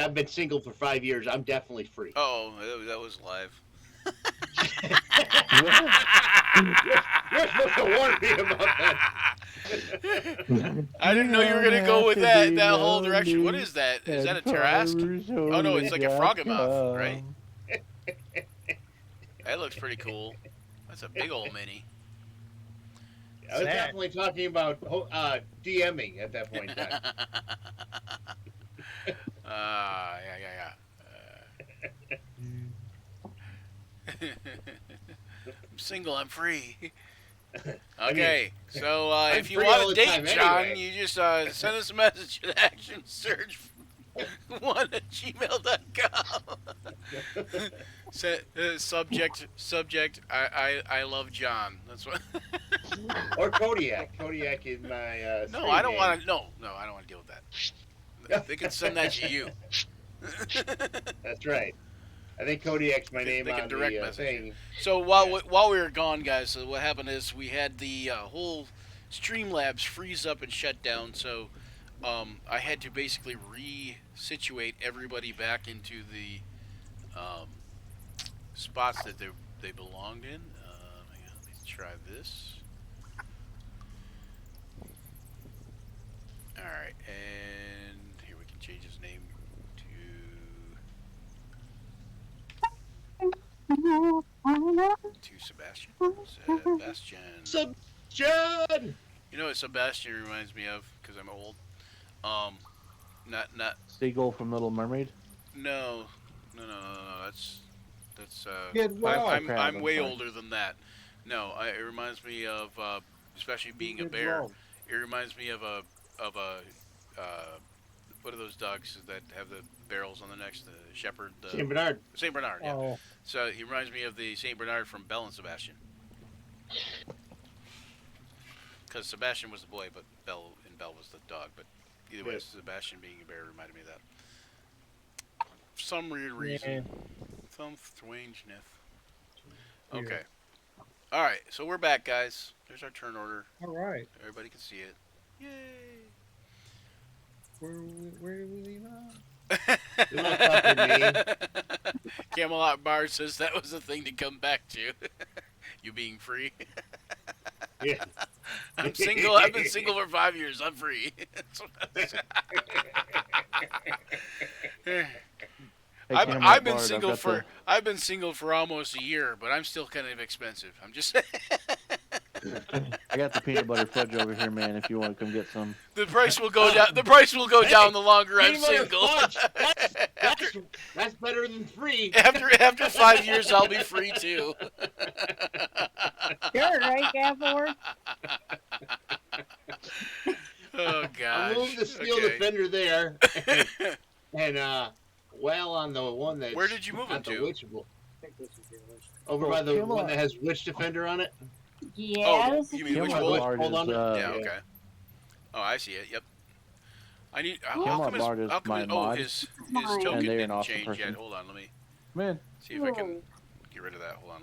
I've been single for 5 years. I'm definitely free. Oh, that was live. What? You're supposed to warn me about that. I didn't know you were don't gonna go have with to that be whole direction. What lonely, is that? Is that a and Tarrasque? Oh no, it's like a Froggamoth, right? farmersonly.com. That looks pretty cool. That's a big old mini. I was Sad. definitely talking about DMing at that point in time. Yeah. I'm single. I'm free. Okay, so I'm if you free want all to the date time John, anyway. you just send us a message at action search one at gmail.com. Subject. I love John. That's what. Or Kodiak. Kodiak is my No, screen I don't name. want to. No, I don't want to deal with that. They can send that to you. That's right. I think Kodiak's my name They can on direct the message you. thing. So while we were gone, guys, so what happened is we had the whole Streamlabs freeze up and shut down. So I had to basically resituate everybody back into the spots that they belonged in. Hang on, let's try this. All right, and here we can change his name to Sebastian. John! You know what Sebastian reminds me of? Because I'm old. Not. Seagull from Little Mermaid. No. That's. Kid Rock. I'm way sorry. older than that. No, it reminds me of, especially being a Kid bear. Rock. It reminds me of a what are those dogs that have the barrels on the necks? The shepherd. St. Bernard. Saint Bernard. Yeah. Oh, So he reminds me of the Saint Bernard from Belle and Sebastian. Because Sebastian was the boy, but Belle was the dog. But either way, Yes. Sebastian being a bear reminded me of that. For some weird reason. Some strangeness. Weird. Okay. All right. So we're back, guys. There's our turn order. all right. Everybody can see it. Yay! Where did we leave off? You're not talking to me. Camelot Bar says that was the thing to come back to. You being free. Yeah. I'm single. I've been single for 5 years. I'm free. That's what I was saying. Hey, Cameron I've been Bard, single got for I've been single for almost a year, but I'm still kind of expensive. I'm just I got the peanut butter fudge over here, man. If you want to come get some. the price will go down. The price will go down the longer I'm Peanut butter single. fudge. That's better than free. After 5 years, I'll be free too. Sure, right, Gafford? Oh gosh. Remove the steel Okay. defender there. And well on the one that. Where did you move him to? Over Oh, by the come one on. that has witch defender on it. Yes. You mean Cameron which Hold bullet? Bard hold is, on. Yeah. Okay. Oh, I see it. Yep. I need. How Camelot come his? Bard is How come my his? Oh, mod. his Mine. token And they're an didn't awesome change yet. person. Hold on. Let me Man, see if I can get rid of that. Hold on.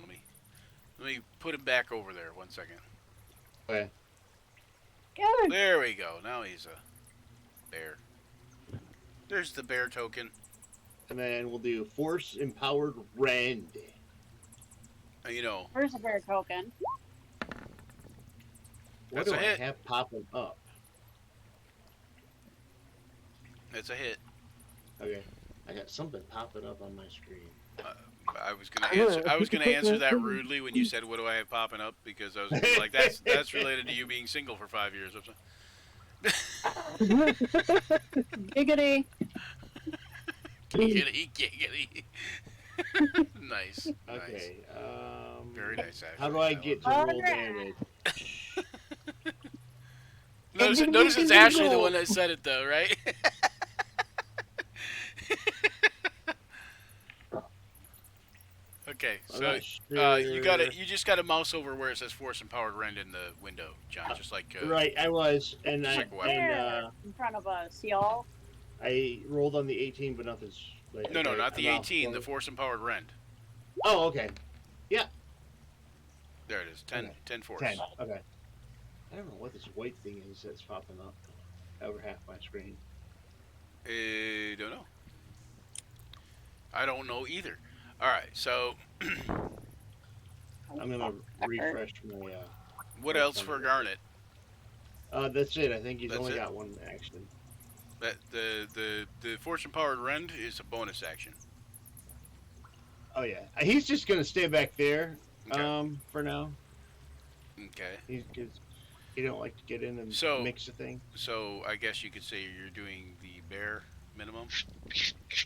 Let me put him back over there. 1 second. Okay. Good. There we go. Now he's a bear. There's the bear token. And then we'll do force empowered rend. You know, Where's the bear token? What That's do a I hit. have popping up? it's a hit. Okay. I got something popping up on my screen. I was gonna answer. I was gonna answer that rudely when you said, "What do I have popping up?" Because I was gonna be like, "That's related to you being single for 5 years." Giggity. Giggity. Nice. Okay. Very nice, actually. How do I get to All roll right. damage? Notice it's Ashley the one that said it, though, right? Okay, I'm so not sure. you just gotta mouse over where it says Force Empowered Rend in the window, John. Just like Right, I was, and Just I like what? There. In front of us, y'all. I rolled on the 18, but nothing's. Like, no, okay, not the I'm out. 18, the Force Empowered Rend. Oh, okay. There it is, 10, Okay. 10 force. 10. Okay. I don't know what this white thing is that's popping up over half my screen. Don't know. I don't know either. All right, so I'm gonna refresh my what my else thumb for real quick. Garnet? That's it. I think he's That's only it. got one action. That the fortune powered rend is a bonus action. Oh yeah, he's just gonna stay back there. Okay. For now, Okay. he don't like to get in and So mix a thing. so I guess you could say you're doing the bare minimum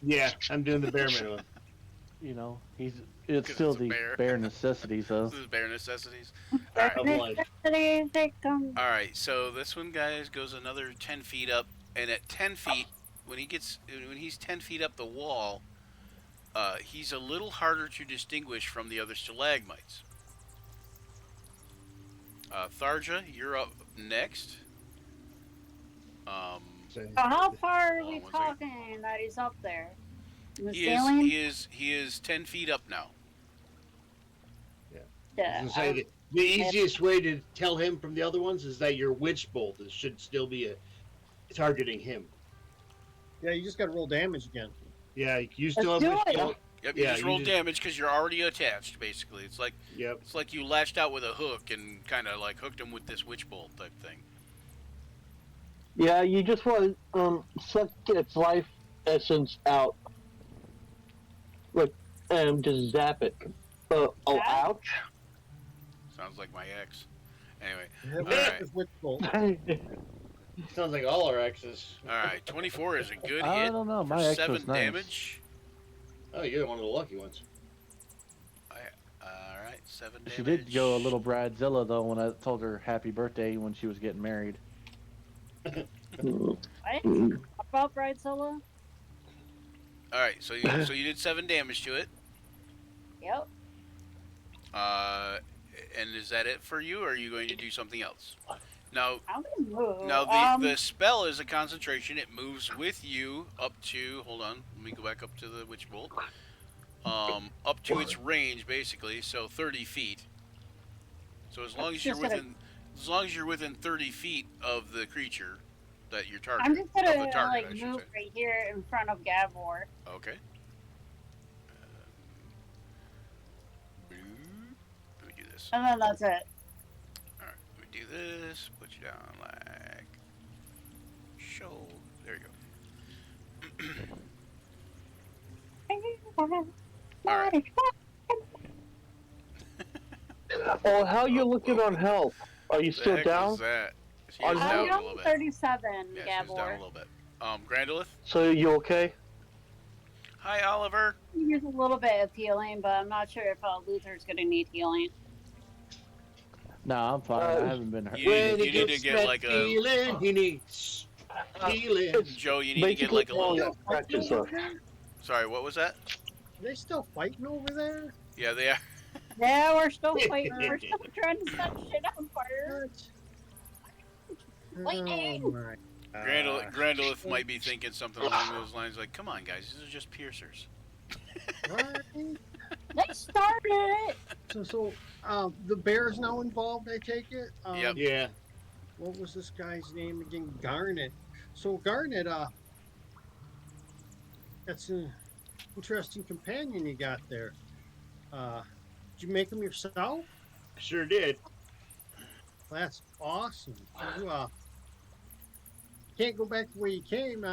Yeah, I'm doing the bare minimum. You know, it's because still it's a the bear. bare necessities though. This is bare necessities. All Bare right. Of life. necessities they come. All right. So this one, guys, goes another 10 feet up, and at 10 feet, when he's 10 feet up the wall, he's a little harder to distinguish from the other stalagmites. Tharja, you're up next. Um, So, So how far are Hold we on one second. talking that he's up there? The he is ceiling? he is 10 feet up now. I was gonna say the easiest way to tell him from the other ones is that your witch bolt should still be targeting him. Yeah, you just got to roll damage again. Yeah, you still Let's have do witch it. bolt. Yep, you Yeah, just you roll just- damage because you're already attached. Basically, it's Yep. like you lashed out with a hook and kind of like hooked him with this witch bolt type thing. Yeah, you just want to suck its life essence out, like, and just zap it. Oh, Zap? ouch! Sounds like my ex. Anyway, Hit right. with witch bolt. Sounds like all our exes. all right, 24 is a good I hit don't know. for My ex 7 was nice. damage. Oh, you're one of the lucky ones. All right, 7 damage. She did go a little Bradzilla though when I told her happy birthday when she was getting married. What? About Bridezilla? All right, so you did 7 damage to it. Yep. And is that it for you, or are you going to do something else? Now, I'm gonna move. the spell is a concentration. It moves with you up to. Hold on, let me go back up to the witch bolt. Up to its range, basically, so 30 feet. So as long as you're within 30 feet of the creature that you're targeting, I'm just gonna of the target, I like should move say. right here in front of Gavor. Okay. Let me do this. And then that's it. All right, let me do this. Put you down like show. There you go. All right. Oh, how you looking on health? Are you The still heck down? was that? She I'm is down I'm a down little bit. 37, Yeah, she was down a Gavor. little bit. Grandolith. So you okay? Hi, Oliver. Here's a little bit of healing, but I'm not sure if Luther's gonna need healing. Nah, I'm fine. I haven't been hurt. You need to get like a feeling, he needs healing. Joe. You need to get like a little. Basically, practice up. Sorry, what was that? Are they still fighting over there? Yeah, they are. Yeah, we're still fighting. We're still trying to set shit on fire. Lightning! Oh my Grandolith might be thinking something along those lines, like, "Come on, guys, these are just piercers." Right. They started it! So, the bear's now involved, I take it? Yep. Yeah. What was this guy's name again? Garnet. So, Garnet, that's an interesting companion you got there. Did you make him yourself? Sure did. That's awesome. You, can't go back the way you came.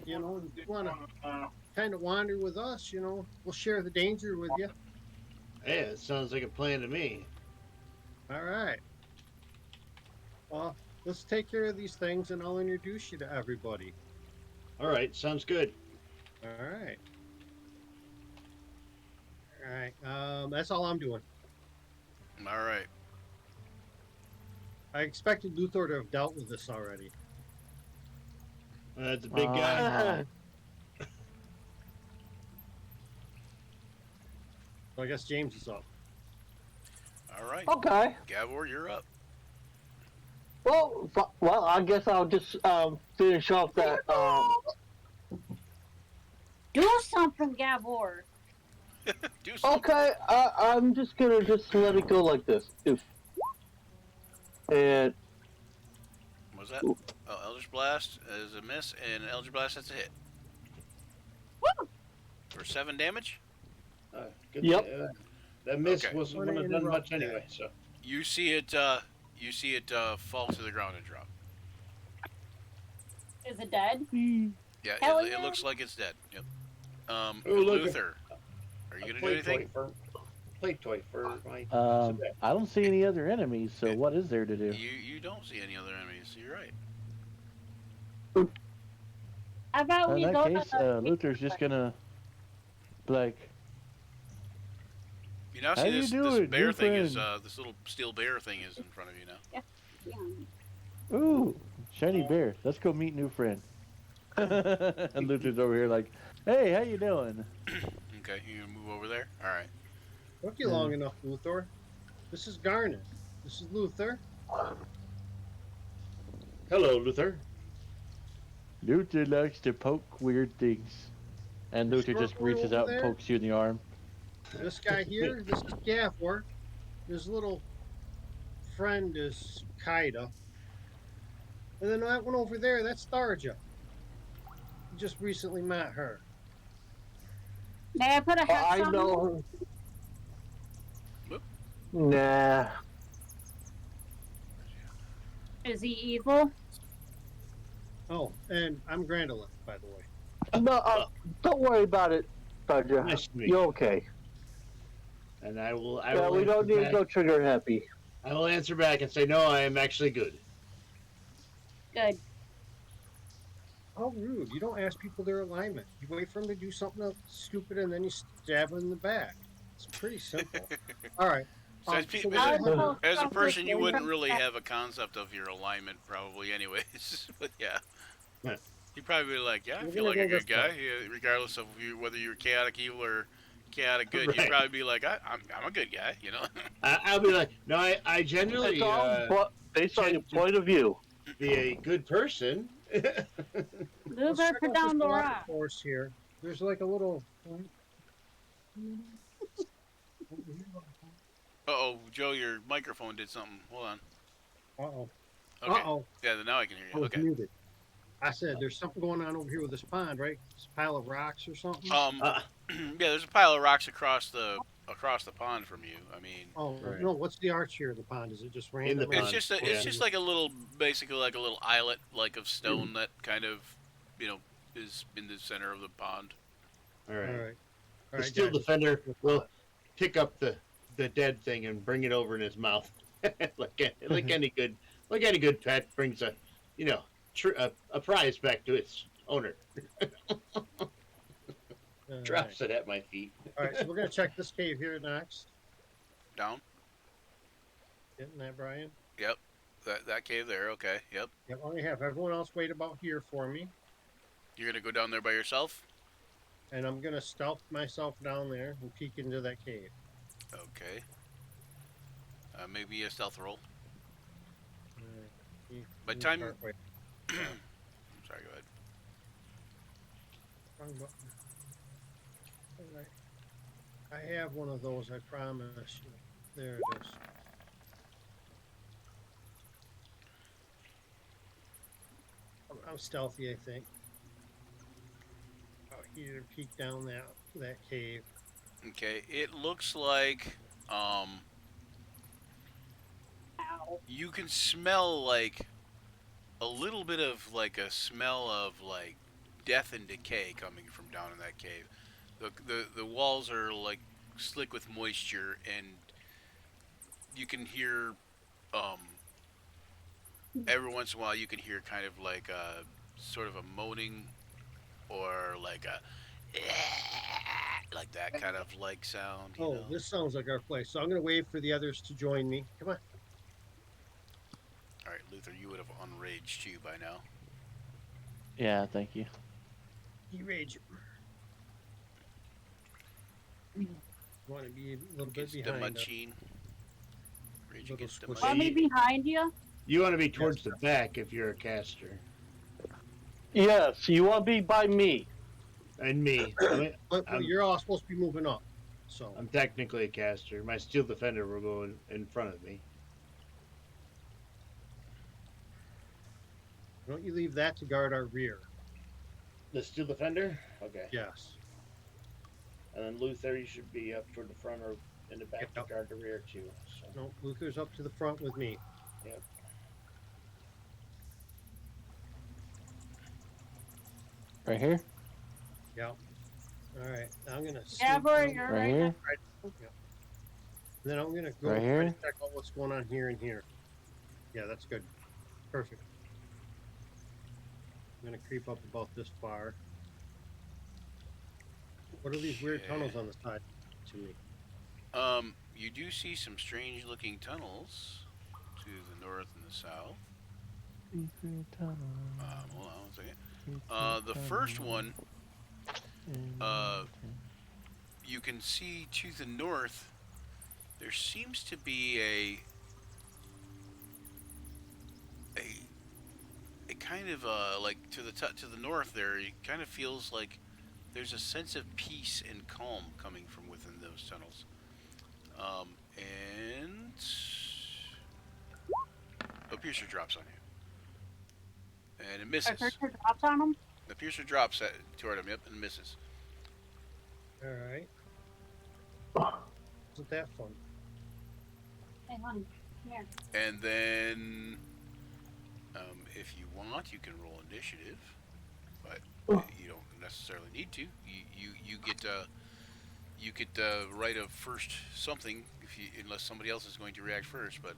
You know, if you want to kind of wander with us, you know, we'll share the danger with you. Yeah, it sounds like a plan to me. All right. Well, let's take care of these things and I'll introduce you to everybody. All right, sounds good. All right. All right. That's all I'm doing. All right. I expected Luthor to have dealt with this already. That's a big guy. So I guess James is up. All right. Okay. Gavor, you're up. Well, I guess I'll just finish off that. Do something, Gavor! Do something. Okay, I'm just gonna let it go like this. And What was that? Oh, Eldritch Blast is a miss, and Eldritch Blast that's a hit. Woo! for 7 damage. Good. Yep. That miss Okay. wasn't Wanna going to done interrupt much that. anyway. So You see it. You see it fall to the ground and drop. Is it dead? Yeah, Hell it yeah. looks like it's dead. Yep. Oh, look, Luther, are you a gonna do play anything? toy for my. I don't see any other enemies, so what is there to do? You don't see any other enemies. So you're right. How about In we that go case, to Luther's just gonna be like, You now How see you this doing, bear new thing is friend? this little steel bear thing is in front of you now. Yeah. "Ooh, shiny bear, let's go meet new friend." And Luther's over here like, "Hey, how you doing?" Okay, you gonna move over there? All right. Took you long enough, Luthor. This is Garnet. This is Luther. Hello, Luther. Luther likes to poke weird things, and This Luther just short boy reaches over out and there? pokes you in the arm. This guy here, this is Gafford. His little friend is Kaida. And then that one over there, that's Starja. You just recently met her. May I put a hex I on him? know. Whoop. Nah. Is he evil? Oh, and I'm Grandolith, by the way. No, don't worry about it, Roger. Nice to meet You're you. okay. And I will. Yeah, we don't need to go trigger happy. I will answer back and say no. I am actually good. Good. How rude. You don't ask people their alignment. You wait for them to do something stupid and then you stab them in the back. It's pretty simple. All right. So as, pe- so I as, was a, supposed as a to person, you go wouldn't with really that. have a concept of your alignment, probably, anyways. But yeah, Yeah. you'd probably be like, yeah, I We're feel gonna like a go good this guy, way. yeah, regardless of whether you're chaotic evil or chaotic good. You'd Right. probably be like, I'm a good guy, you know. I'll be like, no. I generally It's all based on your tend to- point of view. be a good person. Let's Luther, check put out this down the water rock. course here. There's like a little. Uh-oh, Joe, your microphone did something. Hold on. Uh-oh. Okay. Uh-oh. Yeah, now I can hear I you. was Okay. muted. I said there's something going on over here with this pond, right? This pile of rocks or something. Uh, Yeah, there's a pile of rocks across the pond from you. I mean, Oh Right. no! What's the arch here of the pond? Is it just the random? it's pond, it's just like a little, basically like a little islet, like of stone that kind of, is in the center of the pond. all All right. right. The steel guys. defender will pick up the dead thing and bring it over in his mouth, like any good pet brings a, a prize back to its owner. All Drops it at my feet. All right, so we're gonna check this cave here next. Down. Getting that, Brian? Yep. That cave there. Okay. Yep. Yep. I'm gonna have everyone else wait about here for me, You're gonna go down there by yourself. and I'm gonna stealth myself down there and peek into that cave. Okay. Maybe a stealth roll. By You time- start wait- Sorry. Go ahead. wrong button. All right. I have one of those. I promise you. There it is. I'm stealthy, I think. Out here, peek down that cave. Okay. It looks like Ow. you can smell like a little bit of like a smell of like death and decay coming from down in that cave. The walls are like slick with moisture, and you can hear every once in a while you can hear kind of like a sort of a moaning or like a like that kind of like sound. You Oh, know? this sounds like our place. So I'm gonna wait for the others to join me. Come on. All right, Luther, you would have unraged too by now. Yeah, thank you. You rage. You want to be a little bit Against the behind us. machine. Rage Little against the squishy. Want me machine. behind you? You want to be towards the back if you're a caster, Yes, you want to be by me. and me. But I'm- you're all supposed to be moving up. So I'm technically a caster. My steel defender will go in front of me. don't you leave that to guard our rear. The steel defender? Okay. Yes. And then Luther, you should be up toward the front or in the back to Yep. guard the rear too. So, No, Luther's up to the front with me. yep. Right here? Yep. All right. I'm gonna. Yeah, sneak boy, down. you're Right right. here? Yep. Then I'm gonna go Right try here? to check out what's going on here and here. Yeah, that's good. Perfect. I'm gonna creep up about this far. What are these weird Okay. tunnels on the side to me? You do see some strange-looking tunnels to the north and the south. Hold on one second. The first one, you can see to the north. There seems to be a kind of like to the north there. It kind of feels like there's a sense of peace and calm coming from within those tunnels. And a piercer drops on you, and it Our misses. cursor drops on him. The piercer drops toward him, yep, and misses. All right. Isn't that fun? Hey, honey, come here. And then, if you want, you can roll initiative, but you don't necessarily need to. You get right of first something unless somebody else is going to react first. But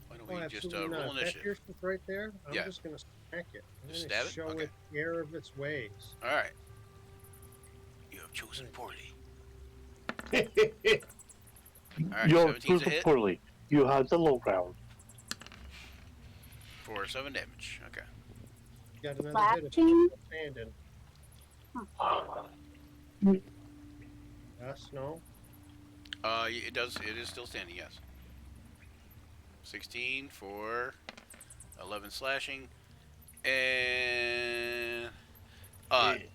why don't we just absolutely roll not. That initiative? piercer's right there. I'm Yeah. just gonna smack it. I'm Just gonna stab it? show Okay. it the error of its ways. All right. You have chosen poorly. Yeah. All right, You're 17's a choosing hit poorly. You have the low ground. for 7 damage. Okay. Got another Flat hit. If team? it's standing. Yes. No. It does. It is still standing. Yes. 16 for 11 slashing, and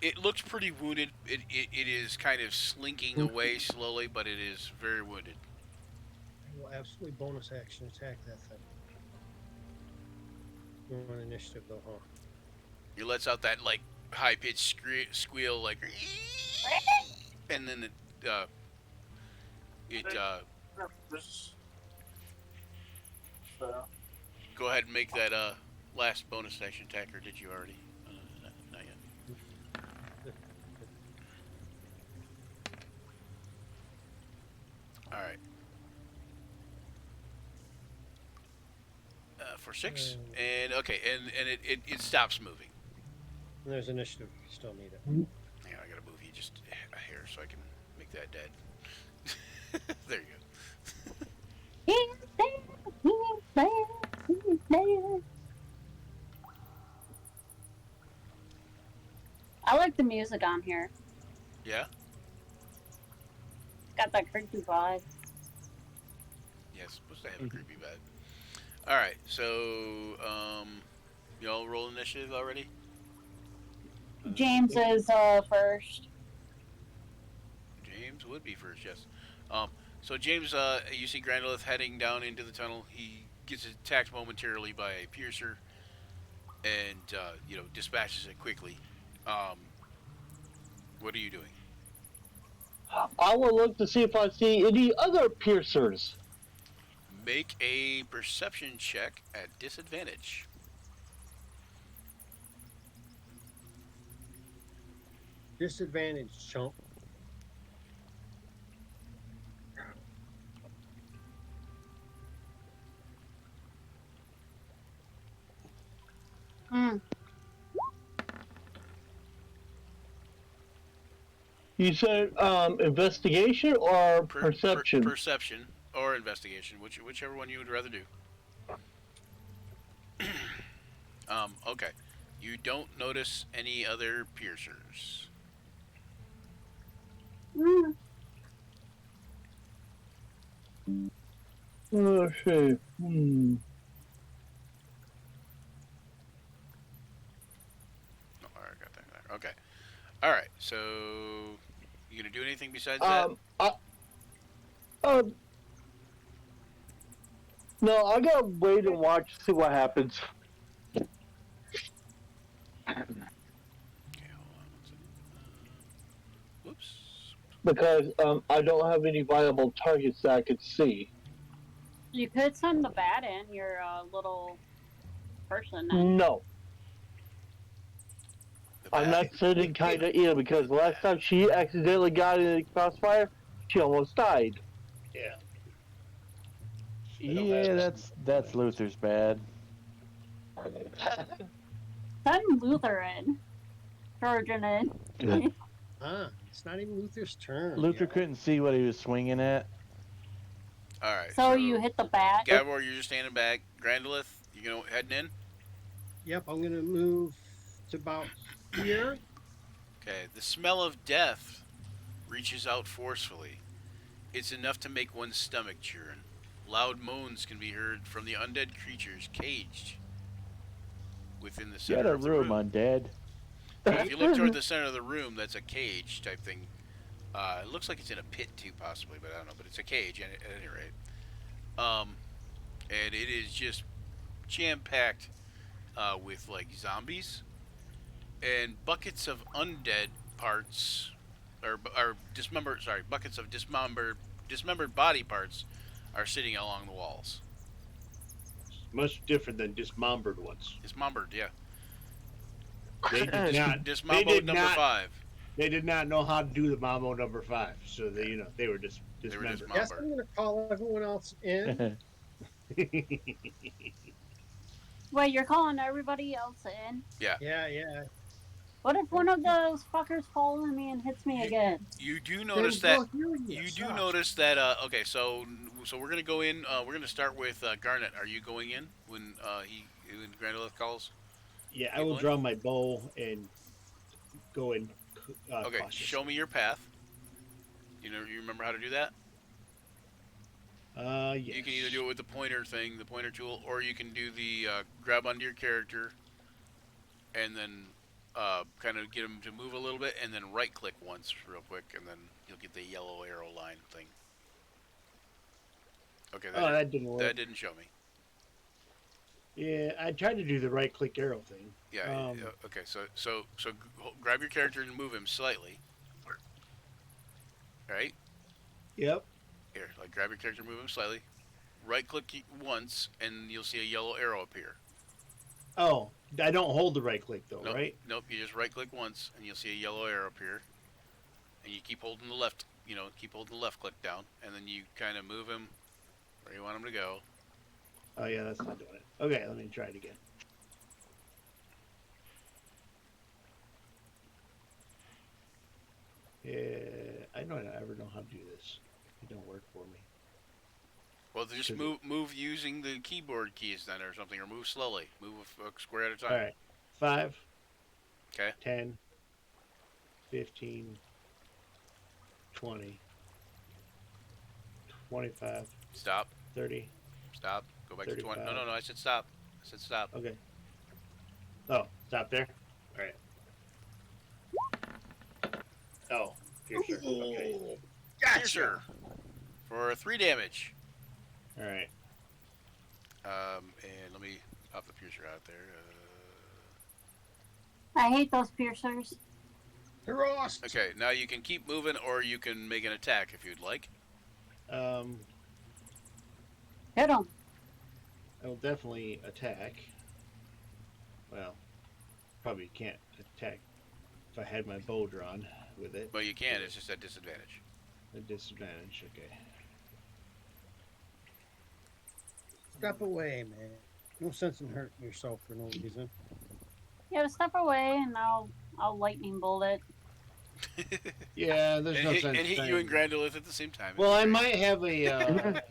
it looks pretty wounded. It is kind of slinking away slowly, but it is very wounded. I will absolutely bonus action attack that thing. You want initiative though, huh? It lets out that like high pitched squeal, like, and then go ahead and make that last bonus action attack, or did you already? Not yet. All right. For 6, and okay, and it stops moving. And there's initiative. You still need it. Yeah, I gotta move you just a hair so I can make that dead. There you go. He's there, he's there, he's there. I like the music on here. Yeah? It's got that creepy vibe. Yeah, it's supposed to have a creepy vibe. Alright, so, y'all roll initiative already? James is first. James would be first, yes. So James, you see Grandolith heading down into the tunnel. He gets attacked momentarily by a piercer and, dispatches it quickly. What are you doing? I will look to see if I see any other piercers. Make a perception check at disadvantage. Disadvantage, chump. You said investigation or perception? Perception or investigation, whichever one you would rather do. Okay. You don't notice any other piercers. Let's see. Oh, I got that there. Okay. All right. So, you gonna do anything besides that? No, I gotta wait and watch, see what happens. Okay, hold on one second. Whoops. because I don't have any viable targets that I could see. You could send the bat in, your little person. Then. No, The I'm bat. not sending Kaida in because last time she accidentally got in the crossfire, she almost died. Yeah. Yeah, that's Luther's bad. Send Luther in. Trojan in. It's not even Luther's turn. Luther yet. couldn't see what he was swinging at. All right. So you hit the bat. Gavor, you're just standing back. Grandolith, you heading in? Yep, I'm gonna move to about here. Okay. The smell of death reaches out forcefully. It's enough to make one's stomach churn. Loud moans can be heard from the undead creatures caged within the Get center a of the room, room. undead. If you look toward the center of the room, that's a cage type thing. It looks like it's in a pit too, possibly, but I don't know. But it's a cage at any rate. And it is just jam-packed with like zombies and buckets of undead parts, or dismembered. Sorry, buckets of dismembered body parts are sitting along the walls. Much different than dismembered ones. Dismembered, yeah. They did not. Dismembered number 5. They did not know how to do the Mambo number 5, so they were just They were dismembered. Yes, I'm gonna call everyone else in. Wait, you're calling everybody else in? Yeah. What if one of those fuckers falls on me and hits me again? You do notice Then that. we'll hear you. You do Sucks. notice that. Okay, so we're gonna go in. We're gonna start with Garnet. Are you going in when when Grandolith calls? Yeah, I will draw my bow and go in. Okay, cautious. show me your path. You remember how to do that? Yes. You can either do it with the pointer thing, the pointer tool, or you can do the grab onto your character, and then kind of get him to move a little bit, and then right click once real quick, and then you'll get the yellow arrow line thing. Okay, that didn't work. That didn't show me. Yeah, I tried to do the right click arrow thing. Yeah. Okay. So grab your character and move him slightly. Right. Yep. Here, like grab your character, move him slightly. Right click once, and you'll see a yellow arrow appear. Oh, I don't hold the right click though, Nope, right? Nope. You just right click once, and you'll see a yellow arrow appear. And you keep holding the left. Keep holding the left click down, and then you kind of move him where you want him to go. Oh yeah, that's not doing it. Okay, let me try it again. Yeah, I don't ever know how to do this. It don't work for me. Well, just move using the keyboard keys then, or something, or move slowly. Move a square at a time. All right, 5. Okay. 10, 15, 20, 25, Stop. 30. Stop. Go back to 20. 35. No. I said stop. I said stop. Okay. Oh, stop there. All right. Oh, piercer. Okay. Piercer for 3 damage. All right. And let me pop the piercer out there. I hate those piercers. Hurrah! Okay, now you can keep moving, or you can make an attack if you'd like. Hit them. I will definitely attack. Well, probably can't attack if I had my bow drawn with it. Well, you can. It's just at disadvantage. A disadvantage. Okay. Step away, man. No sense in hurting yourself for no reason. Yeah, step away and I'll lightning bolt it. Yeah, there's And no hit, sense. and hit you and Grandolith at the same time. Well, I might have a.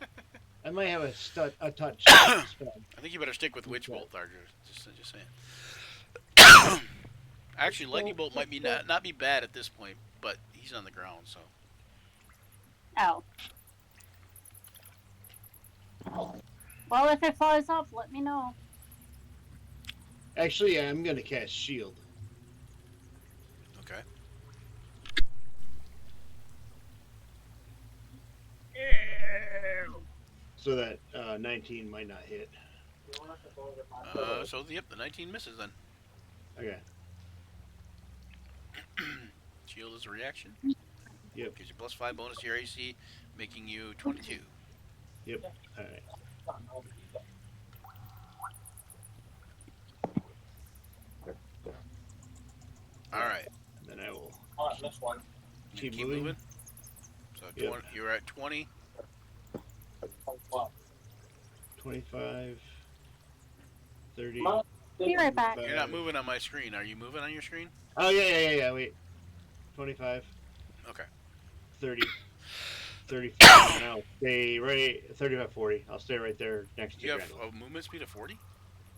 I might have a touch spell. I think you better stick with Witch Bolt, Archer. Just saying. Actually, Lightning Bolt might be not be bad at this point, but he's on the ground, so. Oh. Well, if it flies up, let me know. Actually, yeah, I'm gonna cast shield. Okay. So that 19 might not hit. So yep, the 19 misses then. Okay. Shield is a reaction. Yep. Gives you +5 bonus to your AC, making you 22. Yep. All right. All right. Then I will You keep keep moving. moving. So Yep. you're at 20. 25, 30. Be right back. You're not 5. moving on my screen. Are you moving on your screen? Oh, yeah. Wait. 25, Okay. 30, 35, and I'll stay right 35, 40. I'll stay right there next to You have Grendel. a movement speed of 40?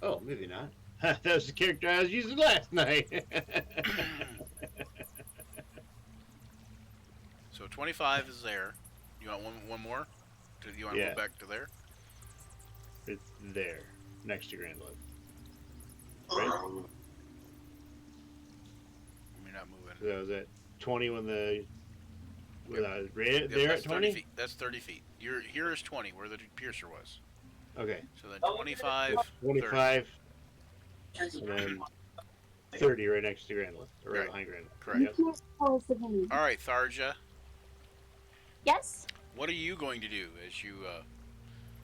Oh, maybe not. That was the character I was using last night. So 25 is there. You want one more? Do you want to Yeah. move back to there? It's there, next to Grendel. Right? You're not moving. So that was at 20 when the when I was Yep, there that's at 30 20? feet. That's 30 feet. Here is 20, where the piercer was. Okay. So then 25, 25, and then 30 right next to Grendel. Or right Right. behind Grendel. Correct. Yep. All right, Tharja. Yes. What are you going to do as you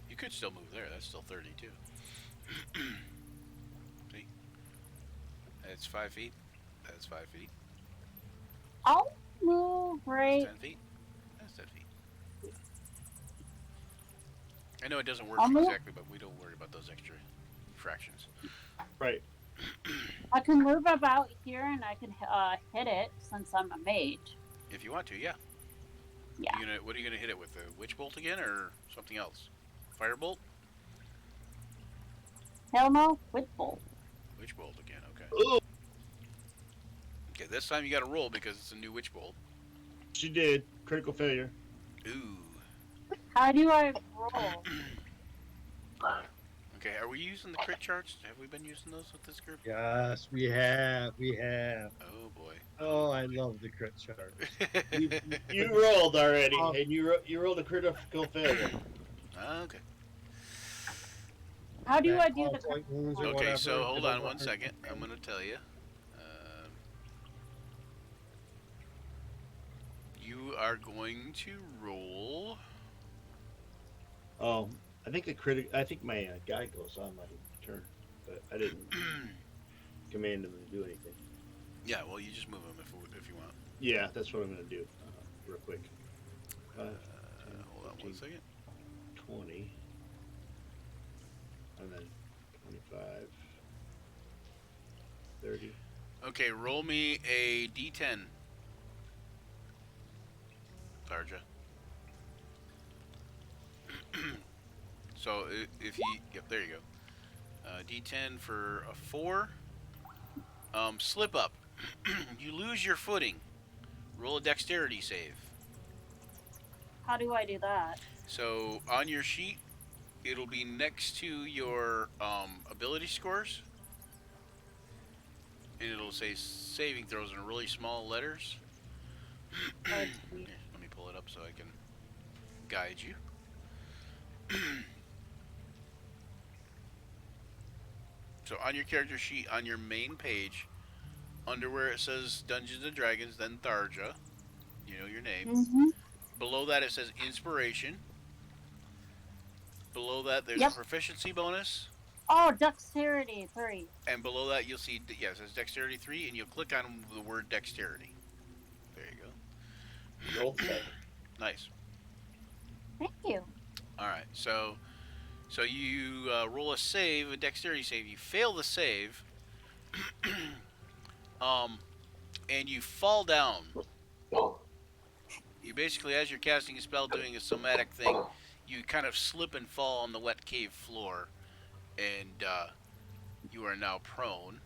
you could still move there. That's still 30 too. See? That's 5 feet. That's 5 feet. I'll move That's right. 10 feet. That's 10 feet. I know it doesn't work I'll move. exactly, but we don't worry about those extra fractions. Right. I can move about here and I can hit it since I'm a mage. If you want to, yeah. Yeah. What are you gonna hit it with? A witch bolt again, or something else? Firebolt? Hell no, with bolt. Witch bolt again. Okay. Ooh, Okay. This time you got to roll because it's a new witch bolt. she did. Critical failure. Ooh. How do I roll? Okay. Are we using the crit charts? Have we been using those with this group? Yes, we have. We have. Oh boy. Oh, I love the crit chart. You rolled already, and you rolled a critical failure. Okay. How do Back I do all the point wounds or Okay. whatever, So hold it'll on one work. second. I'm gonna tell you. You are going to roll. Oh, I think my guy goes on my turn, but I didn't command him to do anything. Yeah. Well, you just move him if you want. Yeah, that's what I'm gonna do. Real quick. 5, 10, Hold on 15, one second. 20, and then 25, 30. Okay. Roll me a d10. Tarja. So if you, yep, there you go. D10 for a 4. Slip up. You lose your footing. Roll a dexterity save. How do I do that? So on your sheet, it'll be next to your ability scores, and it'll say saving throws in really small letters. Let's Here, see. let me pull it up so I can guide you. So on your character sheet, on your main page, under where it says Dungeons and Dragons, then Tharja, you know your name. Mm-hmm. Below that it says Inspiration. Below that there's Yep. a proficiency bonus. Oh, dexterity 3. And below that you'll see, yeah, it says Dexterity 3, and you'll click on the word Dexterity. There you go. Roll 7. Nice. Thank you. Alright, so you roll a save, a Dexterity save. You fail the save, and you fall down. You basically, as you're casting a spell, doing a somatic thing, you kind of slip and fall on the wet cave floor, and you are now prone.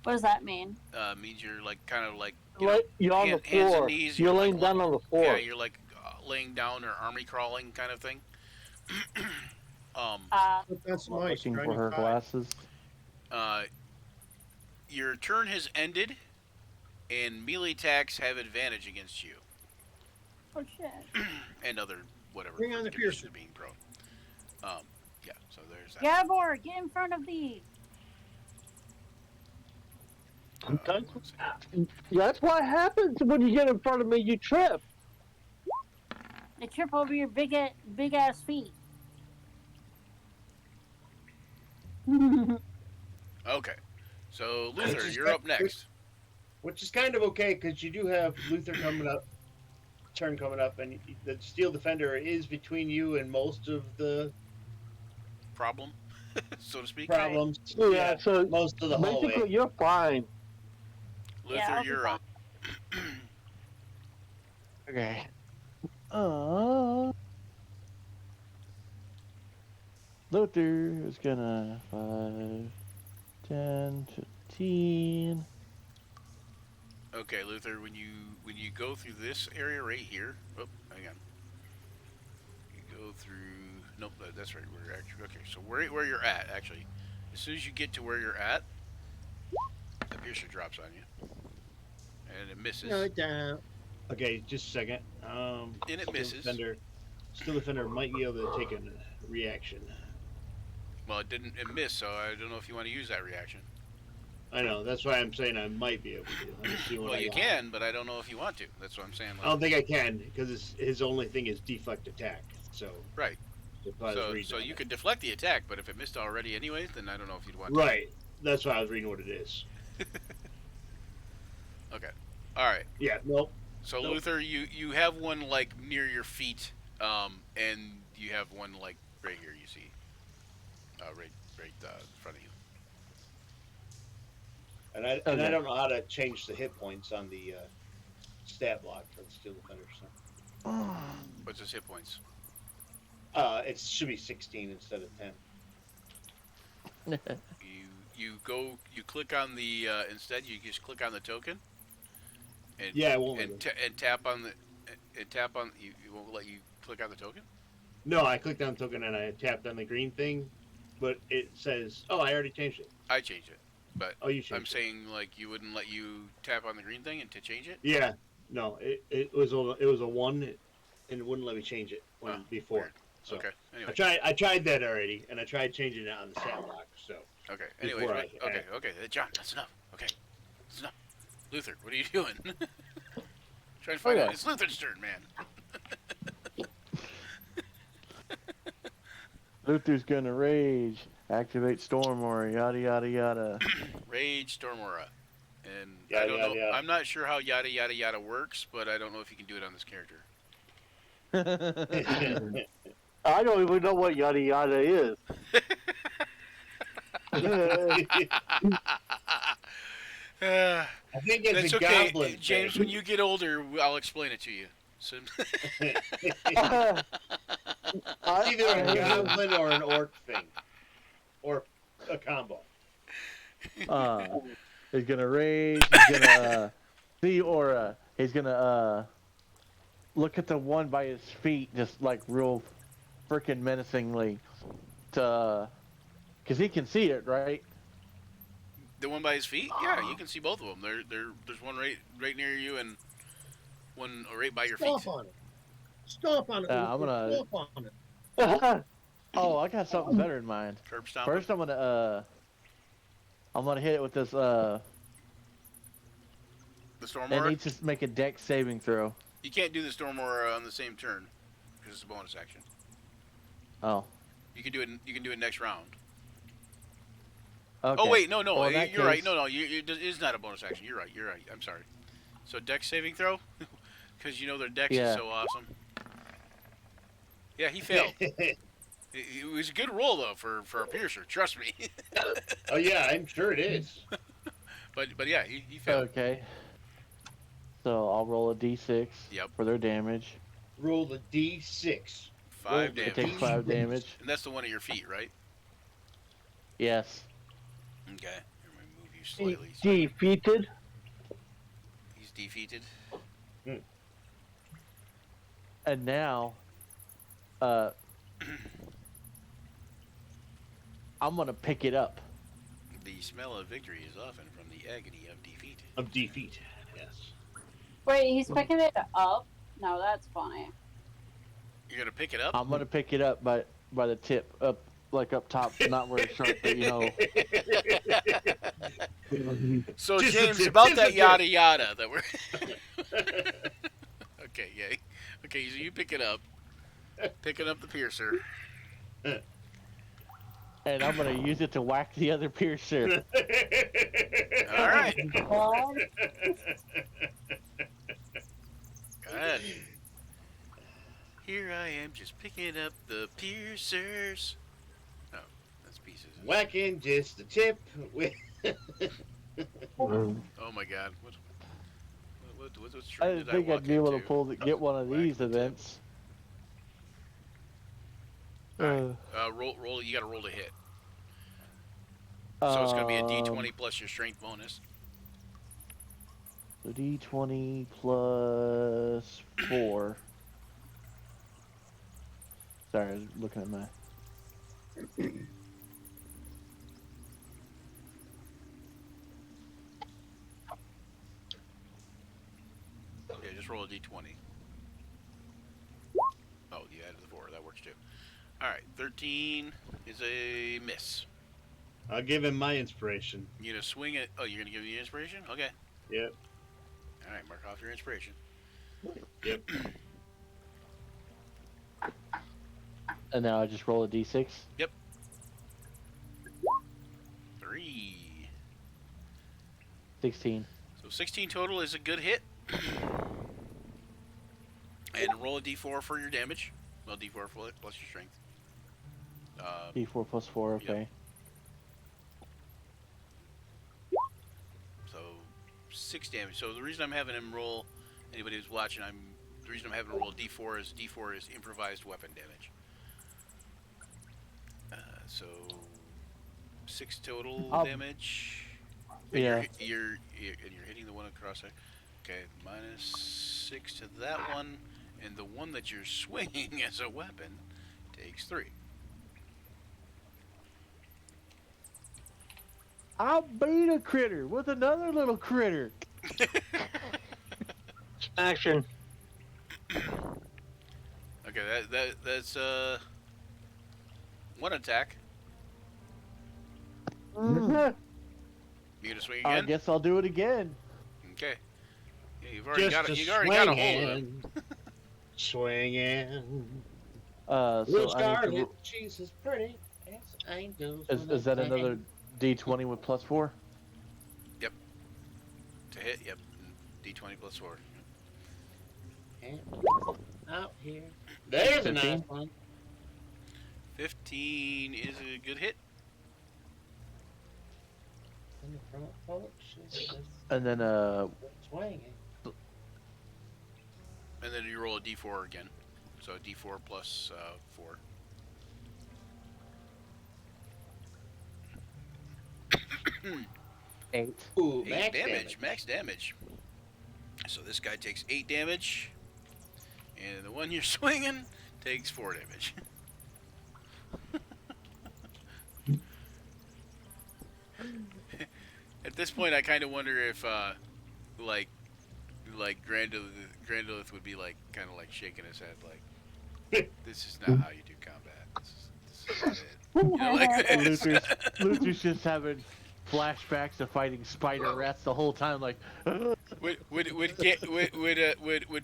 What does that mean? Means you're like kind of like you know, You're on the hands and floor. knees. You're like, laying down on the floor. Yeah, you're like laying down or army crawling kind of thing. But that's nice. Looking trying for to her hide. glasses. Your turn has ended, and melee attacks have advantage against you, Oh shit. and other whatever. Bring on the conditions piercer. of being prone. Yeah. So there's that. Gabor, get in front of thee. That's what happens when you get in front of me. You trip. I trip over your big ass feet. Okay. So Which Luther, is you're up next. which is kind of okay because you do have Luther coming up, turn coming up, and the Steel Defender is between you and most of the Problem, so to speak. Right. problems. Yeah, so most of the hallway. basically you're fine. Luther, I'll be you're fine. up. Okay. Luther is gonna 5, 10, 15. Okay, Luther, when you go through this area right here, oh, hang on. You go through. Nope, that's right. We're actually okay. So where you're at, actually, as soon as you get to where you're at, the piercer drops on you, and it misses. No, it down. Okay, just a second. And it Steel misses. Steel Defender might be able to take a reaction. Well, it didn't. It missed, so I don't know if you want to use that reaction. I know. That's why I'm saying I might be able to. Let me see what Well, I you got. can, but I don't know if you want to. That's what I'm saying. I don't think I can because his only thing is deflect attack. So Right. that's why I was reading So on you it. could deflect the attack, but if it missed already anyways, then I don't know if you'd want to. Right. That's why I was reading what it is. Okay. All right. Yeah. Nope. So Nope. Luther, you have one like near your feet, and you have one like right here. You see, right in front of you. And I don't know how to change the hit points on the stat block for the Steel Defender. So What's his hit points? it should be 16 instead of 10. You click on the instead you just click on the token. And, Yeah, it won't. and tap on the you won't let you click on the token. No, I clicked on the token and I tapped on the green thing, but it says, "Oh, I already changed it." I changed it, but Oh, you changed I'm it. saying like you wouldn't let you tap on the green thing and to change it. Yeah. No, it was a 1, and it wouldn't let me change it before. Weird. So Okay. Anyway. I tried that already, and I tried changing it on the stat block. So Okay. Anyway. before Okay. John, that's enough. Okay. That's enough. Luther, what are you doing? Trying to find out. It's Luther's turn, man. Luther's gonna rage, activate Storm Aura, yada yada yada. Rage Storm Aura. And I Yada, don't yada, know. yada. I'm not sure how yada yada yada works, but I don't know if you can do it on this character. I don't even know what yada yada is. Uh, I think it's That's a okay, goblin James. thing. When you get older, I'll explain it to you. So, I- It's either a goblin or an orc thing, or a combo. He's gonna rage. He's gonna see Aura. He's gonna look at the one by his feet, just like real freaking menacingly, to because he can see it, right? the one by his feet, yeah, you can see both of them. There's one right near you and one right by your feet. Stomp on it. Stomp on it. I'm gonna- Stomp on it. Oh, I got something better in mind. Curb stomp. First, I'm gonna hit it with this. The storm It aura. needs to make a dex saving throw. You can't do the storm aura on the same turn because it's a bonus action. Oh. You can do it. You can do it next round. Okay. Oh wait, no, Well, in that you're right. case- No, it is not a bonus action. You're right. I'm sorry. So dex saving throw, because you know their dex Yeah. is so awesome. Yeah, he failed. It was a good roll though for a piercer. Trust me. Oh yeah, I'm sure it is. but yeah, he failed. Okay. So I'll roll a d6 Yep. for their damage. Roll the D6. 5 It damage. takes 5 damage. And that's the one at your feet, right? Yes. Okay. I'm gonna move you slightly. So Defeated. he's defeated. And now, I'm gonna pick it up. The smell of victory is often from the agony of defeat. Of defeat. Yes. Wait, he's picking it up? No, that's funny. You're gonna pick it up? I'm gonna pick it up by the tip, up top, not where it's sharp, but you know. So Just a James, tip, about just a that tip. yada yada that we're. Okay, yay. Okay, so you pick it up. Picking up the piercer. And I'm gonna use it to whack the other piercer. All right. God. Go ahead. Here I am, just picking up the piercers. Oh, that's pieces. Whacking just the tip with. Oh my God. What I stream didn't did I think walk I'd be able into? to get one of Whack these the tip. events. All right. Roll. You got to roll to hit. So it's going to be a D20 plus your strength bonus. So D20 plus 4. Sorry, I was looking at my. Yeah, just roll a D20. Oh, you added the 4. That works too. All right. 13 is a miss. I'll give him my inspiration. You gonna swing it? Oh, you're gonna give me the inspiration? Okay. Yep. All right. Mark off your inspiration. Yep. And now I just roll a D6. Yep. 3. 16. So 16 total is a good hit. And roll a D4 for your damage. Well, D4 plus your strength. D4 plus 4, okay. So 6 damage. So the reason I'm having him roll, anybody who's watching, the reason I'm having him roll a D4 is improvised weapon damage. So 6 total damage. And Yeah. You're hitting the one across there. Okay, minus 6 to that one, and the one that you're swinging as a weapon takes 3. I beat a critter with another little critter. Action. Okay, that's one attack. Mm. You gonna swing I again? guess I'll do it again. Okay. Yeah, you've already Just got a it. You already got a hold of it. Swinging. So Little I need to Scarlet, she's as pretty as angels. is that another D20 with plus 4? To hit, yep. D20 plus 4. Out here. There's a 15? nice one. 15 is a good hit. In the front porch, she's just And then swinging. And then you roll a D4 again. So D4 plus 4. eight. Ooh, 8 damage. Max damage. So this guy takes 8 damage. And the one you're swinging takes 4 damage. At this point, I kind of wonder if, like Grandolith would be like, kind of like shaking his head, like, this is not how you do combat. This is not it. You know, like this. Luther's just having flashbacks of fighting spider rats the whole time, like. Would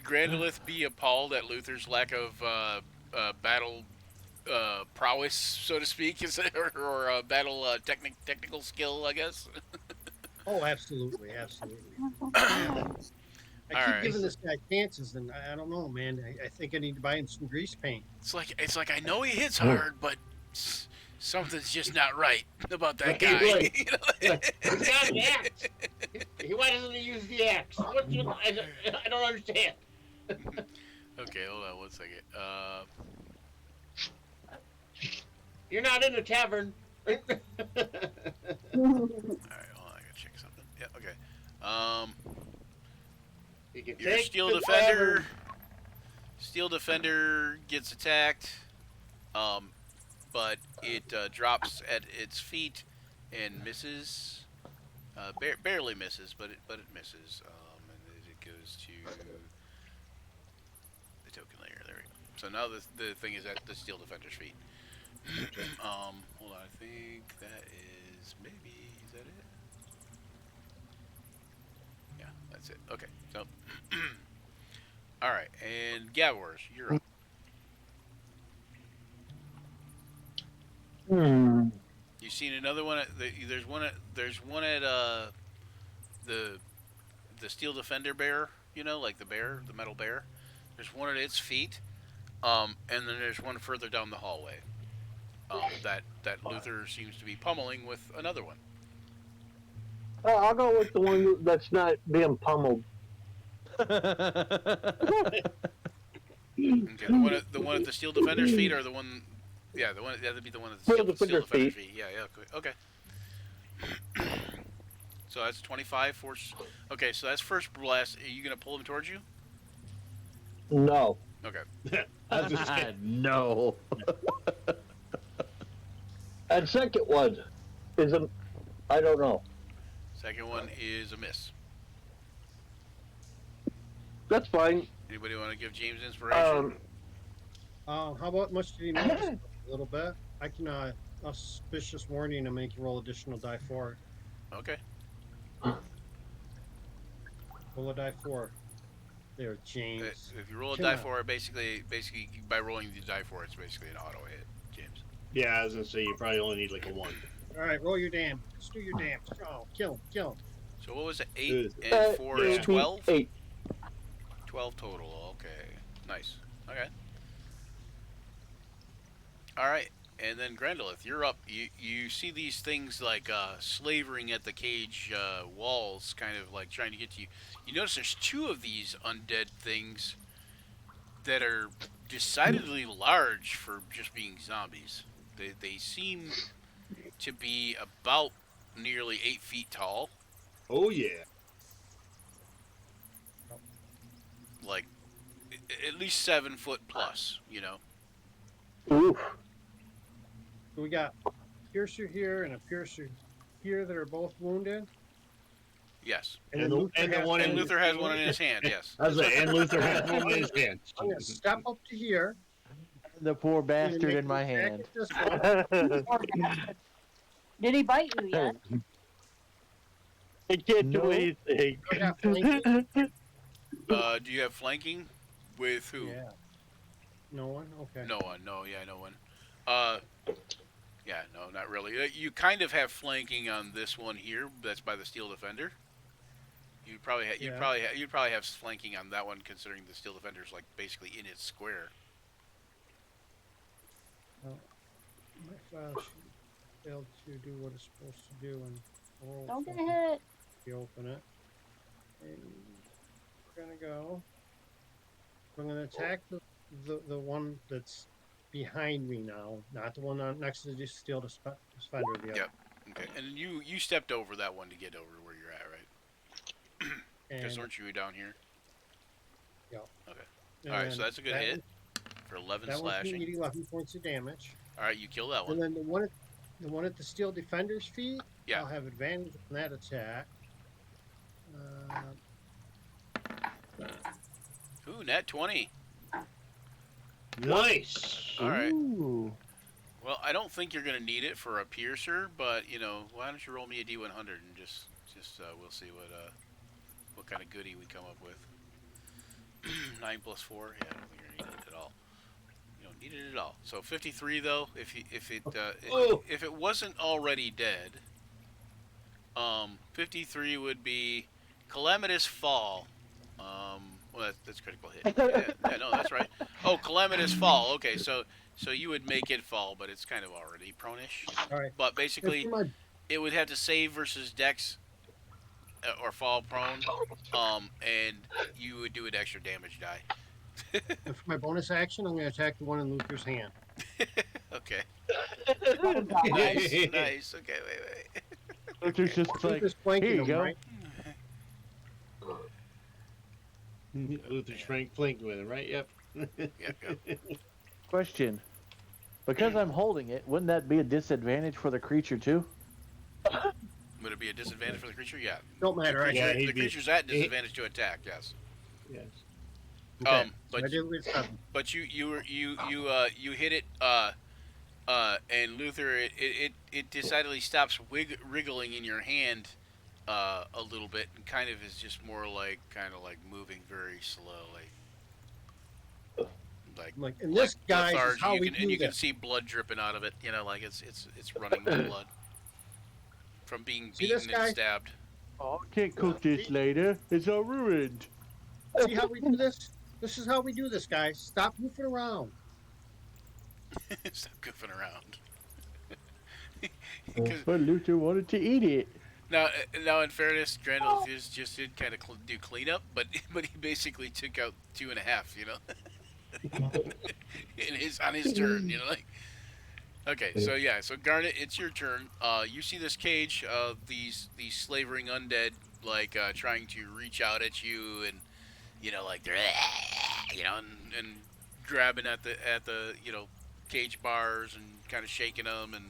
Grandolith be appalled at Luther's lack of battle prowess, so to speak, or battle technical skill, I guess? Oh, absolutely, absolutely. All I keep right. giving this guy chances, and I don't know, man. I think I need to buy him some grease paint. It's like I know he hits hard, but something's just not right about that guy. Right. You know? He's got an axe. Why doesn't he use the axe? I don't understand. Okay, hold on one second. You're not in a tavern. All right, hold on, I gotta check something. Yeah, okay. You can Your take steel the defender. tavern. Steel defender gets attacked, but it drops at its feet and misses. Barely misses, but it misses. And then it goes to the token layer. There we go. So now the thing is at the steel defender's feet. Hold on, I think that is maybe, is that it? That's it. Okay. So, all right, and Gavors, you're up. Hmm. You seen another one? There's one. There's one at the the steel defender bear. You know, like the bear, the metal bear. There's one at its feet. And then there's one further down the hallway. That Luther seems to be pummeling with another one. I'll go with the one that's not being pummeled. Okay, the one at the steel defender's feet, or the one, yeah, the one that'd be the one at the Steel steel defender's defender's feet. feet. Yeah, yeah, okay. So that's 25 force. Okay, so that's first blast. Are you gonna pull him towards you? No. Okay. I was just kidding. No. And second one is a, I don't know. Second one is a miss. That's fine. Anybody want to give James inspiration? How about much did he miss? A little bit. I can auspicious warning and make you roll additional die 4. Okay. Roll a die 4. There, James. If you roll a Come die on. for it, basically by rolling the die for it, it's basically an auto hit, James. Yeah, I was gonna say you probably only need like a 1. All right, roll your damn. Let's do your damn. Oh, kill him. So what was it? 8 Good. and 4 is 12? 8. 12 total. Okay. Nice. Okay. All right. And then Grendolith, you're up. You see these things like slavering at the cage walls, kind of like trying to get to you. You notice there's 2 of these undead things that are decidedly large for just being zombies. They seem to be about nearly 8 feet tall. Oh yeah. Like at least 7 foot plus, you know. Oof. So we got piercer here and a piercer here that are both wounded. Yes. And then the- Luther and the has one And in- Luther has one in his hand, yes. I was like, and Luther has one in his hand. I'm gonna step up to here. The poor I'm gonna bastard make in my an attack hand. at this one. Poor bastard. Did he bite you yet? I can't No. do anything. I got flanking. Do you have flanking? With who? Yeah. No one? Okay. No one. No, yeah, no one. Yeah, no, not really. You kind of have flanking on this one here. That's by the steel defender. You probably Yeah. you'd probably have flanking on that one, considering the steel defender's like basically in its square. My file sheet failed to do what it's supposed to do and roll Don't get something. hit. You open it. And we're gonna go. I'm gonna attack the one that's behind me now, not the one next to the steel defender. The other. Yep. Okay. And you stepped over that one to get over where you're at, right? Because And, weren't you down here? Yeah. Okay. All right. So that's a good that hit for 11 That one's gonna slashing. need 11 points of damage. All right, you kill that one. And then the one at the steel defender's feet, Yeah. I'll have advantage on that attack. Ooh, nat 20. Nice. All right. Ooh. Well, I don't think you're gonna need it for a piercer, but you know, why don't you roll me a d100 and just we'll see what kind of goodie we come up with. 9 plus 4. Yeah, I don't think you're gonna need it at all. You don't need it at all. So 53 though, if it wasn't already dead, 53 would be calamitous fall. Well, that's critical hit. Yeah, no, that's right. Oh, calamitous fall. Okay, so you would make it fall, but it's kind of already prone-ish. All right. But basically, And for it would have to save versus Dex or fall prone, and you would do an extra damage die. and for my bonus action, I'm going to attack the one in Luther's hand. Okay. Oh, God. Nice, nice. Okay, wait. Luther's just like, Luther's flanking here you him, go. right? Luther's flanking with him, right? Yep. Yep. Question. Because I'm holding it, wouldn't that be a disadvantage for the creature too? Would it be a disadvantage for the creature? Yeah. Don't matter. Yeah, Actually. he'd The be- creature's at disadvantage to attack. Yes. Yes. Okay. So But I did with 7. But you hit it, and Luther, it decidedly stops wriggling in your hand, a little bit, and kind of is just more like kind of like moving very slowly, like I'm like, and like this, guys, is lethargy. how You we can and do you can this. see blood dripping out of it. You know, like it's running with blood from being See this, beaten and guys? stabbed. Oh, I can't cook this See, later. It's all ruined. see how we do this? This is how we do this, guys. Stop goofing around. Stop goofing around. Because But Luther wanted to eat it. now, in fairness, Randall just did kind of do cleanup, but but he basically took out two and a half. You know, in his on his turn. You know, like okay, so yeah, so Garnet, it's your turn. You see this cage of these slavering undead like trying to reach out at you, and you know like they're and grabbing at the cage bars and kind of shaking them, and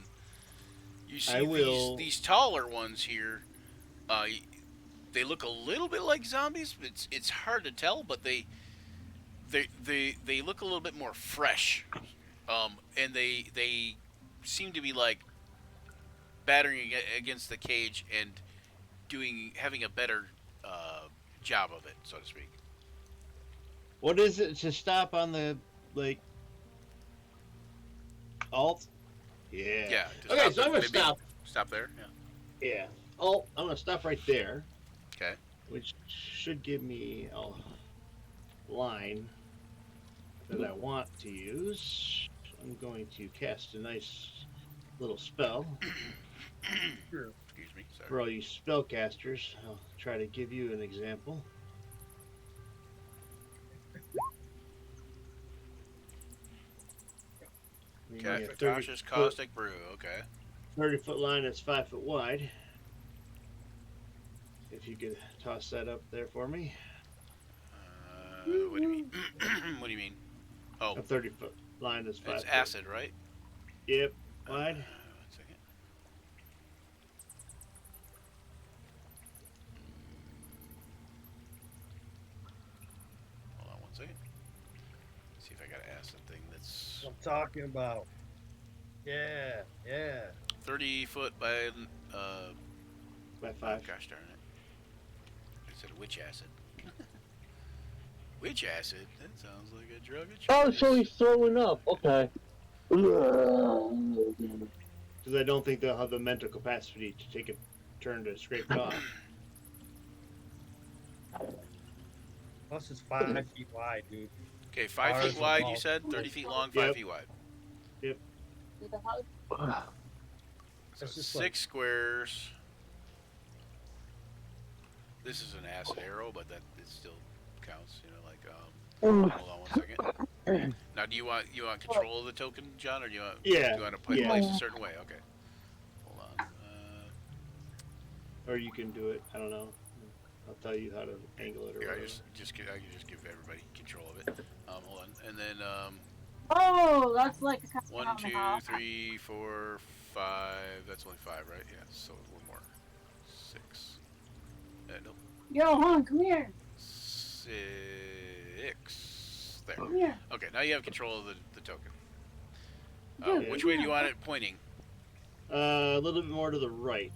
you I see will. these taller ones here. Uh, they look a little bit like zombies. It's hard to tell, but they look a little bit more fresh. And they seem to be like battering against the cage and having a better uh, job of it, so to speak. What is it to stop on the like alt? Yeah. Yeah. To Okay, stop so I'm gonna maybe stop. stop there. Yeah. Yeah. Alt. I'm gonna stop right there, Okay. which should give me a line that I want to use. I'm going to cast a nice little spell Excuse me. for Sorry. all you spellcasters. I'll try to give you an example. Okay. Yeah, Cautious caustic brew. Okay. 30-foot line that's 5 foot wide. If you could toss that up there for me. What do you mean? What do you mean? Oh, A 30-foot line that's 5 it's foot. acid, right? Yep, wide. 1 second. Hold on 1 second. See if I got an acid thing that's I'm talking about. Yeah, yeah. 30 foot by By oh, 5. gosh darn it. I said witch acid. Witch acid? That sounds like a drug of choice. Oh, so he's throwing up. Okay. Because I don't think they'll have the mental capacity to take a turn to scrape it off. Plus, it's 5 feet wide, dude. Okay, 5 Ours feet is wide, you all- said? 30 feet long, 5 Yep. feet wide. So That's just 6 squares. This is an acid arrow, but that it still counts, you know, like hold on 1 second. Now do you want control of the token, John, or do you Yeah, want to put yeah. it placed a certain way? Okay. Hold on. Or you can do it. I don't know. I'll tell you how to angle it or Here, I whatever. can just give everybody control of it. Hold on. And then Oh, that's like a custom 1, on the 2, house. 3, 4, 5. That's only 5, right? Yeah, so one more. 6. Nope. Yo, hon, come here. 6. There. Come here. Okay, now you have control of the token. Dude, Which come way do here. you want it pointing? A little bit more to the right.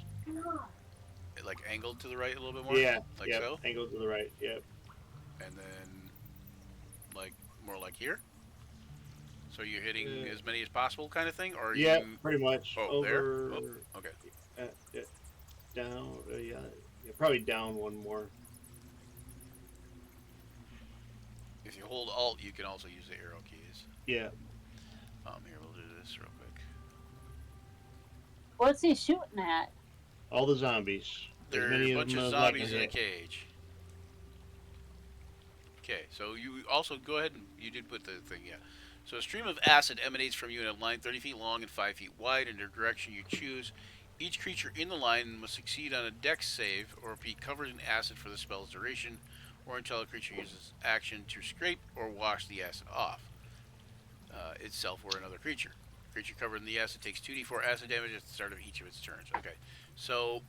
Like angled to the right a little bit more? Yeah, Like yep. so? Angled to the right. Yep. And then, like, more like here? So you're hitting as many as possible kind of thing? Or Yeah, you... pretty much. Oh, there? Over. Oh, okay. Down. Yeah, probably down one more. If you hold Alt, you can also use the arrow keys. Yeah. Here, we'll do this real quick. What's he shooting at? All the zombies. There As are many a bunch them of as I can zombies in a hit. cage. Okay, so you also go ahead and you did put the thing, yeah. So a stream of acid emanates from you in a line 30 feet long and 5 feet wide in the direction you choose. Each creature in the line must succeed on a dex save or be covered in acid for the spell's duration, or until a creature uses action to scrape or wash the acid off itself or another creature. Creature covered in the acid takes 2d4 acid damage at the start of each of its turns. Okay, so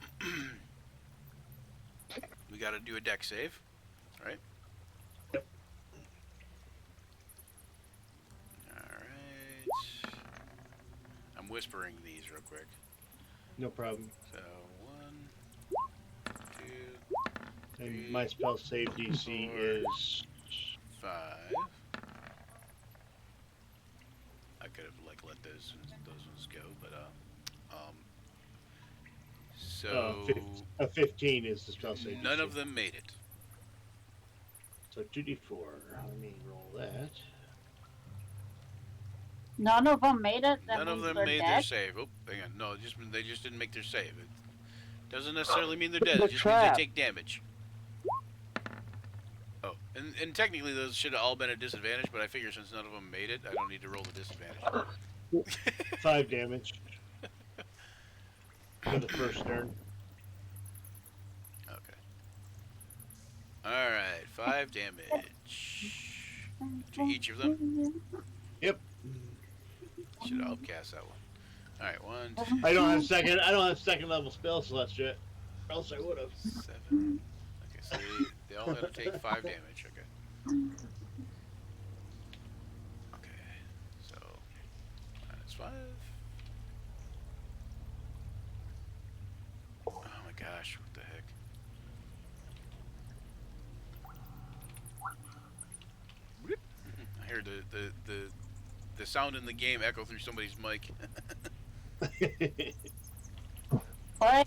we got to do a dex save, right? Yep. Alright. I'm whispering these real quick. No problem. So, 1, And my spell save DC Four. is 5. I could have like let those ones go, but so a 15 is the spell save none DC. of them made it. So 2d4. Let me roll that. None of them made it. That None of means them they're made dead. their save. Oh, hang on. No, they just didn't make their save. It doesn't necessarily mean they're dead. The It just means they trap. take damage. Oh, and technically those should have all been at disadvantage, but I figure since none of them made it, I don't need to roll the disadvantage. 5 damage for the first turn. Okay. Alright, 5 damage to each of them. Yep. Should have upcast that one. Alright, 1, 2, I don't have second level spell slots yet. Or else I would have. 7. Okay, so they all had to take 5 damage. Okay. Okay, so minus 5. Oh my gosh, what the heck? I hear the sound in the game echo through somebody's mic. What?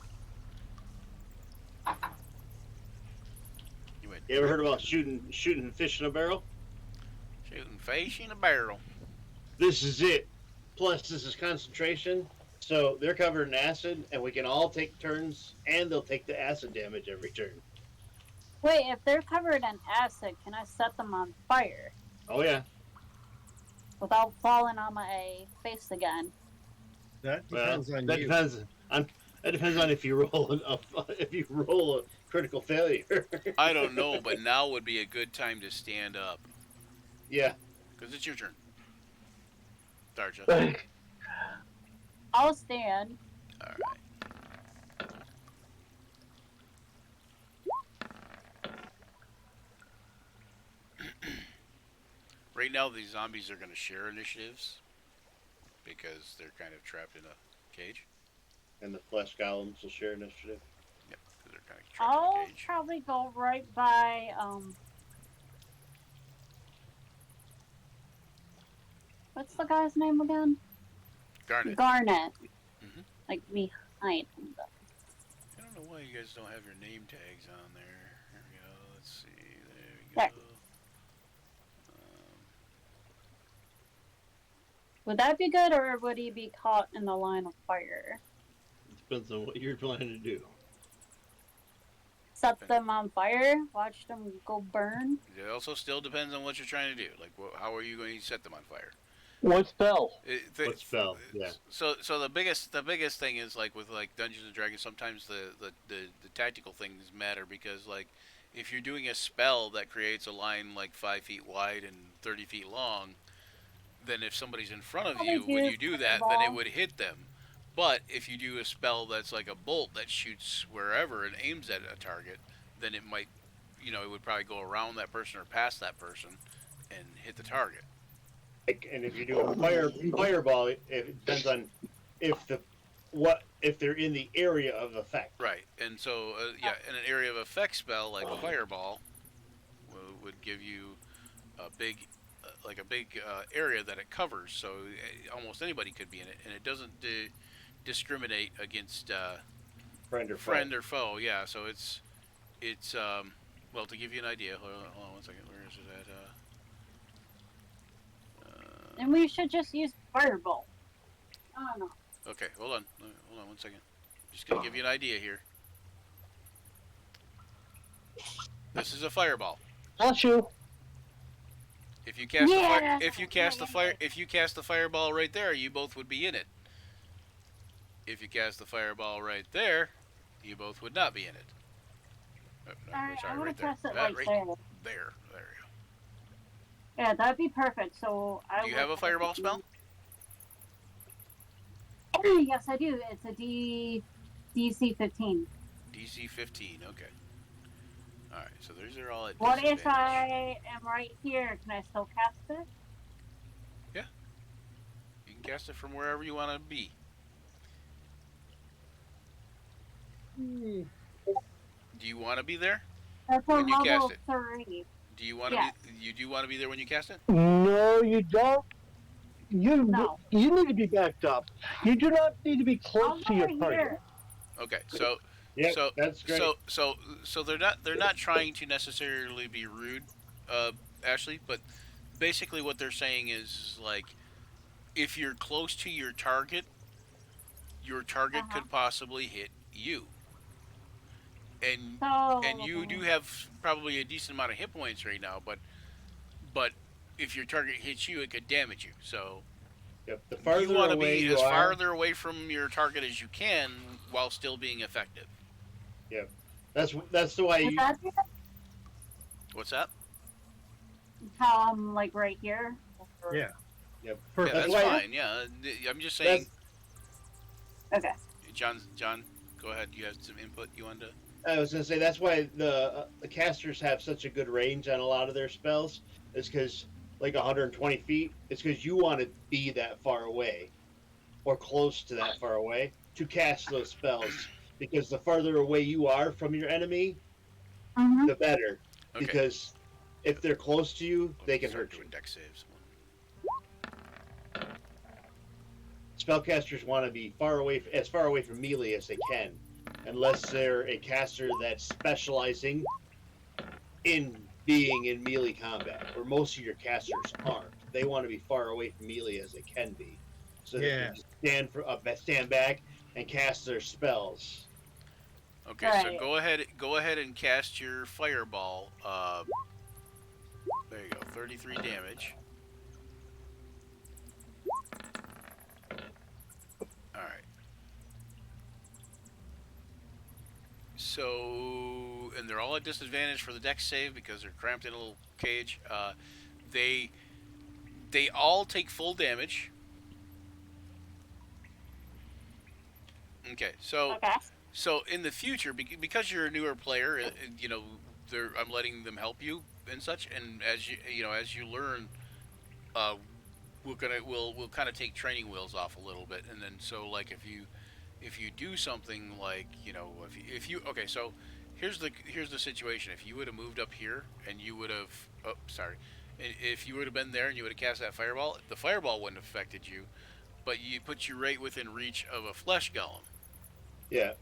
You went You ever heard about shooting fish in a barrel? shooting fish in a barrel. This is it. Plus, this is concentration, so they're covered in acid, and we can all take turns, and they'll take the acid damage every turn. Wait, if they're covered in acid, can I set them on fire Oh yeah. without falling on my face again? That Well, depends on that you. depends on if you roll a critical failure. I don't know, but now would be a good time to stand up. Yeah. Because it's your turn. Darja. I'll stand. Alright. Right now, these zombies are going to share initiatives because they're kind of trapped in a cage. And the flesh golems will share initiative. Yep, because they're kind of trapped I'll in a cage. probably go right by what's the guy's name again? Garnet. Garnet. Mhm. Like behind him. I don't know why you guys don't have your name tags on there. Here we go. Let's see. There we There. go. Would that be good, or would he be caught in the line of fire? Depends on what you're planning to do. Set them on fire, watch them go burn. It also still depends on what you're trying to do. Like, how are you going to set them on fire? What spell? What spell? Yeah. So the biggest thing is like with like Dungeons and Dragons. Sometimes the tactical things matter because like if you're doing a spell that creates a line like 5 feet wide and 30 feet long, then if somebody's in front of you when you do that, then it would hit them. But if you do a spell that's like a bolt that shoots wherever and aims at a target, then it might, it would probably go around that person or past that person and hit the target. And if you do a fireball, it depends on if they're in the area of effect. Right, and so in an area of effect spell like fireball would give you a big area that it covers, so almost anybody could be in it, and it doesn't discriminate against Friend or foe. Yeah, so it's well, to give you an idea. Hold on 1 second. Where is it at? And we should just use fireball. I don't know. Okay, hold on 1 second. Just gonna give you an idea here. This is a fireball. Not you. If you cast Yeah. if you cast the fireball right there, you both would be in it. If you cast the fireball right there, you both would not be in it. Oh, no, Alright, sorry, I'm gonna right there. cast it That right right there. there. There you go. Yeah, that'd be perfect. So I Do you have a fireball spell? Yes, I do. It's a DC 15. DC 15. Okay. All right. So these are all at What if disadvantage. I am right here? Can I still cast it? You can cast it from wherever you want to be. Hmm. Do you want to be there? That's a when you cast level it. 3. Do you want to Yes. be? You do want to be there when you cast it? No, you don't. No. You need to be backed up. You do not need to be close I'll to go your right target. here. Okay, so Yep, so that's great. so they're not trying to necessarily be rude, Ashley, but basically what they're saying is like if you're close to your target Uh-huh. could possibly hit you, and So, you do have probably a decent amount of hit points right now, but if your target hits you, it could damage you. So Yep. The you farther want to away be you as are, farther away from your target as you can while still being effective. yep. That's the way is you. that What's that? how I'm like right here? Or- Yeah. Yep. Yeah, Perfect. That's that's why. fine. Yeah, I'm just saying. That's. Okay. John, go ahead. You have some input you wanted to. I was gonna say that's why the casters have such a good range on a lot of their spells. Is because like 120 feet. It's because you want to be that far away or close to that far away to cast those spells. Because the farther away you are from your enemy, Mm-hmm. the better. Okay, Because if they're close to you, we'll they can start hurt you. doing deck saves. Spellcasters want to be as far away from melee as they can, unless they're a caster that's specializing in being in melee combat, where most of your casters aren't. They want to be far away from melee as they can be, so they Yeah. can just stand back and cast their spells. Okay, so Right. go ahead and cast your fireball. There you go, 33 damage. All right. So, and they're all at disadvantage for the deck save because they're cramped in a little cage. They they all take full damage. Okay, Okay. so in the future, because you're a newer player, you know, I'm letting them help you and such. And as you learn, uh, we'll kind of take training wheels off a little bit, and then so like if you do something like if you okay, so here's the situation. If you would have moved up here and you would have if you would have been there and you would have cast that fireball, the fireball wouldn't have affected you, but you put you right within reach of a flesh golem, Yeah,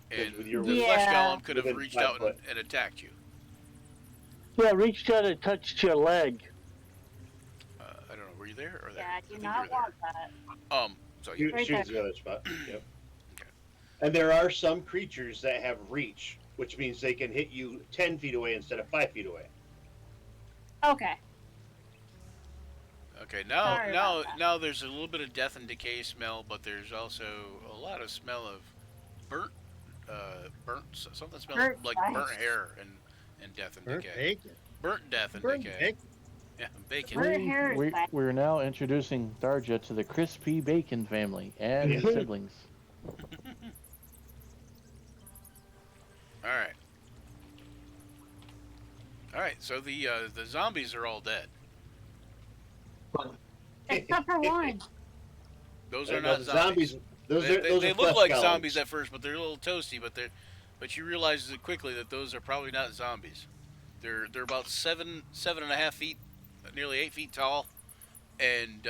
because with and your the flesh Yeah. golem could have within reached 5 out foot. and attacked you. Yeah, reach out and touched your leg. I don't know. Were you there or there? Yeah, I I do think you not were there. want that. So yeah. Shoot, Right shoots there. the other spot. Yep. Okay. And there are some creatures that have reach, which means they can hit you 10 feet away instead of 5 feet away. Okay. Okay. Sorry about that. Now there's a little bit of death and decay smell, but there's also a lot of smell of burnt, something smells Burnt like flesh. burnt hair and death and Burnt decay. bacon. Burnt death and Burnt decay. bacon. Yeah, bacon. Burnt hair is bad. We're now introducing Tharja to the Crispy Bacon family and his Yeah. siblings. All right. All right. So the zombies are all dead. Except for one. Those are No, not the zombies. Those They are look flesh like golems. zombies at first, but they're a little toasty. But you realize quickly that those are probably not zombies. They're about 7.5 feet, nearly 8 feet tall, and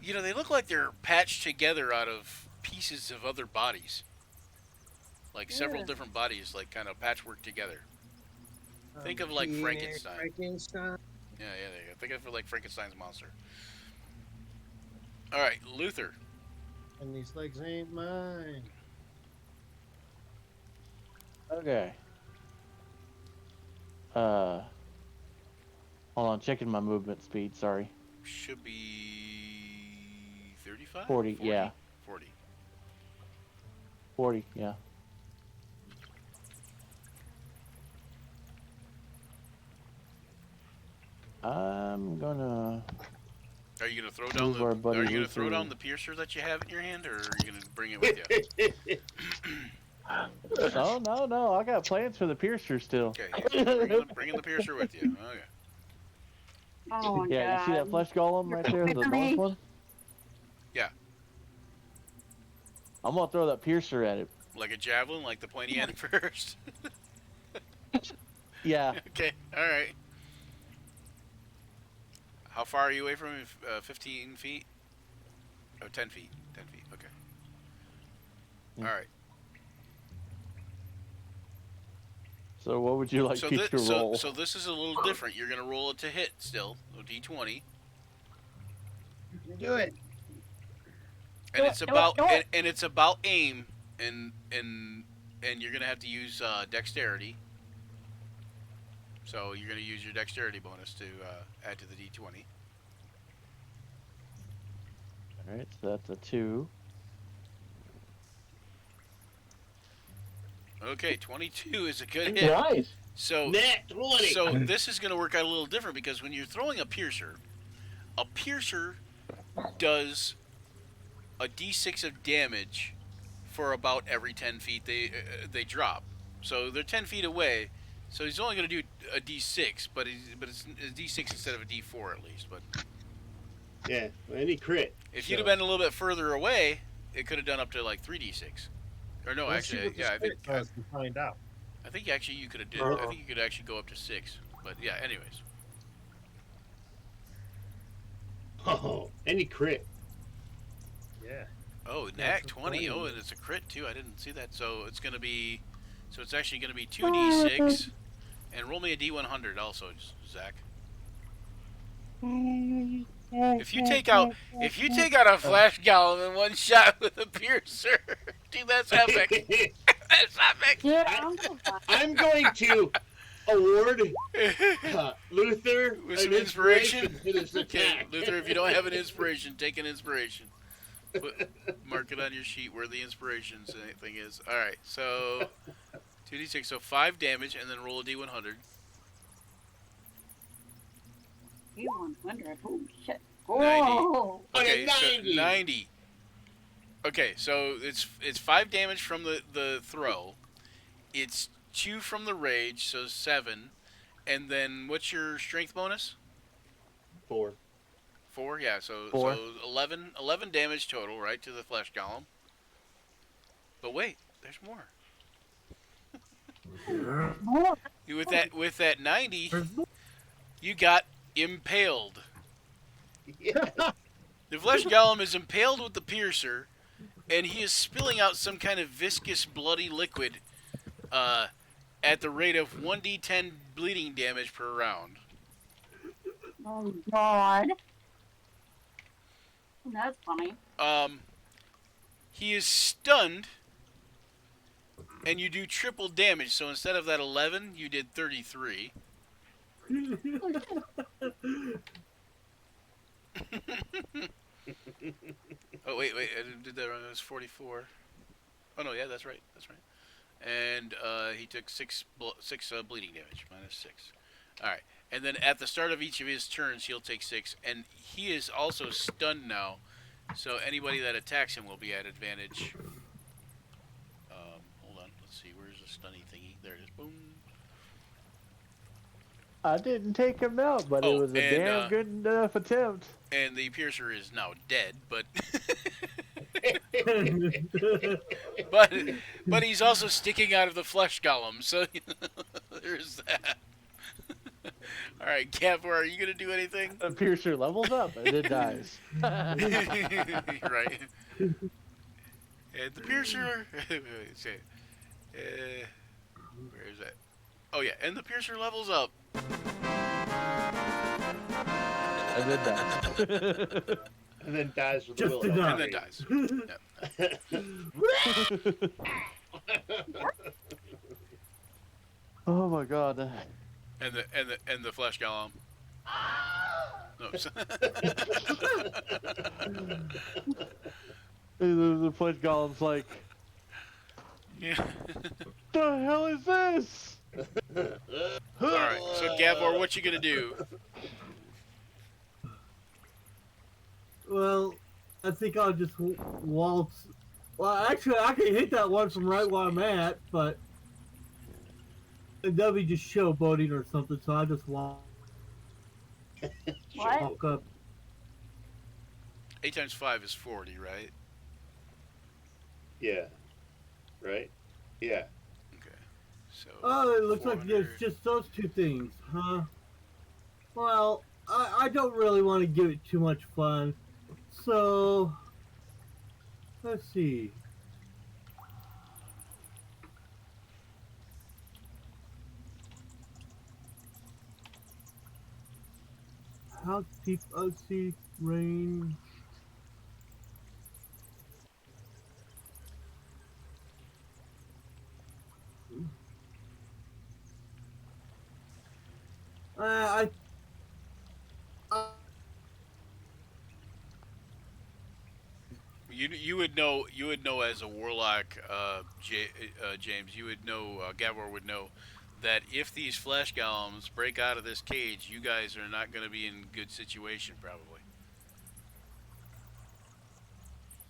they look like they're patched together out of pieces of other bodies, like several Yeah. different bodies, like kind of patchwork together. Think of like Yeah, Frankenstein. Frankenstein. Yeah, there you go. Think of it like Frankenstein's monster. All right, Luther. And these legs ain't mine. Okay. Hold on, checking my movement speed. Sorry. Should be 35? 40, yeah. 40. 40, yeah. I'm gonna. Are you gonna throw Move down our the? buddy Are you gonna throw Luther. down the piercer that you have in your hand, or are you gonna bring it with you? No. I got plans for the piercer still. Okay, bringing the piercer with you. Okay. Oh my Yeah, god. you see that flesh golem right there, the north one? Yeah. I'm gonna throw that piercer at it. Like a javelin, like the pointy end first. Yeah. Okay, all right. How far are you away from him? 15 feet? Oh, 10 feet. 10 feet. Okay. Yeah. All right. So what would you like So Peach this to roll? this is a little different. You're gonna roll it to hit still, so D20, Do it. and Do it's it, do it, about do it. and it's about aim, and you're gonna have to use dexterity. So you're gonna use your dexterity bonus to add to the D20. All right, so that's a 2. Okay, 22 is a good hit. Nice. So Nat 20. so this is gonna work out a little different because when you're throwing a piercer does a D6 of damage for about every 10 feet they drop. So they're 10 feet away. So he's only going to do a D6, but it's a D6 instead of a D4 at least. But Yeah, any crit. if you'd have been a little bit further away, it could have done up to like 3D6. Or no, Let's see actually, what the yeah, spirit does and find out. I think actually you could have did. I think you could actually go up to 6. But yeah, anyways. Oh, any crit. Yeah. Oh, Yeah, nat it's a 20. 20. Oh, and it's a crit too. I didn't see that. So it's going to be. So it's actually going to be 2d6. And roll me a d100 also, Zach. If you take out a flash golem in one shot with a piercer, dude, that's epic. That's epic. Dude, I'm so fine. I'm going to award Luther With some an inspiration? for this Okay, attack. Luther, if you don't have an inspiration, take an inspiration. Mark it on your sheet where the inspiration thing is. All right, so 2d6, so 5 damage, and then roll a d100. D100. Oh shit. 90. Oh. Okay, Okay, so 90. 90. Okay, so it's 5 damage from the throw. It's 2 from the rage, so 7. And then what's your strength bonus? 4. 4, yeah. So 4. so 11 damage total, right, to the flesh golem. But wait, there's more. More. With that 90, you got impaled. Yeah. The flesh golem is impaled with the piercer, and he is spilling out some kind of viscous, bloody liquid at the rate of 1d10 bleeding damage per round. Oh god. That's funny. He is stunned, and you do triple damage. So instead of that 11, you did 33. Oh wait, I did that wrong. It was 44. Oh no, yeah, that's right. And he took 6 bleeding damage, minus 6. All right, and then at the start of each of his turns, he'll take 6, and he is also stunned now. So anybody that attacks him will be at advantage. Hold on, let's see. Where's the stunny thingy? There it is. Boom. I didn't take him out, but it was a damn good enough attempt. And the piercer is now dead, but but he's also sticking out of the flesh golem. So there's that. All right, Gavor, are you gonna do anything? The piercer levels up and it dies. Right. And the piercer. Where is that? Oh yeah, and the piercer levels up. And then dies. And then dies with Just the will. enough. And then dies. Yep. Oh my god. And the flesh golem. No. The flesh golem's like, Yeah. the hell is this? All right. So Gavor, what you gonna do? Well, I think I'll just waltz. Well, actually, I can hit that one from right where I'm at, but that'll be just showboating or something. So I just walk What? up. 8 times 5 is 40, right? Yeah. Right? Yeah. Okay. So. Oh, it looks like 400. it's just those two things, huh? Well, I don't really want to give it too much fun. So, let's see. How deep? Let's see. Range. I, I You would know as a warlock, James. You would know, Gavor would know that if these flesh golems break out of this cage, you guys are not going to be in good situation probably.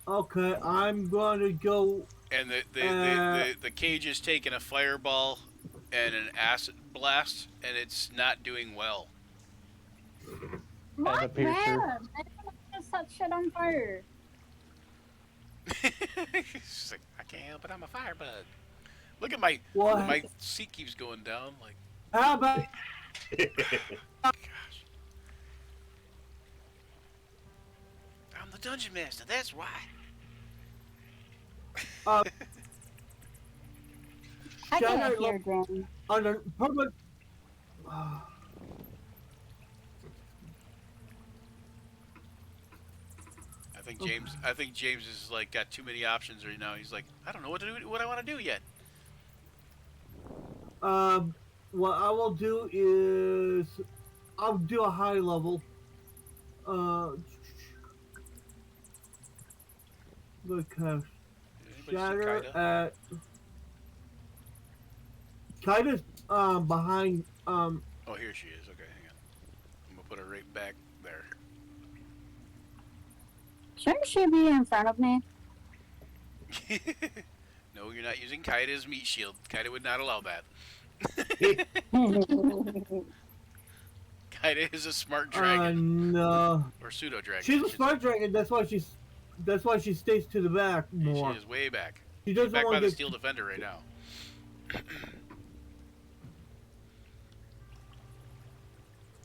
okay. I'm going to go. And Uh, the cage is taking a fireball and an acid blast, and it's not doing well. And What? the Man, piercer. I don't just set shit on fire. It's like, I can't help it. I'm a firebug. Look at what? my seat keeps going down. Like, How about? gosh, I'm the dungeon master. That's why. Uh, I can't Shadow hear James. under public. I think James is like got too many options right now. He's like, I don't know what to do, what I want to do yet. What I will do is I'll do a high level. Uh, the cast Anybody see shatter Kaida? at kind of behind Oh, here she is. Okay, hang on. I'm gonna put her right back there. Shouldn't she be in front of me? No, you're not using Kaida as meat shield. Kaida would not allow that. Kaida is a smart dragon no. or pseudo dragon. She's a smart dragon. That's why she stays to the back more. She is way back. She She's doesn't back want by to the get. steel defender right now.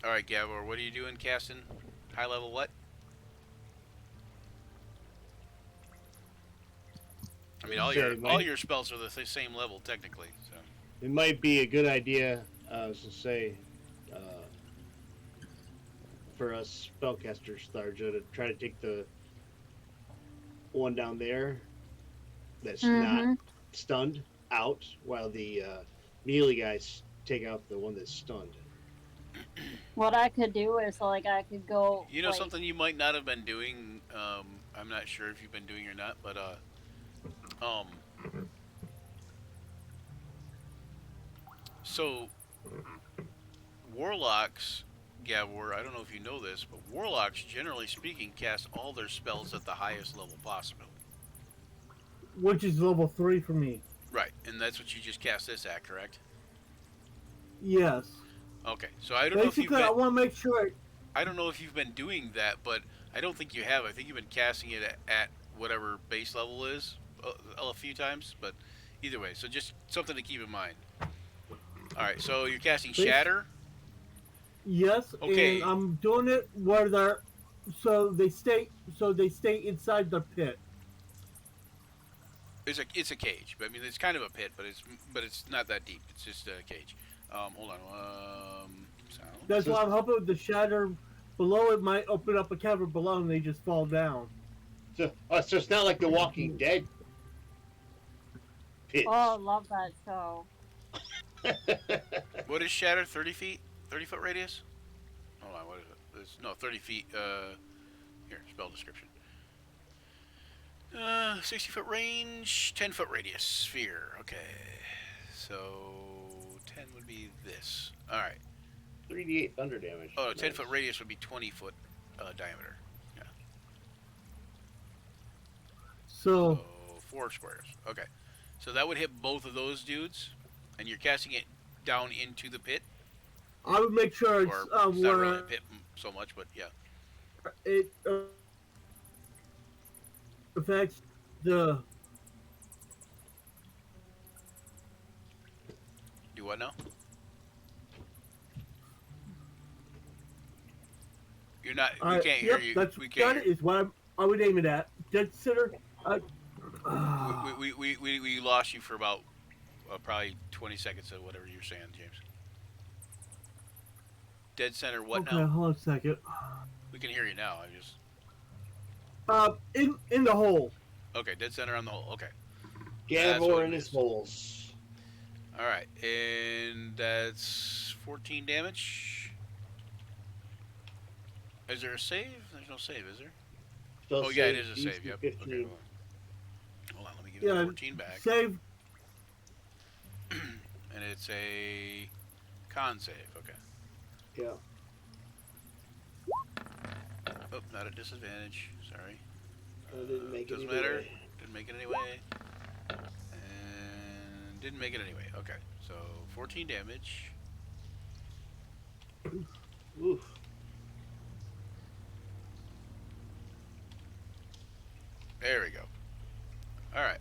All right, Gavor, what are you doing, casting? High level what? I mean, all your spells are the same level technically. So It might be a good idea, to say, for us spellcasters, Tharja, to try to take the one down there that's not stunned out, while the melee guys take out the one that's stunned. What I could do is like I could go. you know like, something you might not have been doing. I'm not sure if you've been doing or not, but um, so warlocks, Gavor, I don't know if you know this, but warlocks, generally speaking, cast all their spells at the highest level possible. Which is level 3 for me. Right, and that's what you just cast this at, correct? Yes. Okay, so I don't know if you've Basically, I been, want to make sure. I don't know if you've been doing that, but I don't think you have. I think you've been casting it at whatever base level is a few times, but either way, so just something to keep in mind. All right, so you're casting Shatter. Yes, Okay. and I'm doing it where they're so they stay inside the pit. It's a cage. I mean, it's kind of a pit, but it's not that deep. It's just a cage. Hold on. Sound. That's why I'm hoping with the shatter below it might open up a cavern below and they just fall down. So it's not like The Walking Dead pits. oh, love that show. What is Shatter? 30 feet? 30-foot radius? Hold on. What is it? It's, no, 30 feet. Here, spell description. 60-foot range, 10-foot radius, sphere. Okay, so 10 would be this. All right. 3d8 thunder damage. Oh, Nice. 10-foot radius would be 20-foot diameter. Yeah. So 4 squares. Okay, so that would hit both of those dudes, and you're casting it down into the pit. I would make sure it's Or it's not where really a pit so much, but yeah. it affects. You what now? You're not. We can't hear Yep, you. that's We can't that hear. is what I would aim it at. Dead center. We lost you for about probably 20 seconds of whatever you're saying, James. Dead center. What Okay, now? hold on a second. We can hear you now. I just. In the hole. Okay, dead center on the hole. Okay, that's what Gavor it and his is. holes. All right, and that's 14 damage. Is there a save? There's no save, is there? Spell Oh yeah, it save, is a DC save. Yep. 15. Okay, hold on. Let me give you the Yeah, 14 back. save. And it's a con save. Okay. Yeah. Oh, not a disadvantage. Sorry. I didn't make it Doesn't either matter. way. Didn't make it anyway. And didn't make it anyway. Okay. So 14 damage. Oof. There we go. All right.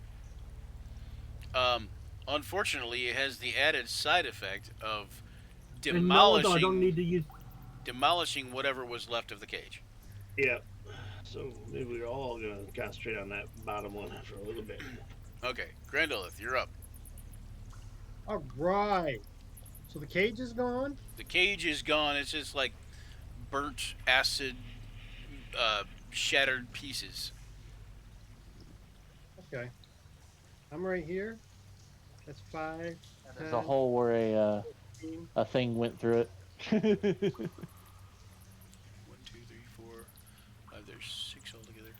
Unfortunately, it has the added side effect of And no, I don't demolishing need to use. demolishing whatever was left of the cage. Yeah. So maybe we're all gonna concentrate on that bottom one for a little bit. Okay, Grandolith, you're up. All right. So the cage is gone. The cage is gone. It's just like burnt acid, shattered pieces. Okay. I'm right here. That's 5. There's a hole where 15. a thing went through it. 1, 2, 3, 4, 5. There's 6 altogether.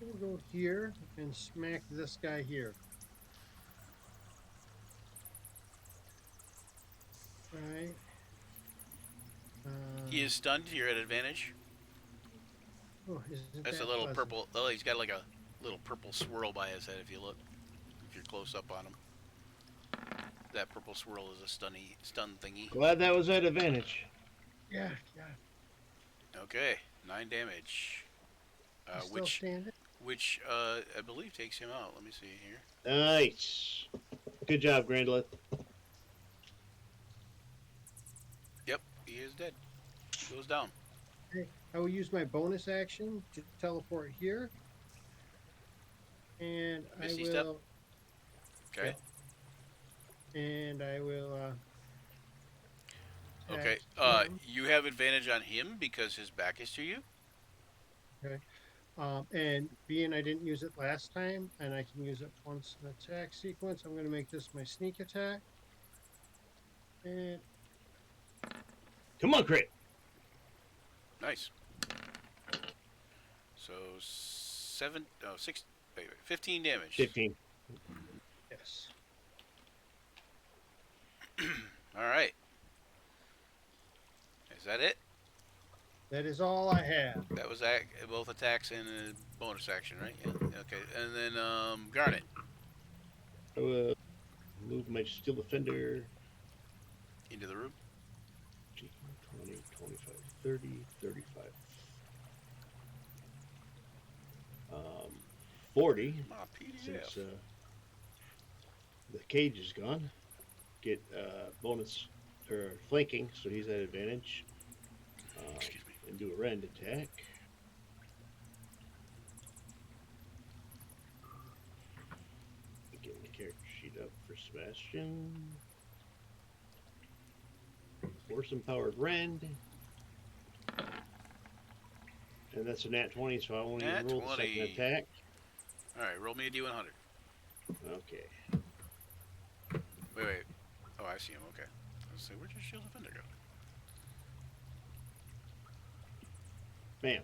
We'll go here and smack this guy here. Right. He is stunned. You're at advantage. Oh, isn't That's that a little pleasant? purple. Oh, he's got like a little purple swirl by his head. If you look, if you're close up on him, that purple swirl is a stun thingy. Glad that was at advantage. Yeah, yeah. Okay, 9 damage. He's still standing. Which I believe takes him out. Let me see here. Nice. Good job, Grandolith. Yep, he is dead. Goes down. Okay. I will use my bonus action to teleport here. And Misty I step. will. Okay. And I will. Okay. attack him. You have advantage on him because his back is to you. And being I didn't use it last time, and I can use it once in attack sequence, I'm going to make this my sneak attack. And Come on, crit. Nice. So 15 damage. 15. yes, All right. Is that it? that is all I have. That was both attacks and a bonus action, right? Yeah. Okay. And then Garnet. I will move my steel defender. Into the room. 20, 25, 30, 35. 40. My PDF. Since the cage is gone. Get bonus or flanking, so he's at advantage. Excuse me. And do a rend attack. Getting the character sheet up for Sebastian. Force empowered rend. And that's a nat 20, so I won't even Nat roll the 20. second attack. All right. Roll me a D100. Okay. Wait. Oh, I see him. Okay. Let's see. Where'd your shield defender go? Bam.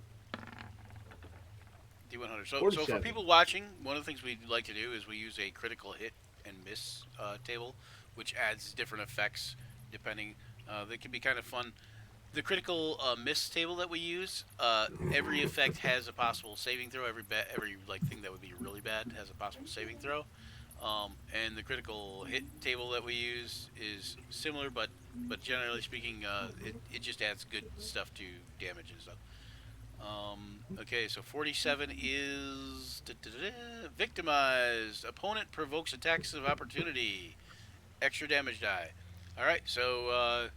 D100. So for 47. people watching, one of the things we like to do is we use a critical hit and miss table, which adds different effects depending. They can be kind of fun. The critical miss table that we use, every effect has a possible saving throw. Every like thing that would be really bad has a possible saving throw. And the critical hit table that we use is similar, but generally speaking, it just adds good stuff to damage and stuff. Okay, so 47 is victimized. Opponent provokes attacks of opportunity. extra damage die. All right, so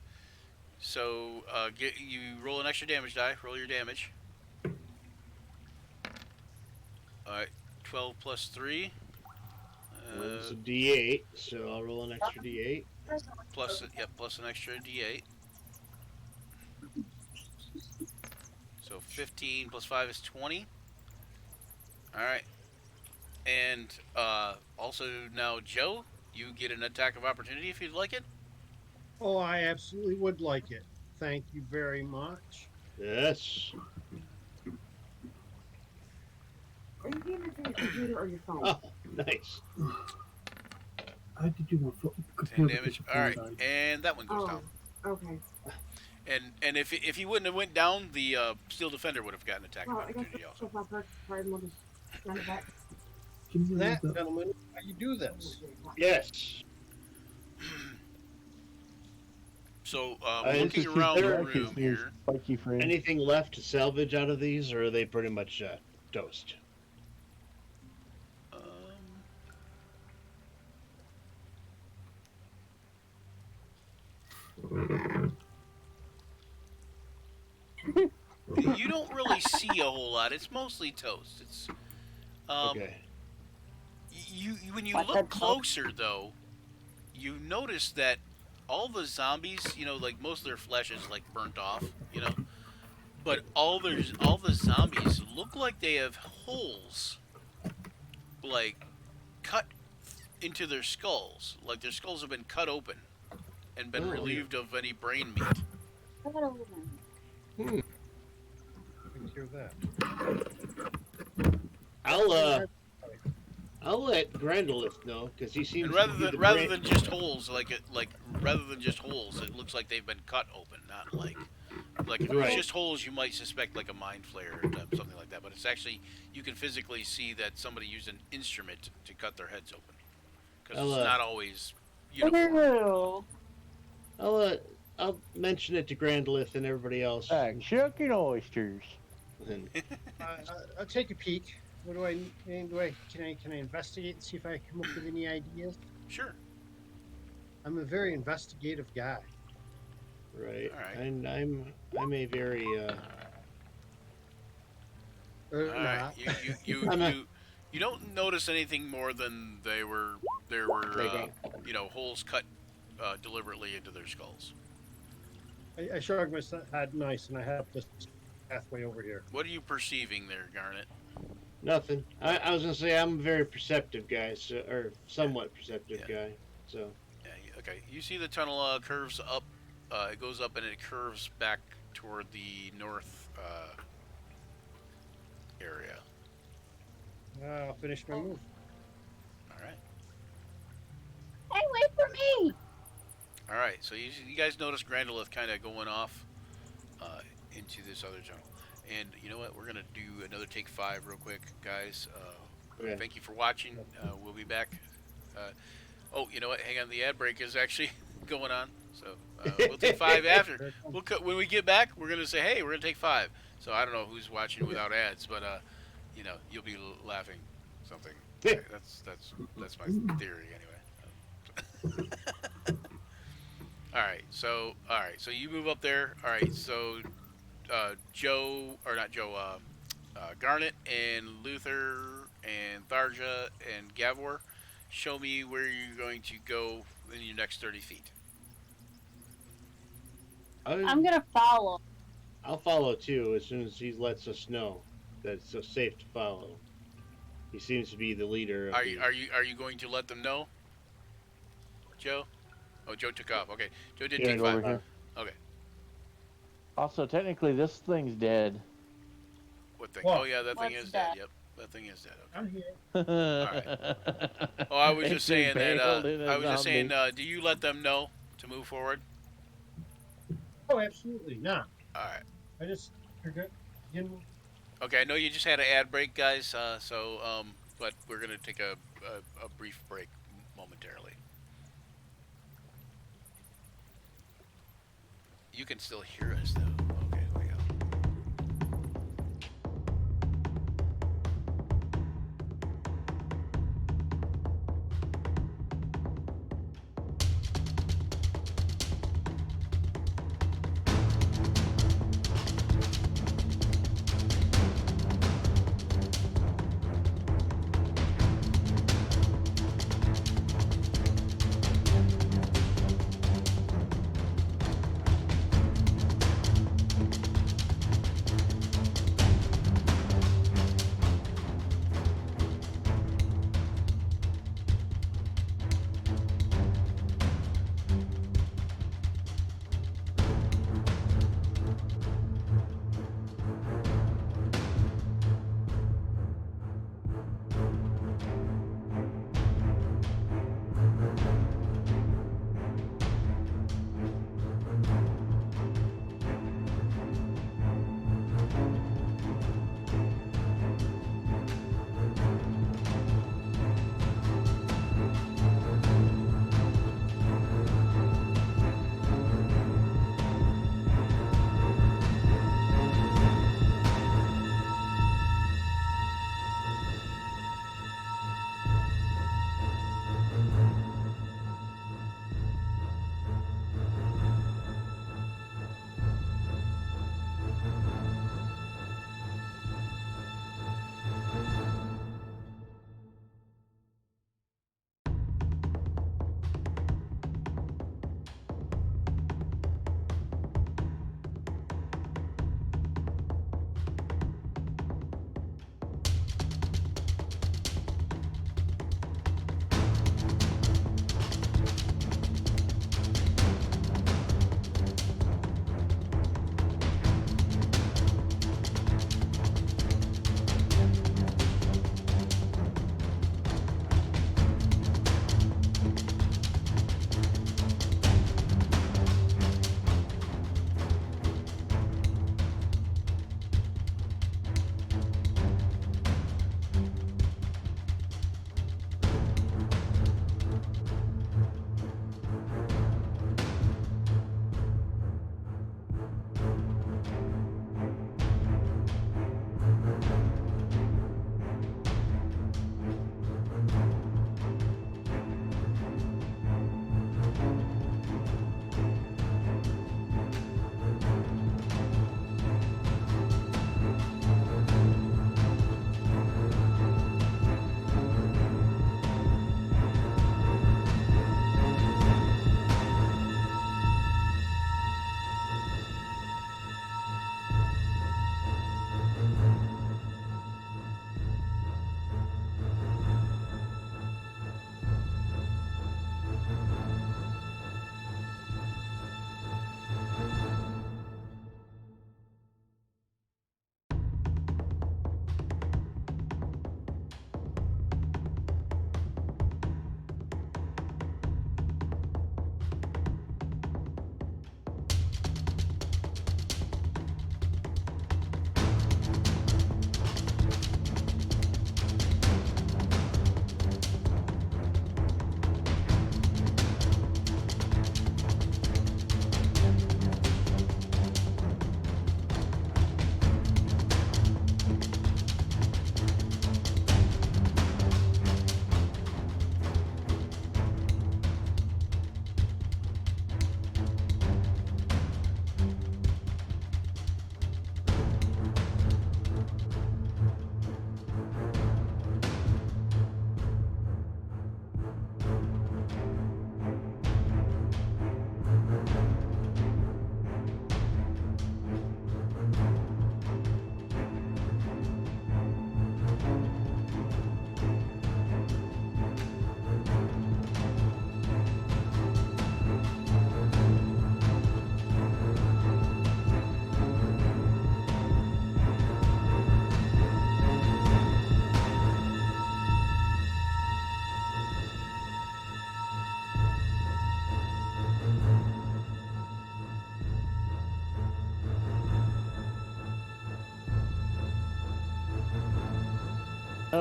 get you roll an extra damage die. Roll your damage. All right, 12 plus 3. Well, it's a D8, so I'll roll an extra D8. Plus an extra D8. So 15 plus 5 is 20. All right, and also now Joe, you get an attack of opportunity if you'd like it. Oh, I absolutely would like it. Thank you very much. Yes. Are you getting it from your computer or your phone? Oh, nice. I had to do my 10 computer damage. because All right, died. and that one goes down. Okay. And if he wouldn't have went down, the Steel Defender would have gotten attack of Well, I guess opportunity also. if my first card, we'll just run it back. Give me That, the- gentlemen, how you do this? Yes. So This looking is around the Peter. room here, Spiky friend. Anything left to salvage out of these, or are they pretty much toast? you don't really see a whole lot. It's mostly toast. It's Okay. you when you look closer though, you notice that all the zombies, like most of their flesh is like burnt off, but all the zombies look like they have holes, like cut into their skulls, like their skulls have been cut open and been relieved of any brain meat. I can hear that. I'll let Grandolith know because he seems And to be rather than just holes, rather than just holes, it looks like they've been cut open, not like if it was Right. just holes, you might suspect like a mind flare or something like that. But it's actually you can physically see that somebody used an instrument to cut their heads open because it's not always uniform. I'll mention it to Grandolith and everybody else. Chicken oysters. And I'll take a peek. What do I can I investigate and see if I come up with any ideas? Sure. I'm a very investigative guy. right. All right. And I'm a very All right. Not. You don't notice anything more than there were holes cut deliberately into their skulls. I shrug my head nice, and I have this pathway over here. What are you perceiving there, Garnet? nothing. I was gonna say I'm a very perceptive guy, or somewhat perceptive guy. So Yeah, okay. You see the tunnel curves up. It goes up and it curves back toward the north area. I'll finish my move. All right. Hey, wait for me! All right. So you guys notice Grandolith kind of going off into this other tunnel. And you know what? We're going to do another take 5 real quick, guys. Okay. Thank you for watching. We'll be back. Oh, you know what? Hang on. The ad break is actually going on. So we'll take 5 after. When we get back, we're going to say, hey, we're going to take 5. So I don't know who's watching without ads, but, you'll be laughing something. That's my theory anyway. All right. So you move up there. All right. So Garnet and Luther and Tharja and Gavor, show me where you're going to go in your next 30 feet. I'm gonna follow. I'll follow too as soon as he lets us know that it's so safe to follow. He seems to be the leader. Are you going to let them know, Joe? Oh, Joe took off. Okay, Joe did take over 5. here. Okay, Also, technically, this thing's dead. what thing? What? Oh yeah, that thing What's is dead. that? Yep, that thing is dead. Okay. I'm here. Right. Oh, I was just saying that. Do you let them know to move forward? Oh, absolutely not. All right. I just forgot. Okay, I know you just had an ad break, guys. But we're gonna take a brief break momentarily. You can still hear us though. Okay, here we go.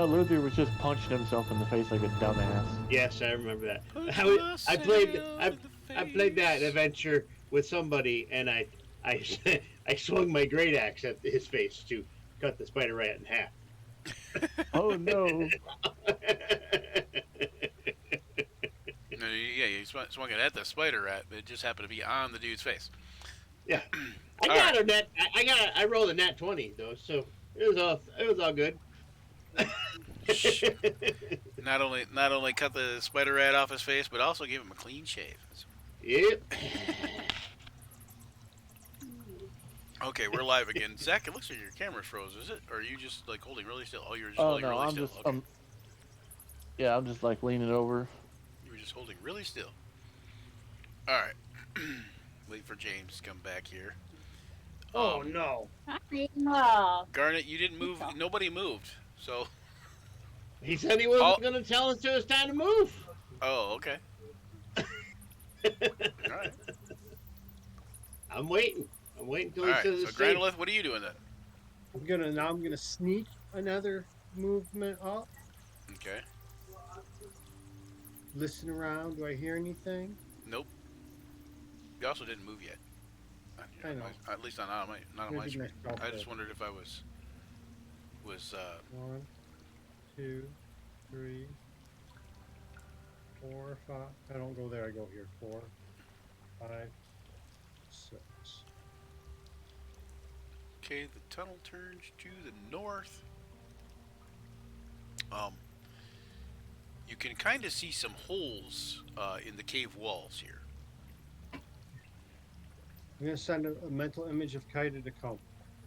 Luther was just punching himself in the face like a dumbass. Yes, I remember that. Punch I played myself I, in the I played that face. adventure with somebody, and I I swung my great axe at his face to cut the spider rat in half. Oh no! No, yeah, you swung it at the spider rat, but it just happened to be on the dude's face. Yeah, I All got right. a net. I rolled a nat 20 though, so it was all good. Shh. Not only cut the spider rat off his face, but also gave him a clean shave. Yep. Okay, we're live again. Zach, it looks like your camera froze. Is it? Or are you just like holding really still? Oh, you're just Oh holding no! really I'm still. just Okay. yeah, I'm just like leaning over. You were just holding really still. All right. Wait for James to come back here. Oh no! Garnet, you didn't move. Nobody moved. So. He said he wasn't going to tell us till it's time to move. Oh, okay. All right. I'm waiting. I'm waiting till All he right. says So, it's safe. Granolith, what are you doing then? I'm gonna sneak another movement up. Okay. Listen around. Do I hear anything? Nope. You also didn't move yet. I know. At least not on my Maybe screen. myself I just did. wondered if I was 1, 2, 3, 4, 5. I don't go there. I go here. 4, 5, 6. okay. The tunnel turns to the north. You can kind of see some holes in the cave walls here. I'm gonna send a mental image of Kaida to come.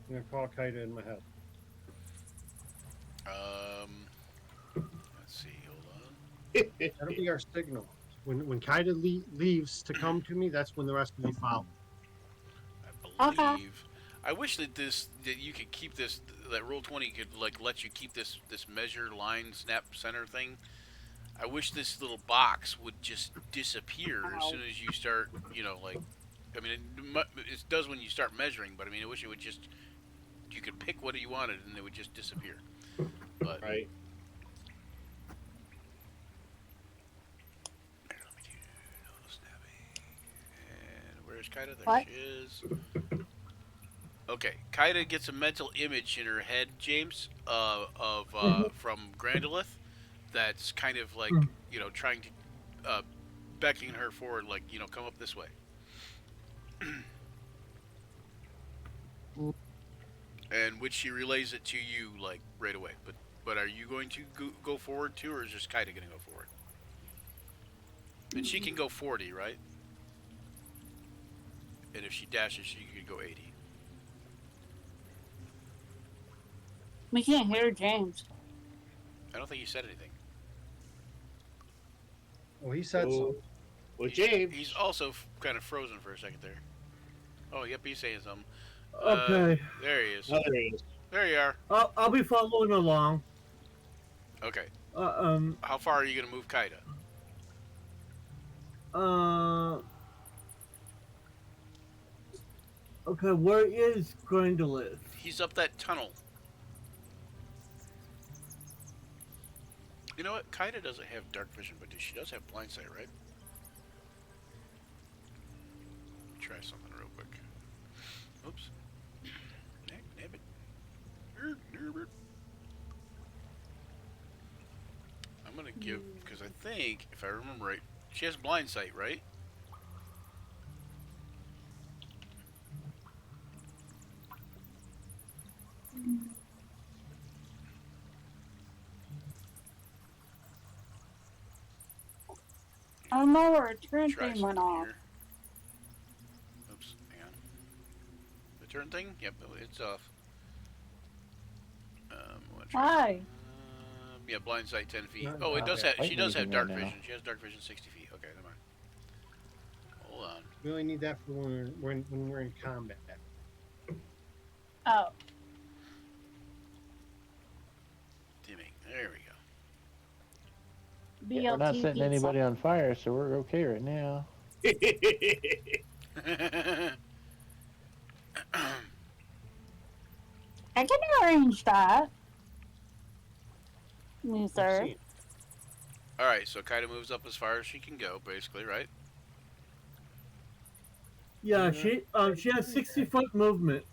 I'm gonna call Kaida in my head. Let's see. Hold on. That'll be our signal. When Kaida leaves to come to me, that's when the rest of you follow. I believe. I wish that you could keep this. That Roll20 could like let you keep this measure line snap center thing. I wish this little box would just disappear as soon as you start. I mean, it does when you start measuring, but I mean, I wish it would just. You could pick what you wanted and it would just disappear. But Right. And where's Kaida? There What? she is. Okay, Kaida gets a mental image in her head, James, of from Grandolith, that's kind of like trying to beckoning her forward, like come up this way. And which she relays it to you like right away. But are you going to go forward too, or is just Kaida going to go forward? And she can go 40, right? And if she dashes, she could go 80. We can't hear James. I don't think he said anything. Oh, he said so. Well, James. He's also kind of frozen for a second there. Oh, yep, he's saying something. Okay. There he is. Oh, there he is. There you are. I'll be following along. Okay. Uh, How far are you going to move Kaida? Okay, where is Grandolith? He's up that tunnel. You know what? Kaida doesn't have dark vision, but she does have blind sight, right? Try something real quick. Oops. Nabbit. I'm gonna give, because I think, if I remember right, she has blind sight, right? I don't know where a turn Try thing went something off. here. Oops, hang on. The turn thing? Yep, it's off. Why? Yeah, blind sight 10 feet. Not Oh, it does have. She does have moving dark right now. vision. She has dark vision 60 feet. Okay, never mind. Hold on. We only need that for when we're in combat. Oh. Dimming. There we BLT We're not setting pizza. anybody on fire, so we're okay right now. go. I can arrange that. Yes, I've sir. seen. All right, so Kaida moves up as far as she can go, basically, right? Yeah, she has 60-foot movement.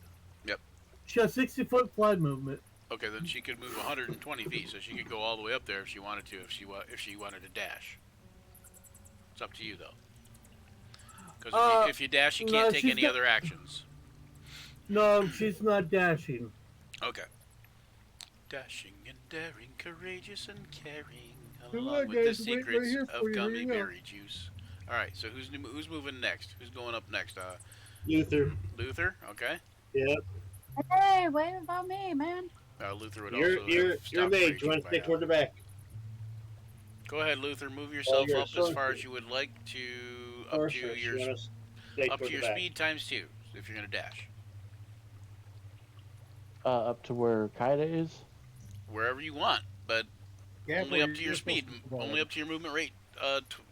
Yep. She has 60-foot fly movement. Okay, then she could move 120 feet, so she could go all the way up there if she wanted to. If she wanted to dash, it's up to you though. Because if you dash, you can't No, take any other actions. No, she's not dashing. Okay. Dashing and daring, courageous and caring, Come along on, with the guys. Wait right secrets here for of you. gummy Hurry up. berry juice. All right, so who's moving next? Who's going up next? Luther. Luther. Okay. Yep. Hey, wait about me, man. Luther would You're also you're have you're a stopped mage. You raging want to by stay now. toward the back? Go ahead, Luther. Move Well, yourself you're a up as far sorcerer. as you would like to, up to Sorceress. your You want to stay up toward to the your back? speed times 2 if you're gonna dash. Up to where Kaida is. Wherever you want, but Yeah, only up to your you're supposed speed. to move Only already. up to your movement rate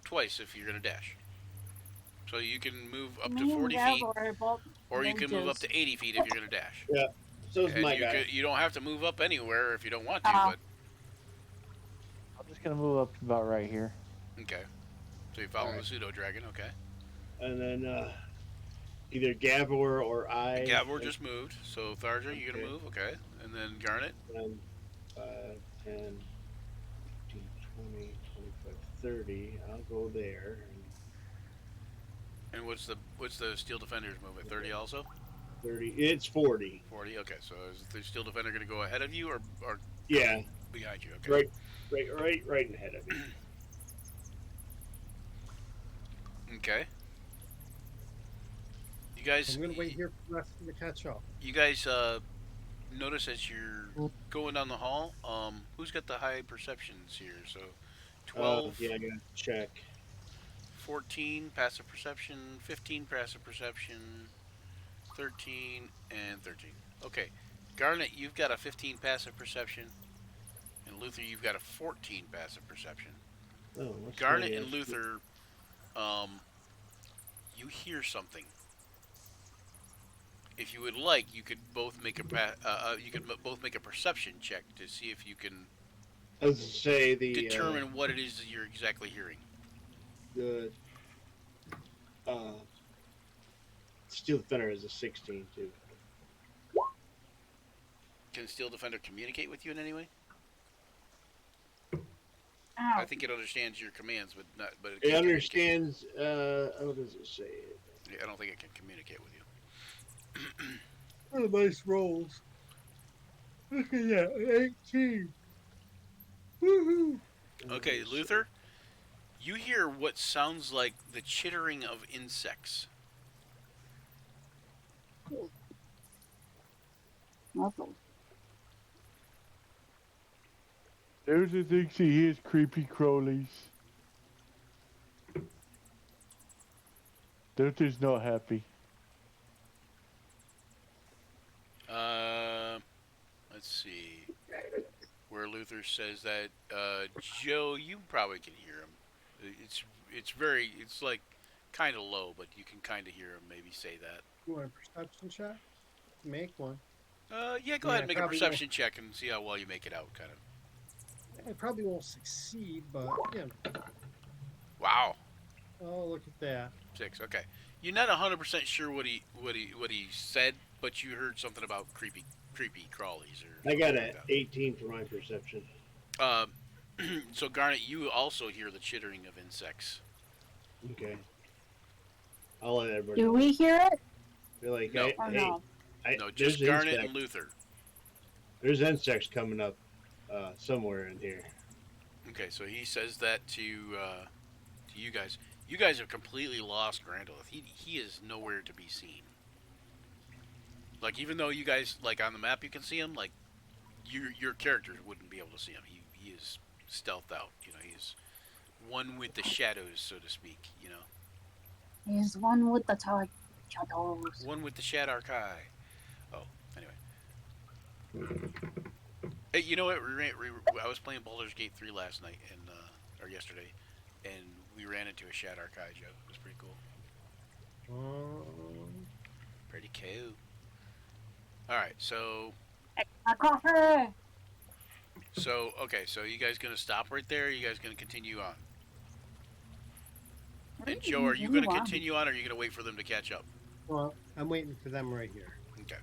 twice if you're gonna dash. So you can move up to Me and 40 feet, Gabor are both or you can move up ninjas. to 80 feet if you're gonna dash. Yeah. So's And my guy. you don't have to move up anywhere if you don't want to, Oh. but I'm just gonna move up to about right here. okay. So you follow Alright. the pseudo dragon, okay? And then either Gabor or I. Gavor just moved, so Tharja, you gonna Okay. move, okay? And then Garnet. 5, 10, 15, 20, 25, 30. I'll go there. And what's the Steel Defender's movement? 30 also? 30. It's 40. 40. Okay, so is the Steel Defender gonna go ahead of you or Yeah. behind you? Okay. Right ahead of me. Okay. You guys. I'm gonna wait here for the rest of them to catch up. You guys notice as you're going down the hall, who's got the high perceptions here? So 12, Yeah, I gotta check. 14 passive perception, 15 passive perception, 13, and 13. Okay. Garnet, you've got a 15 passive perception, and Luther, you've got a 14 passive perception. Oh, what's Garnet my, and Luther, you hear something. If you would like, you could both make both make a perception check to see if you can I was to say determine what it is that you're exactly hearing. the Steel Defender is a 16 too. Can Steel Defender communicate with you in any way? Ow. I think it understands your commands, but not. But It understands. What does it say? I don't think it can communicate with you. Oh, nice rolls. Look at that, 18. Woohoo! Okay, Luther, you hear what sounds like the chittering of insects. Muzzle. There's the thing she hears creepy crawlies. Luther's not happy. Let's see. Where Luther says that, Joe, you probably can hear him. It's like kind of low, but you can kind of hear him maybe say that. You want a perception check? Make one. Yeah, go ahead and make a perception check and see how well you make it out, kind of. I probably won't succeed, but yeah. Wow. Oh, look at that. 6. Okay. You're not 100% sure what he said, but you heard something about creepy crawlies or. I got something an like 18 for my perception. that. So Garnet, you also hear the chittering of insects. Okay. I'll let everybody. Do we hear it Be like, No. or hey, no? No, just there's Garnet insects. and Luther. There's insects coming up somewhere in here. Okay, so he says that to you guys. You guys have completely lost Grandolith. He is nowhere to be seen. Like, even though you guys, like, on the map you can see him, like, your characters wouldn't be able to see him. He is stealthed out. You know, he's one with the shadows, so to speak. You know, He's one with the shadows. one with the Shadark Eye. Oh, anyway. Hey, you know what? I was playing Baldur's Gate 3 last night or yesterday, and we ran into a Shadark Eye, Joe. It was pretty cool. Pretty cool. All right, so A coffee. So okay, so you guys gonna stop right there? Or are you guys gonna continue on? And Joe, are you gonna continue on, or are you gonna wait for them to catch up? Well, I'm waiting for them right here. Okay.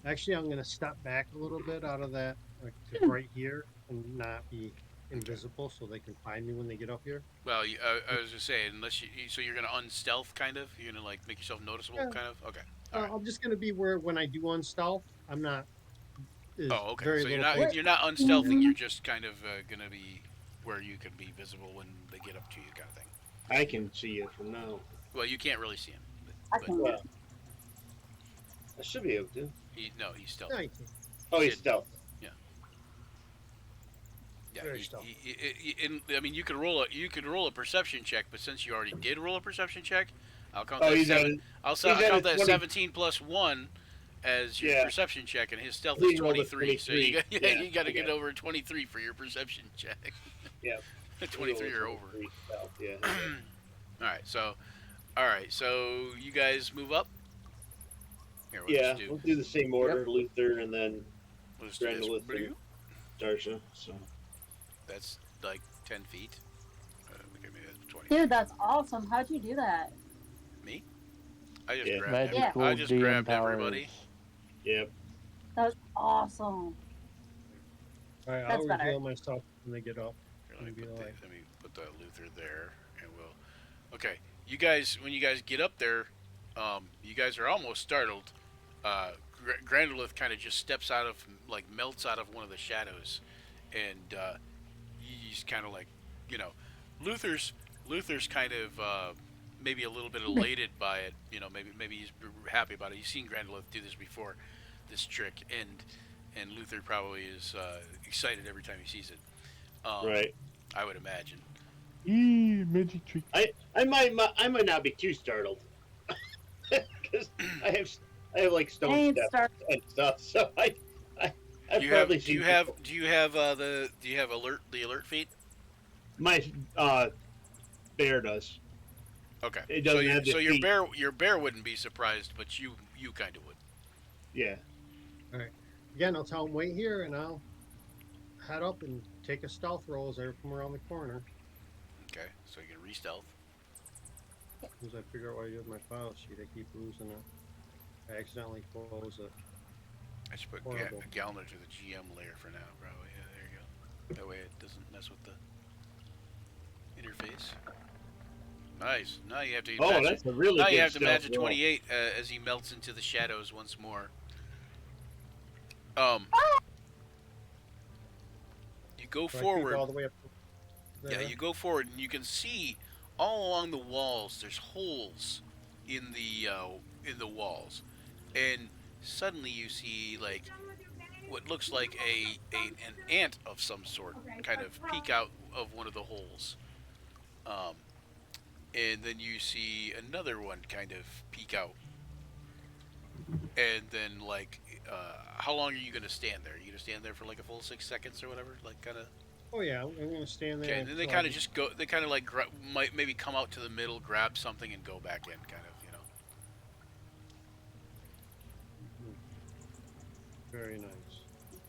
Actually, I'm going to step back a little bit out of that, like to right here, and not be invisible, so they can find me when they get up here. Well, I was just saying, unless so you're gonna unstealth, kind of. You're gonna like make yourself noticeable, Yeah. kind of. Okay. All right. I'm just going to be where when I do unstealth, I'm not. Is Oh, okay. very So little. you're not unstealthing. You're just kind of gonna be where you can be visible when they get up to you, kind of thing. I can see you from now. Well, you can't really see him. I But can. Well, I should be able to. he's stealth. No, you can't. Oh, he's Sid. stealth. Yeah, Very stealth. I mean, you could roll a perception check, but since you already did roll a perception check, I'll count Oh, that he's at seven. I'll he's at count a that 20. 17 plus 1 as your Yeah. perception check, and his stealth He is rolled a 23. So you 23. got Yeah, you got to I get got it. over 23 for your perception check. Yeah. 23 or over. 23 stealth, yeah. All right, so you guys move up. Here, we'll Yeah, just do, we'll do the same order, Luther, and then we'll just do this. Grandolith and Darsha. So That's like 10 feet. Give me that 20. Dude, that's awesome. How'd you do that? Me? I just Yeah. grabbed Magical I just DM grabbed powers. everybody. yep. That was awesome. All right, That's I'll better. reveal myself when they get up. Here, let me Maybe like- let me put the Luther there, and we'll. Okay, you guys, when you guys get up there, you guys are almost startled. Grandolith kind of just steps out of, like, melts out of one of the shadows, and he's kind of like, you know, Luther's kind of maybe a little bit elated by it. You know, maybe he's happy about it. He's seen Grandolith do this before, this trick, and Luther probably is excited every time he sees it. Right. I would imagine. Magic trick. I might not be too startled because I have like stone Ain't steps start- and stuff. So I've Do you have probably do you seen have people. do you have the alert feat? My bear does. Okay. It doesn't so have the your feet. bear wouldn't be surprised, but you kind of would. Yeah. Again, I'll tell them wait here, and I'll head up and take a stealth roll as I come around the corner. Okay. So you can re-stealth. As I figure out what I do with my file sheet, I keep losing it. I accidentally close it. I should put Horrible. Gallner to the GM layer for now, probably. Yeah, there you go. That way it doesn't mess with the interface. Nice. Now you have to. Oh, match that's it. a really Now good you have to match a stealth roll. 28 as he melts into the shadows once more. You go So I forward. creep all the way up to Yeah, there. you go forward and you can see all along the walls. There's holes in the walls, and suddenly you see like what looks like an ant of some sort kind of peek out of one of the holes. And then you see another one kind of peek out. And then like, how long are you gonna stand there? Are you gonna stand there for like a full 6 seconds or whatever? Like kind of. Oh yeah, I'm gonna stand there. Okay, and then they until kind I- of just go. They kind of like might maybe come out to the middle, grab something, and go back in. Kind of, you know. Very nice.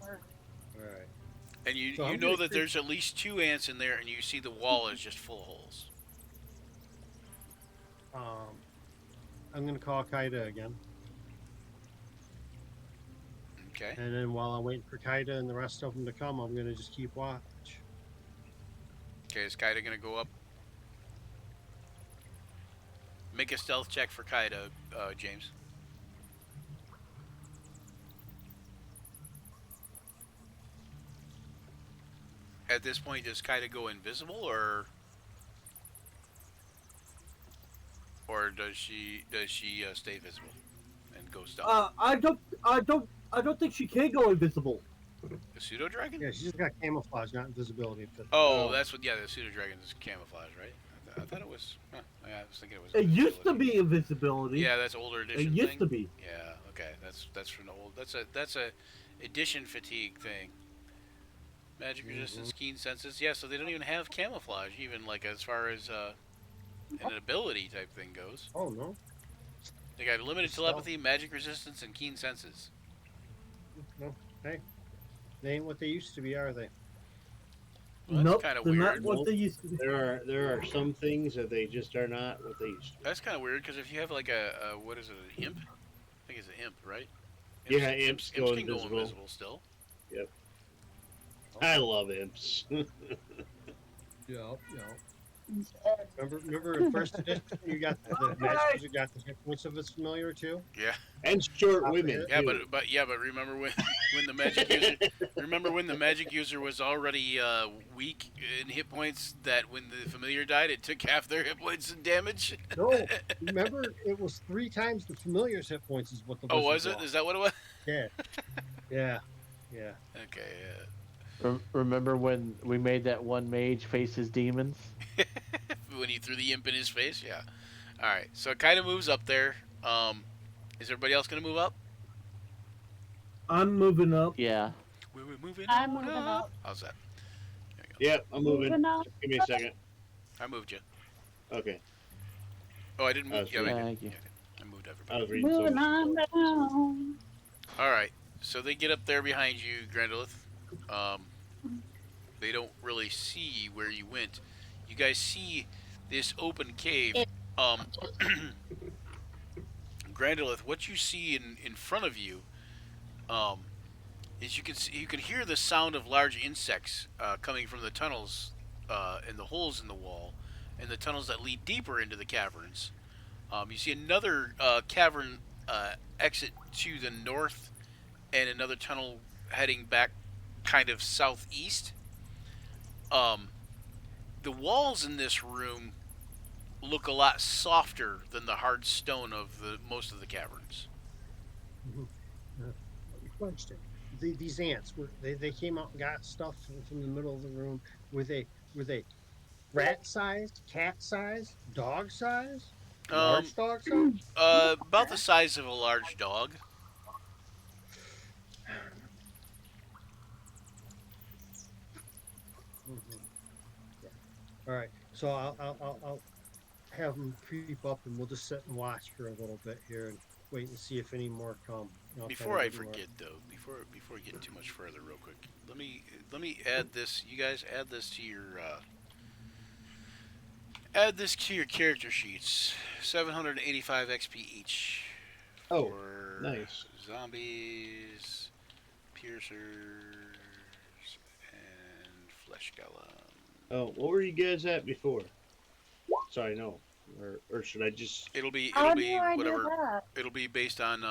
All right. And you So you I'm know gonna that creep- there's at least 2 ants in there, and you see the wall is just full of holes. I'm gonna call Kaida again, Okay. and then while I'm waiting for Kaida and the rest of them to come, I'm gonna just keep watch. Okay, is Kaida gonna go up? Make a stealth check for Kaida, James. At this point, does Kaida go invisible, or does she stay visible and go stealth? I don't think she can go invisible. The pseudo dragon? Yeah, she's just got camouflage, not invisibility. Oh, that's what. Yeah, the pseudo dragon is camouflage, right? I thought it was. Huh, yeah, I was thinking it was. It used to invisibility. be invisibility. Yeah, that's older It edition. used thing. to be. Yeah. Okay. That's from the old. That's a edition fatigue thing. Magic resistance, keen senses. Yeah. So they don't even have camouflage, even like as far as an ability type thing goes. Oh no. They got limited Stealth. telepathy, magic resistance, and keen senses. No. Hey. They ain't what they used to be, are they? Well, that's Nope, kind of they're weird. not what they used to be. There are some things that they just are not what they used to be. That's kind of weird because if you have like a what is it, an imp? I think it's an imp, right? Yeah, imps Imps go can go invisible. invisible still. Yep. I love imps. Yeah, yeah. Remember in first edition, you got the magic user got the hit points of its familiar too. Yeah, and short Top of women it. yeah, too. but remember when when the magic user was already weak in hit points, that when the familiar died, it took half their hit points in damage. No, remember it was 3 times the familiar's hit points is what the Oh, wizard was it? Is lost. that what it was? Yeah, yeah, yeah. Okay, Remember when we made that one mage face his demons? yeah. When he threw the imp in his face, yeah. All right, so it kind of moves up there. Is everybody else gonna move up? I'm moving up. Yeah. We're moving I'm on moving up. up. How's that? There you Yep, I'm moving. Moving up. Just give me a second. go. I moved you. Okay, Oh, I didn't I move. was Yeah, I reading. did. Thank you. Yeah, I moved I everybody. was reading so Moving much. on down. All right, so they get up there behind you, Grandolith. Um, they don't really see where you went. You guys see this open cave. Um, Grandolith, what you see in front of you um, is you can hear the sound of large insects coming from the tunnels and the holes in the wall, and the tunnels that lead deeper into the caverns. You see another cavern exit to the north, and another tunnel heading back, kind of southeast. Um, the walls in this room look a lot softer than the hard stone of the most of the caverns. Question: these ants they came out and got stuff from the middle of the room. Were they rat sized, cat size, dog size, Um, large dog size? about the size of a large dog. Mhm. Yeah. All right. So I'll have them creep up, and we'll just sit and watch for a little bit here and wait and see if any more come. And I'll try Before to I give them forget, though, before we get too much further, real quick, let me add this. You guys add this to your character sheets. 785 XP each Oh, for nice. zombies, piercers, and flesh golem. Oh, what were you guys at before? Sorry, no. Or should I just? How It'll do be I do whatever. that? It'll be based on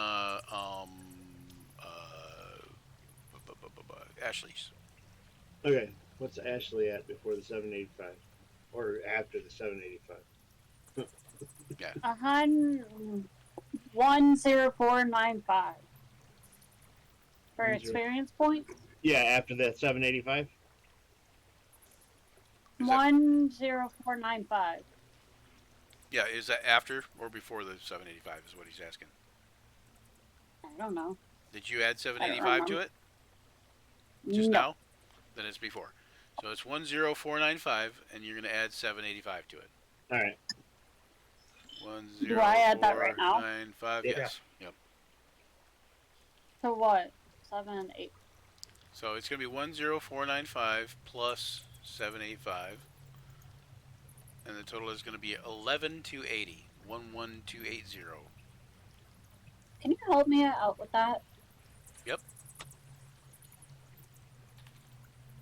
Ashley's. Okay, what's Ashley at before the 785, or after the 785? Yeah. 10495 for 10 experience points. Yeah, after that 785. Is that, 10495. yeah, is that after or before the 785 is what he's asking. I don't know. Did you add I don't 785 to remember. it just No. now? Then it's before. So it's 10495 and you're going to add 785 to it. All right. Do I add that right now? 10495. Yep. Yes. Yep. So what? 7, 8. So it's going to be 10495 plus 785. And the total is going to be 11280. 11280. Can you help me out with that? Yep.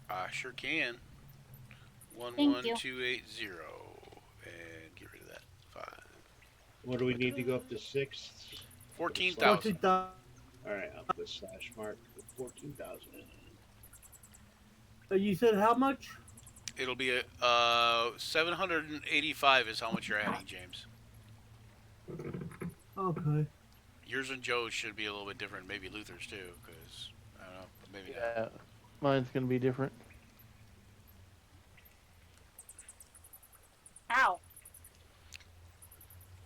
I sure can. Thank you. 11280. And get rid of that. 5. What do we need to go up to 6? 14,000. All right, I'll put slash mark 14,000. You said how much? It'll be 785 is how much you're adding, James. Okay. Yours and Joe's should be a little bit different. Maybe Luther's too, because I don't know. Maybe not. Yeah. Mine's gonna be different. Ow.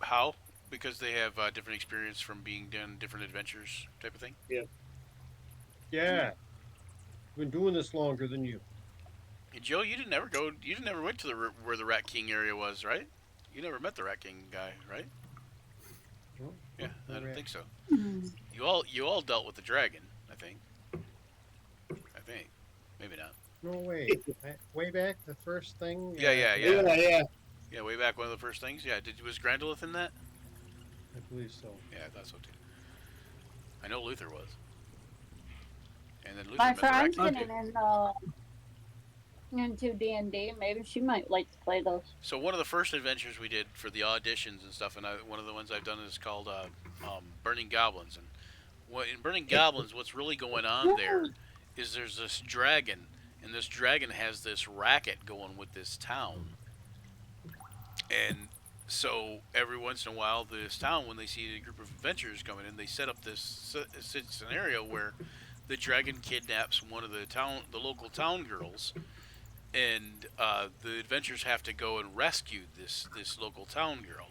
How? Because they have different experience from being done different adventures, type of thing. Yeah. Been doing this longer than you. Hey, Joe, you didn't ever go. You didn't ever went to where the Rat King area was, right? You never met the Rat King guy, right? No, Yeah, I don't rat. think so. Hmm. You all dealt with the dragon, I think. think. Maybe not. No way. Way back, the first thing. Yeah. Yeah. Way back, one of the first things. Yeah, was Grandolith in that? I believe so. Yeah, I thought so too. I know Luther was. And then Luther My met the friend's Racket getting Kid. into D&D. Maybe she might like to play those. So one of the first adventures we did for the auditions and stuff, and one of the ones I've done is called Burning Goblins. And in Burning Goblins, what's really going on there is there's this dragon, and this dragon has this racket going with this town. And so every once in a while, this town, when they see a group of adventurers coming in, they set up this scenario where the dragon kidnaps one of the local town girls, and the adventurers have to go and rescue this local town girl.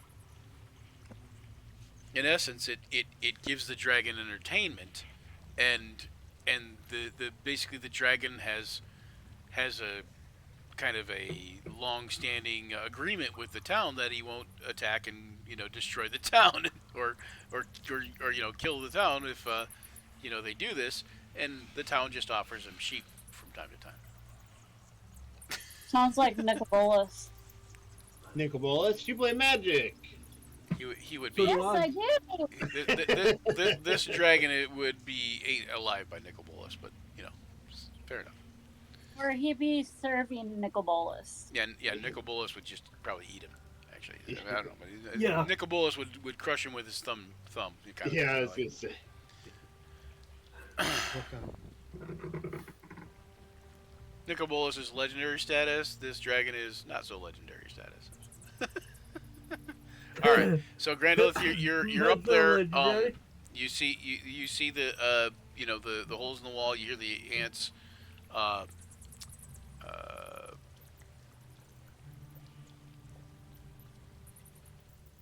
In essence, it gives the dragon entertainment, and the basically the dragon has a kind of a long-standing agreement with the town that he won't attack and destroy the town or kill the town if they do this, and the town just offers him sheep from time to time. Sounds like Nicobolus. Nicobolus, you play Magic. He would be. Yes, I do. This dragon it would be ate alive by Nicobolus, but fair enough. Or he'd be serving Nicobolus. Yeah, Nicobolus would just probably eat him. Actually, I don't know, but Yeah. Nicobolus would crush him with his thumb. Yeah, I was gonna say. Nicobolus is legendary status. This dragon is not so legendary status. All right, so Grandolith, you're up there. You see the the holes in the wall. You hear the ants.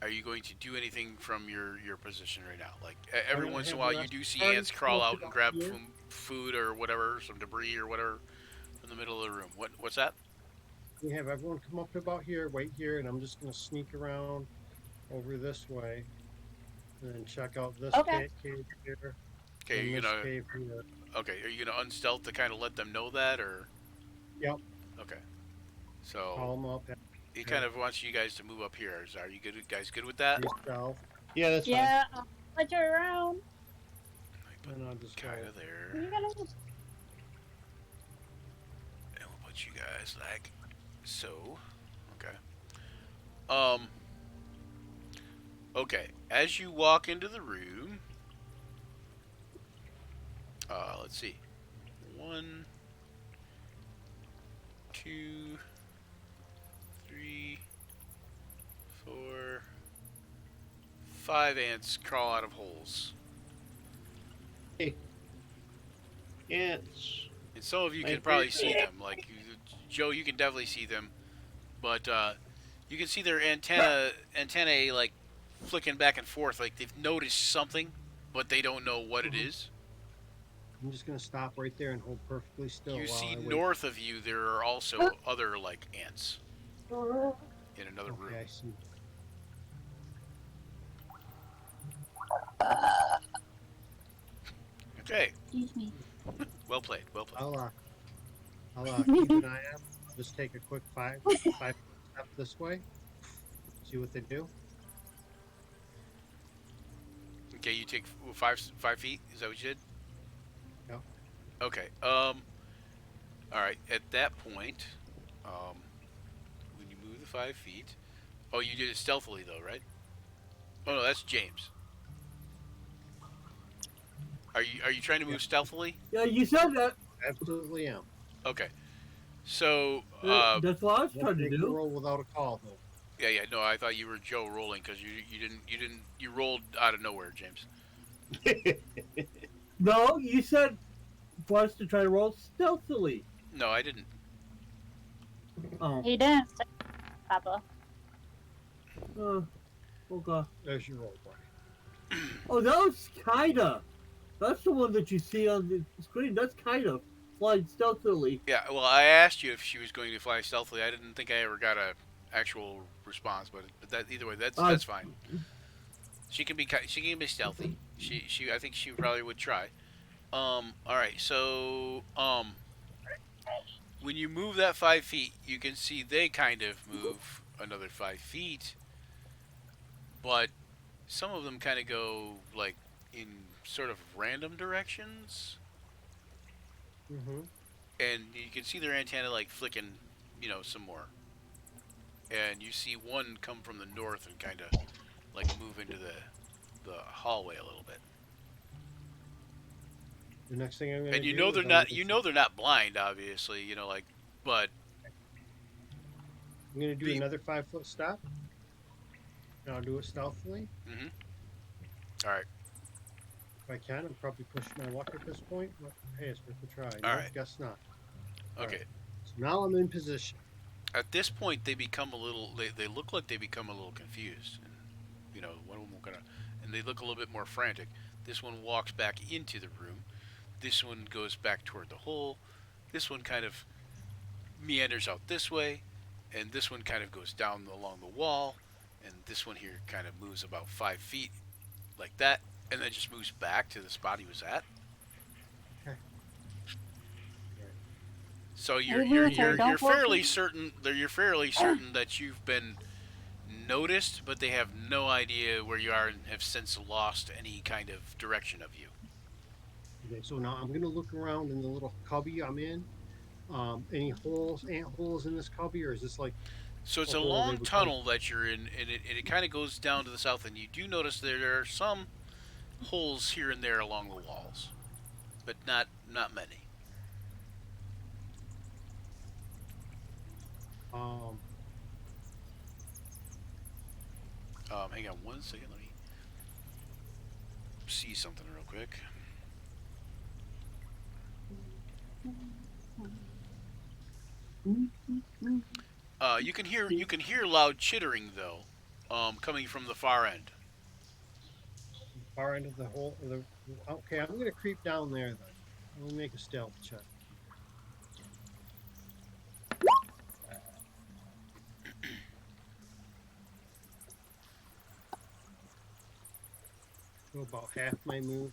Are you going to do anything from your position right now? Like every once in a while, you do see ants crawl out and grab food or whatever, some debris or whatever from the middle of the room. What's that? We have everyone come up to about here, wait here, and I'm just going to sneak around over this way and then check out this cave here. Okay, and you're this gonna. cave here. Okay, are you gonna unstealth to kind of let them know that, or? Yep. Okay. So. Call them up. He kind of wants you guys to move up here. Are you guys good with that? Yourself. Yeah, that's fine. Yeah, I'll let you around. And I'll just Kind go. of there. You gotta And we'll put you guys like so. Okay. Okay. As you walk into the room, let's see. 1, 2, 3, 4, 5 ants crawl out of holes. Ants. And some of you My can probably favorite. see them. Like Joe, you can definitely see them, but you can see their antennae like flicking back and forth. Like they've noticed something, but they don't know what it is. I'm just going to stop right there and hold perfectly still. You while see I wait. north of you there are also other like ants in another room. Okay, I see. Okay. excuse me. Well played. Well played. I'll keep an eye out. Just take a quick five step this way. See what they do. Okay, you take 5 feet. Is that what you did? Yeah. Okay. All right. At that point, when you move the 5 feet, oh, you did it stealthily though, right? Oh no, that's James. Are you trying to move stealthily? Yeah, you said that. Absolutely am. Okay. So That's what I was Won't trying to take a do. roll without a call though. yeah. No, I thought you were Joe rolling because you rolled out of nowhere, James. No, you said for us to try to roll stealthily. No, I didn't. Oh, He didn't say Papa. okay. There's your roll, buddy. Oh, that was Kaida. That's the one that you see on the screen. That's Kaida flying stealthily. Yeah. Well, I asked you if she was going to fly stealthily. I didn't think I ever got a actual response, but that either way, that's fine. She can be stealthy. She I think she probably would try. All right. So when you move that 5 feet, you can see they kind of move another 5 feet, but some of them kind of go like in sort of random directions, Mm-hmm. and you can see their antenna like flicking, some more. And you see one come from the north and kind of like move into the hallway a little bit. The next thing I'm gonna And do is they're not blind, obviously, but I'm gonna do be. another 5-foot stop. And I'll do it stealthily Mhm. All right, if I can. I'm probably pushing my luck at this point, but hey, it's worth a try. all Nope, right, guess not. All right. okay. So now I'm in position. At this point, they become a little. They look like they become a little confused, and one of them will kind of, and they look a little bit more frantic. This one walks back into the room. This one goes back toward the hole. This one kind of meanders out this way, and this one kind of goes down along the wall, and this one here kind of moves about 5 feet like that, and then just moves back to the spot he was at. Okay. So Hey, Luther, you're don't look. fairly certain that you've been noticed, but they have no idea where you are and have since lost any kind of direction of you. Okay, so now I'm gonna look around in the little cubby I'm in. Any holes, ant holes in this cubby, or is this like So it's a a hole they long would come? tunnel that you're in, and it kind of goes down to the south, and you do notice there are some holes here and there along the walls, but not many. Um, Hang on 1 second. Let me see something real quick. You can hear loud chittering though, coming from the far end. far end of the hole. Okay, I'm gonna creep down there then. Let me make a stealth check. Do about half my move,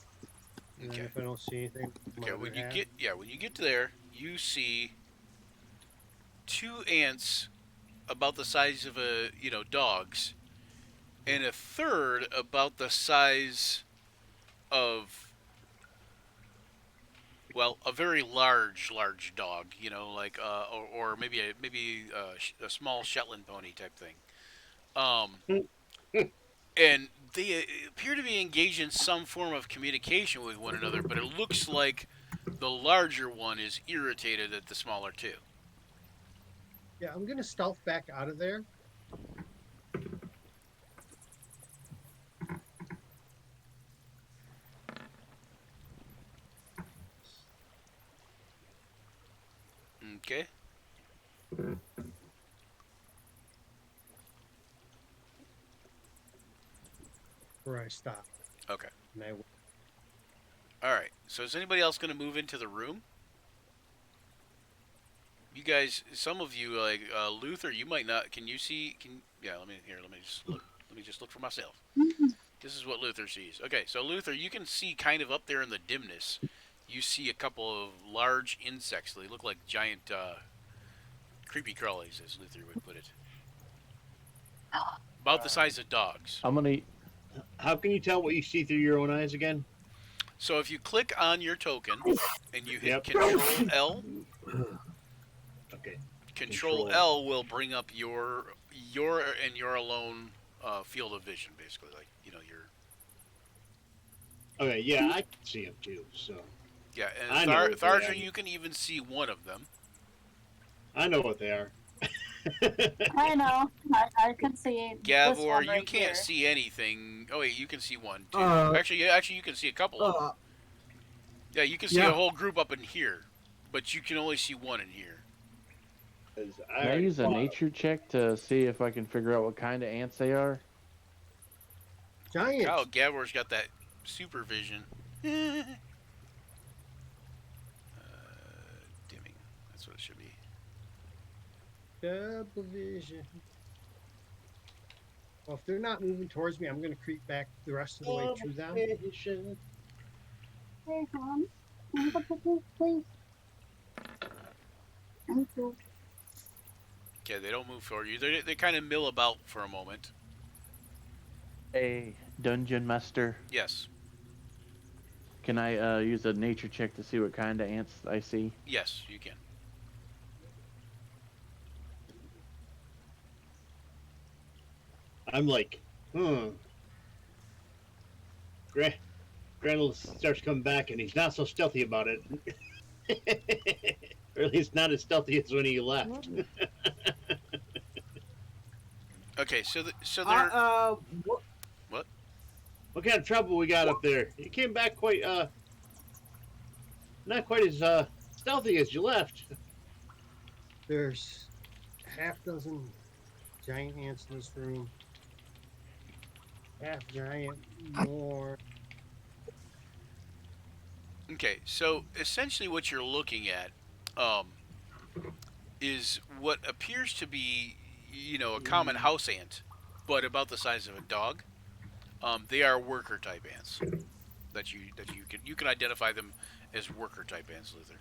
and then Okay. if I don't see anything, my Okay. other When you half. get to there, you see two ants about the size of dogs, and a third about the size of, well, a very large dog. Like or maybe a small Shetland pony type thing. Um, and they appear to be engaged in some form of communication with one another, but it looks like the larger one is irritated at the smaller two. Yeah, I'm gonna stealth back out of there. Okay. Where I stop. Okay. And I All right. So is anybody else going to move into the room? You guys, some of you, like Luther, you might not. Can you see? Yeah. Let me just look. Let me just look for myself. This is what Luther sees. Okay, so Luther, you can see kind of up there in the dimness. You see a couple of large insects. They look like giant creepy crawlies, as Luther would put it. About the size of dogs. I'm gonna. How can you tell what you see through your own eyes again? So if you click on your token and you hit Yep. Control L, Okay. Control L will bring up your and your alone field of vision, basically, like your. Okay, yeah, I can see them too. So Yeah, I and know what they are. Tharja, you can even see one of them. I know what they are. I know. I can see this Gavor, one you right can't here. see anything. Oh wait, you can see one too. Uh, Actually, you can see a couple of them. Yeah, you can see a yeah. whole group up in here, but you can only see one in here. 'Cause Can I use a fought 'em. nature check to see if I can figure out what kind of ants they are? giant. Kyle Gavor's got that super vision. Dimming. That's what it should be. Double vision. Well, if they're not moving towards me, I'm gonna creep back the rest of the way to them. Vision. Hey, Mom. Can I have a picture, please? Thank you. Okay, they don't move for you. They kind of mill about for a moment. A dungeon master. Yes. Can I use a nature check to see what kind of ants I see? Yes, you can. I'm like, Grendel starts coming back, and he's not so stealthy about it. Or at least not as stealthy as when he left. Okay, so they're What? what? What kind of trouble we got up there? You came back quite, not quite as stealthy as you left. There's half dozen giant ants in this room. Half giant more. Okay, so essentially what you're looking at, um, is what appears to be, a common house ant, but about the size of a dog. They are worker type ants. You can identify them as worker type ants, Luther.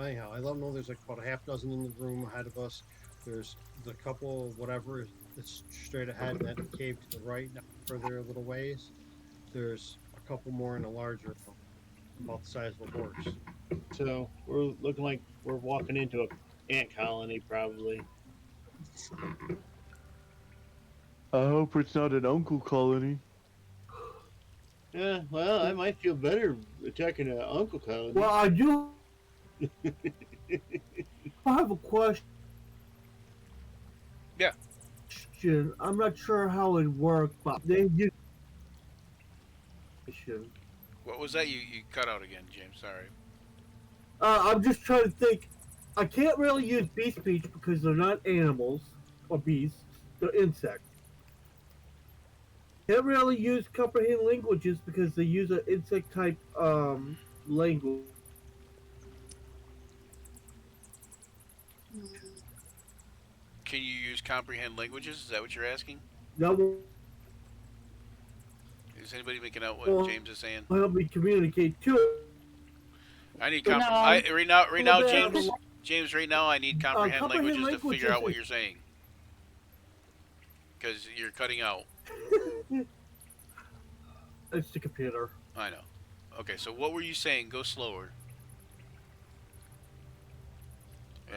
Anyhow, I don't know. There's like about a half dozen in the room ahead of us. There's the couple, whatever, that's straight ahead in that cave to the right, now further a little ways. There's a couple more in a larger room, about the size of a horse. So we're looking like we're walking into an ant colony, probably. I hope it's not an uncle colony. Yeah, well, I might feel better attacking an uncle colony. Well, I do. I have a question. Yeah. I'm not sure how it worked, but they use. What was that? You cut out again, James. Sorry. I'm just trying to think. I can't really use bee speech because they're not animals or beasts; they're insects. Can't really use comprehend languages because they use an insect type language. Can you use comprehend languages? Is that what you're asking? That will Is anybody making out what James is saying? help me communicate too. I need No. right now, Well, James. James, right now, I need comprehend comprehend languages to figure out what languages you're saying. Because you're cutting out. It's the computer. I know. Okay, so what were you saying? Go slower.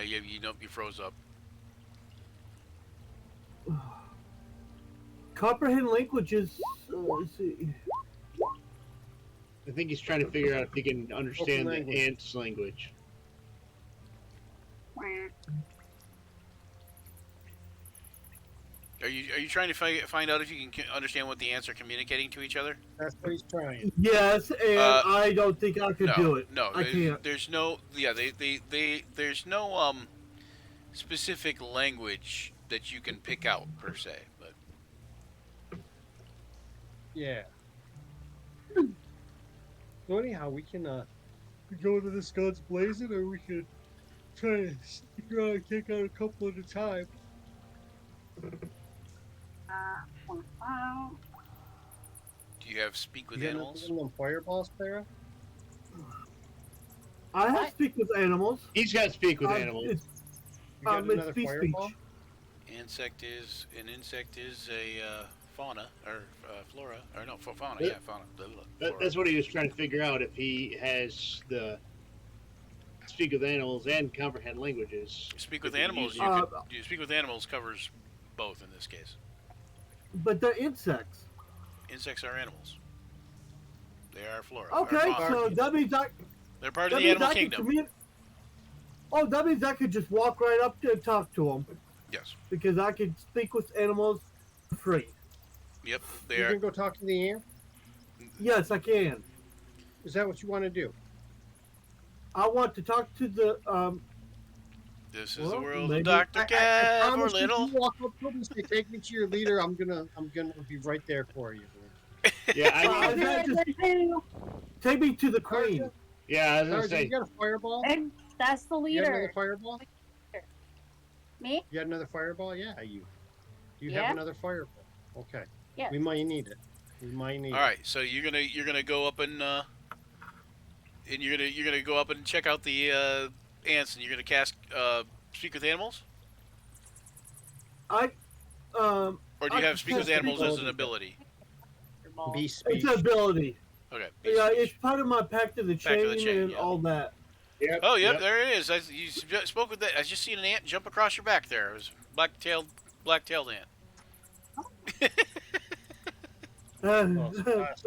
You froze up. Comprehend languages. Let's see. I think he's trying to figure out if he can understand the language. ant's language. Are you trying to find out if you can understand what the ants are communicating to each other? That's what he's trying. Yes, and I don't think I could do it. No, I can't. there's no. Yeah, there's no specific language that you can pick out per se. But Yeah. So anyhow, we can go to this guns blazing, or we could try to figure out and take out a couple at a time. do you have speak with You got animals? nothing on fireballs, Clara? I have speak with animals. He's got to speak with animals. It's, You got it's another bee fireball? speech. An insect is a fauna or flora or no fauna. Yeah. Yeah, fauna. Flora. That's what he was trying to figure out, if he has the speak with animals and comprehend languages. Speak with animals. You speak with animals covers both in this case. But they're insects. Insects are animals. They are flora. Okay, or fauna. so that means They're part of the animal kingdom. That means I could just walk right up to and talk to them. Yes. Because I can speak with animals for free. Yep. They You are. can go talk to the ant? Yes, I can. Is that what you want to do? I want to talk to the This is the well, world maybe- of Dr. I Gav or promise Little. If you walk up to him and say, "Take me to your leader," I'm gonna be right there for you. Yeah, Uh, that just- take me to the queen. yeah. I was gonna Tarzan, say. you got a fireball? And that's the You got another leader. fireball? Me? You got another fireball? Yeah, you. You Yeah. have another fireball. Okay. Yeah. We might need it. We might need All right, so you're gonna go up and you're gonna go up and check out the ants, and you're gonna cast speak with animals, I or do you I have speak with cast animals as an ability. ability? Be It's speech. an ability. Okay. Yeah, speech. it's part of my pact of the Pact of the chain chain, and yeah. all that. Yep. Oh, yep, there it is. You spoke with that. I just seen an ant jump across your back there. It was black-tailed ant. Oh, so that's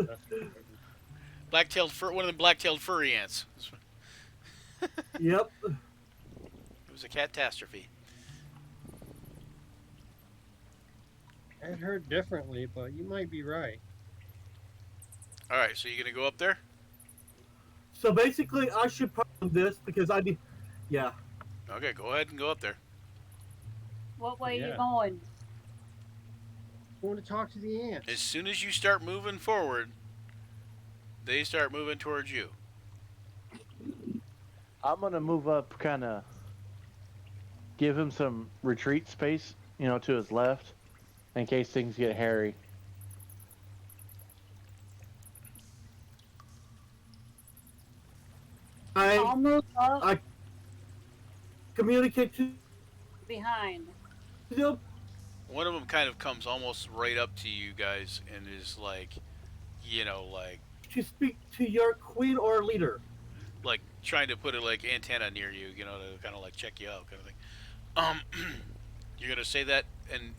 One of the black-tailed furry ants. Yep. It was a catastrophe. I heard differently, but you might be right. All right, so you're gonna go up there? So basically, I should probably do this because I do. Yeah. Okay, go ahead and go up there. What way Yeah. you going? I want to talk to the ants. As soon as you start moving forward, they start moving towards you. I'm gonna move up, kind of give him some retreat space, to his left, in case things get hairy. I'll move up I communicate to behind. them. One of them kind of comes almost right up to you guys and is like, To speak to your queen or leader. like trying to put a antenna near you, to kind of like check you out, kind of thing. You're gonna say that, and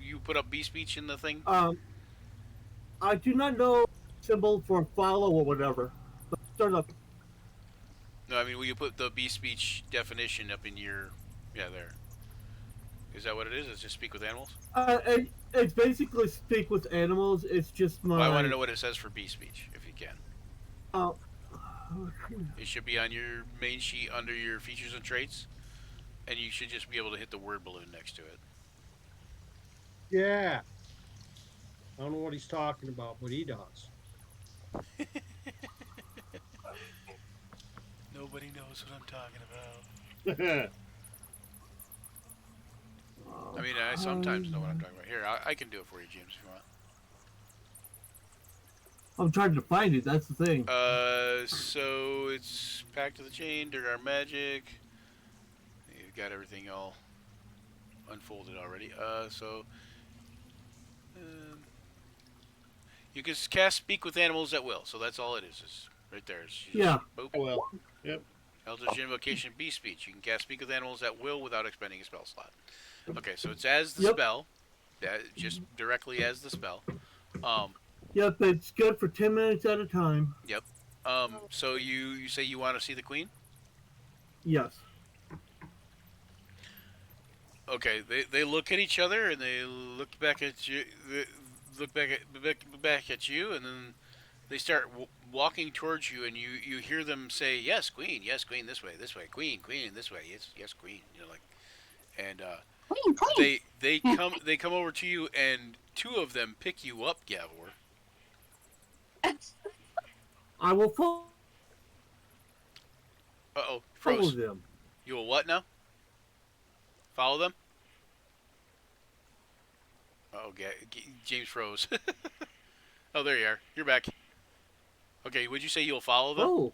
you put up B speech in the thing. I do not know symbol for follow or whatever. But start up. No, I mean, will you put the B speech definition up in your, there. Is that what it is? It's just speak with animals? It's basically speak with animals. It's just my. Well, I want to know what it says for B speech, if you can. Oh. It should be on your main sheet under your features and traits, and you should just be able to hit the word balloon next to it. Yeah. I don't know what he's talking about, but he does. Nobody knows what I'm talking about. I mean, I sometimes know what I'm talking about. Here, I can do it for you, James, if you want. I'm trying to find it. That's the thing. So it's Pact of the Chain, Durgar Magic. You've got everything all unfolded already. You can cast Speak with Animals at will. So that's all it is. It's right there. Yeah. Boop. Well, yep. Eldritch Invocation B Speech. You can cast Speak with Animals at will without expending a spell slot. Okay, so it's as the spell. Just directly as the spell. Yep, it's good for 10 minutes at a time. Yep. So you say you want to see the queen? Yes. Okay. They look at each other and they look back at you. They look back at you, and then they start walking towards you, and you hear them say, "Yes, queen. Yes, queen. This way. This way. Queen. Queen. This way. Yes, queen." And Queen. they come over to you, and two of them pick you up, Gavor. I will follow Froze. them. You will what now? Follow them? Oh, James froze. Oh, there you are. You're back. Okay, would you say you'll follow them? Oh.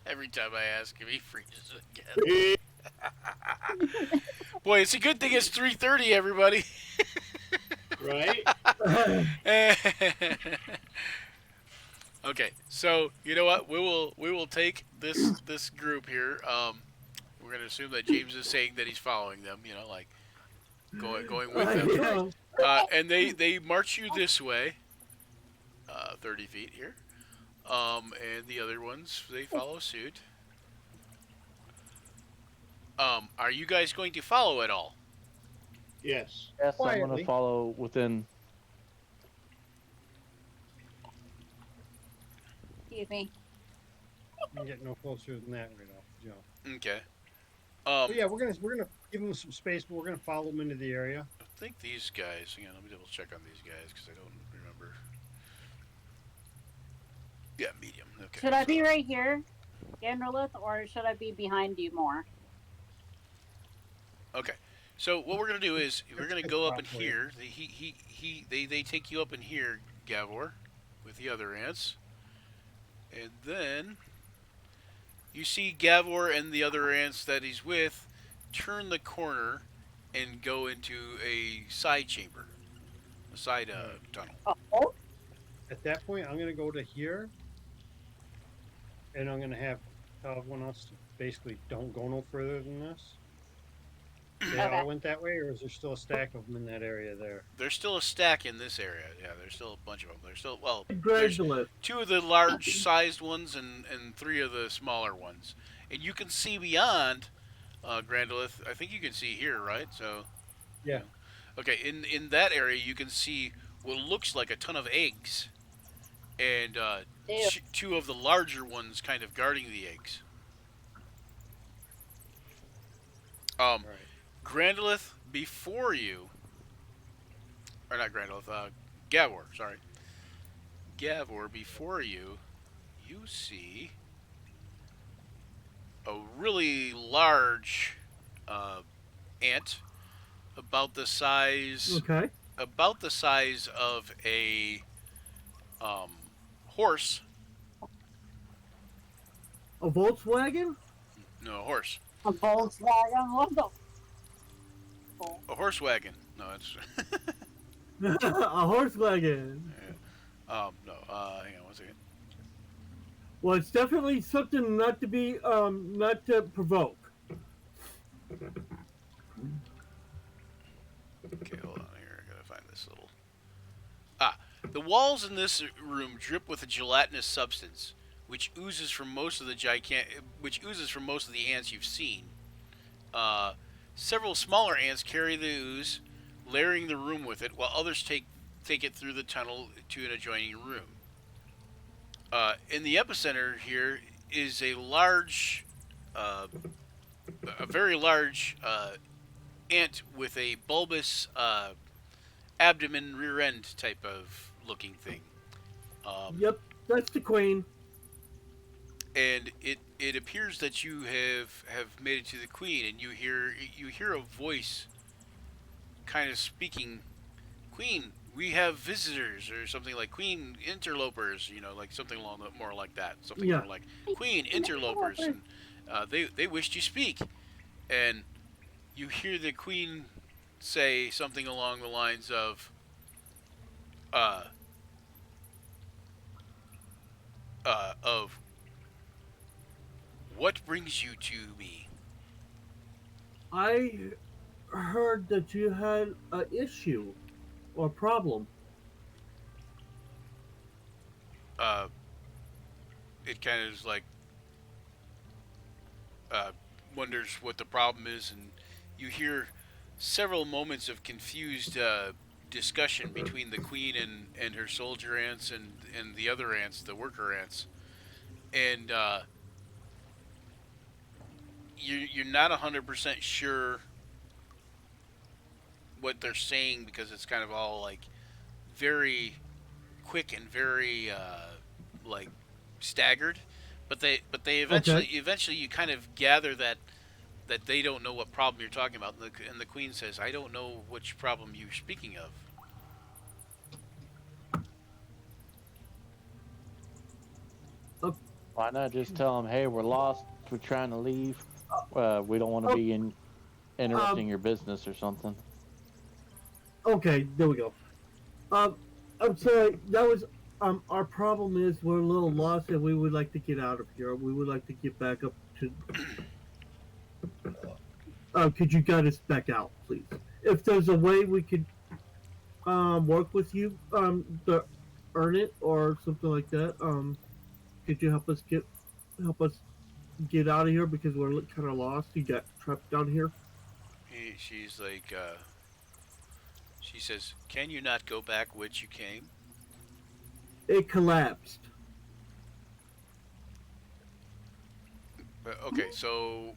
Every time I ask him, he freezes again. Boy, it's a good thing it's 3:30, everybody. Right? Okay, so you know what? We will take this group here. We're gonna assume that James is saying that he's following them. Going with them. And they march you this way. 30 feet here. And the other ones, they follow suit. Are you guys going to follow at all? Yes. Yes, I'm Quietly. gonna follow within. Excuse me. You can get no closer than that right off the jump. Okay. But yeah, we're gonna give them some space, but we're gonna follow them into the area. I think these guys. Hang on, let me double check on these guys because I don't remember. Yeah, medium. Okay. Should I be right here, Ganderlith, or should I be behind you more? Okay. So what we're gonna do is we're gonna go up in here. They take you up in here, Gavor, with the other ants, and then You see Gavor and the other ants that he's with turn the corner and go into a side chamber, a side Right. tunnel. Oh, At that point, I'm gonna go to here, and I'm gonna have tell everyone else to basically don't go no further than this. They okay. all went that way, or is there still a stack of them in that area there? There's still a stack in this area. Yeah, there's still a bunch of them. There's still, well, there's Grandulus. two of the large sized ones and three of the smaller ones. And you can see beyond Grandolith. I think you can see here, right? So, you Yeah. know. Okay, in that area, you can see what looks like a ton of eggs. And Ew. two of the larger ones kind of guarding the eggs. All right. Grandolith, before you, or not Grandolith, Gavor, sorry. Gavor, before you, you see a really large ant, about the size Okay. of a horse. A Volkswagen? No, a horse. A Volkswagen? What the? A horse wagon. No, it's A horse wagon. no. Hang on one second. Well, it's definitely something not to be, not to provoke. Okay, hold on here. I gotta find this little. The walls in this room drip with a gelatinous substance, which oozes from most of the ants you've seen. Several smaller ants carry the ooze, layering the room with it, while others take it through the tunnel to an adjoining room. In the epicenter here is a very large ant with a bulbous abdomen, rear end type of looking thing. Yep, that's the queen. And it appears that you have made it to the queen, and you hear a voice kind of speaking, "Queen, we have visitors," or something like "Queen interlopers," like something along more like that, something Yeah. more like "Queen interlopers," and they wish to speak, and you hear the queen say something along the lines of, of "What brings you to me?" I heard that you had an issue or problem. Uh, it kind of is like wonders what the problem is, and you hear several moments of confused discussion between the queen and her soldier ants and the other ants, the worker ants, and you're not 100% sure what they're saying because it's kind of all like very quick and very like staggered, but they eventually you kind of gather that they don't know what problem you're talking about, and the queen says, "I don't know which problem you're speaking of." Why not just tell them, hey, we're lost, we're trying to leave, we don't want to be interrupting your business or something. Okay, there we go. I'm sorry. That was our problem is we're a little lost and we would like to get out of here. We would like to get back up to. Could you guide us back out, please? If there's a way we could work with you to earn it or something like that, could you help us get out of here because we're kind of lost? You got trapped down here. She's like, she says, "Can you not go back which you came?" It collapsed. Okay, so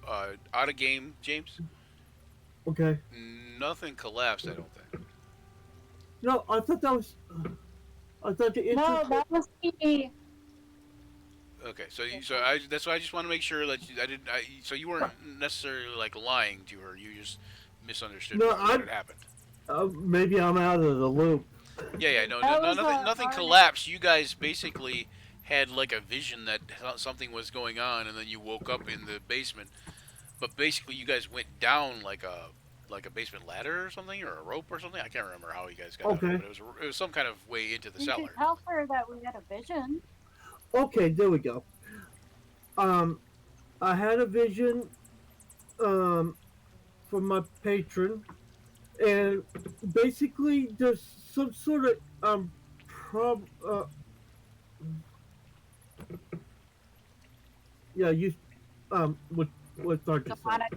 out of game, James. Okay. Nothing collapsed, I don't think. No, I thought that was. I thought the No, that was me. Okay, that's why I just want to make sure that so you weren't necessarily like lying to her. You just misunderstood what had happened. Maybe I'm out of the loop. Yeah, no, That no was nothing our collapsed. You guys basically had like a vision that something was going on, and then you woke up in the basement. But basically, you guys went down like a basement ladder or something, or a rope or something. I can't remember how you guys got out of it, Okay. but it was some kind of way into the You could cellar. tell her that we had a vision. Okay, there we go. Um, I had a vision um from my patron, and basically there's some sort of prob yeah you what Sergeant said. Demonic,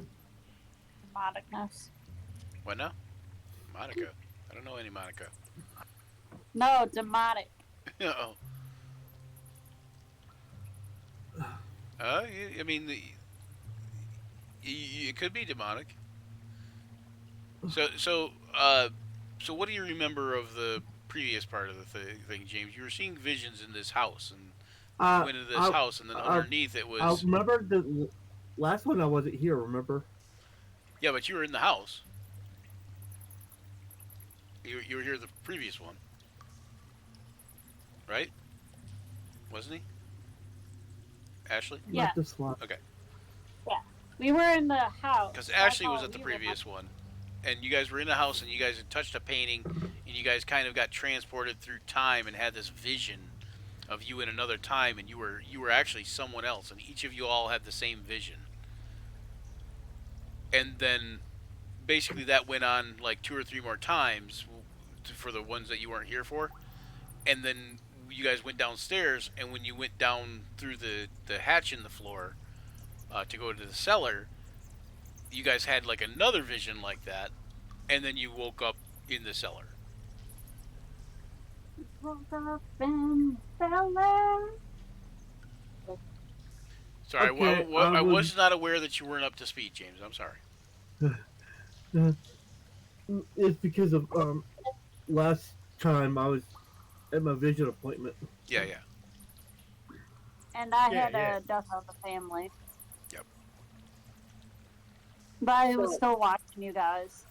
demonicness. What now? Monica. I don't know any Monica. No, demonic. Oh. I mean, it could be demonic. So, so, uh, so what do you remember of the previous part of the thing, James? You were seeing visions in this house, and you Uh, went into this I house, and then I underneath it I was remember the last one I wasn't here. Remember? yeah, but you were in the house. You were here the previous one, right? Wasn't he? Ashley? Yeah. Not this one. Okay. Yeah. We were in the house. Because That's Ashley how was at the we previous one, and you guys were in the house, and you guys had touched a painting, and you guys kind of got transported through time and had this vision of you in another time, and you were actually someone else, and each of you all had the same vision. And then basically that went on like 2 or 3 more times for the ones that you weren't here for, and then you guys went downstairs, and when you went down through the hatch in the floor to go to the cellar, you guys had like another vision like that, and then you woke up in the cellar. woke up in the cellar. Sorry, Okay, I was not aware that you weren't up to speed, James. I'm sorry. It's because of last time I was at my vision appointment. Yeah, yeah. And I Yeah, had yeah. a death of the family. Yep. But I was still watching you guys.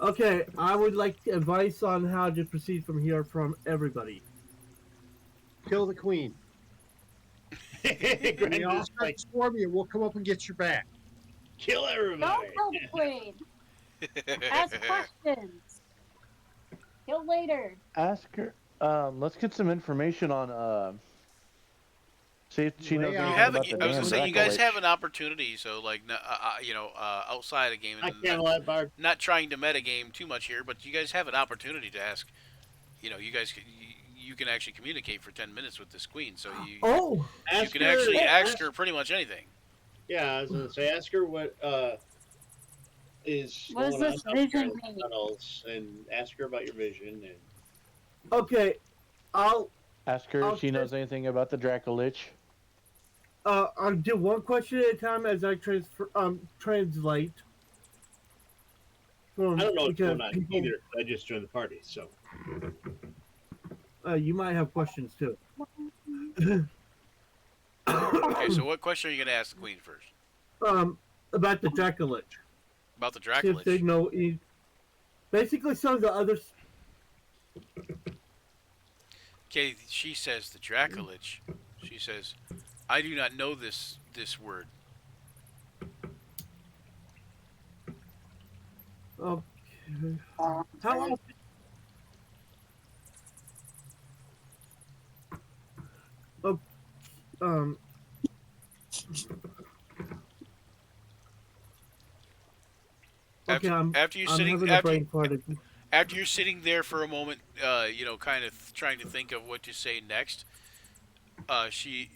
Okay, I would like advice on how to proceed from here from everybody. Kill the queen. When they all Granda's start like, swarming you, we'll come up and get your back. kill everybody. Don't kill the queen. Ask questions. Kill later. Ask her. Let's get some information on. See if she knows You You anything have. about the I was damn gonna say you guys Draco have an opportunity. So like, outside of game, I and can't let Bard. not trying to metagame too much here, but you guys have an opportunity to ask. You guys you can actually communicate for 10 minutes with this queen, so you Oh, can actually ask her pretty much anything. Yeah, I was gonna say, ask her what is What does going this on down here vision in the mean? tunnels, and ask her about your vision. And okay. Ask her I'll if she knows anything about the Draco Lich. I'll do one question at a time as I translate. I don't know what's because going on people- either. I just joined the party, so You might have questions too. Okay, so what question are you gonna ask the queen first? About the Dracolich. About the See if they Dracolich? know. Basically, some of the others. Okay, she says the Dracolich. She says, I do not know this word. Okay. How often? Oh, okay, After you're I'm sitting having a brain fart. after you're sitting there for a moment, kind of trying to think of what to say next, she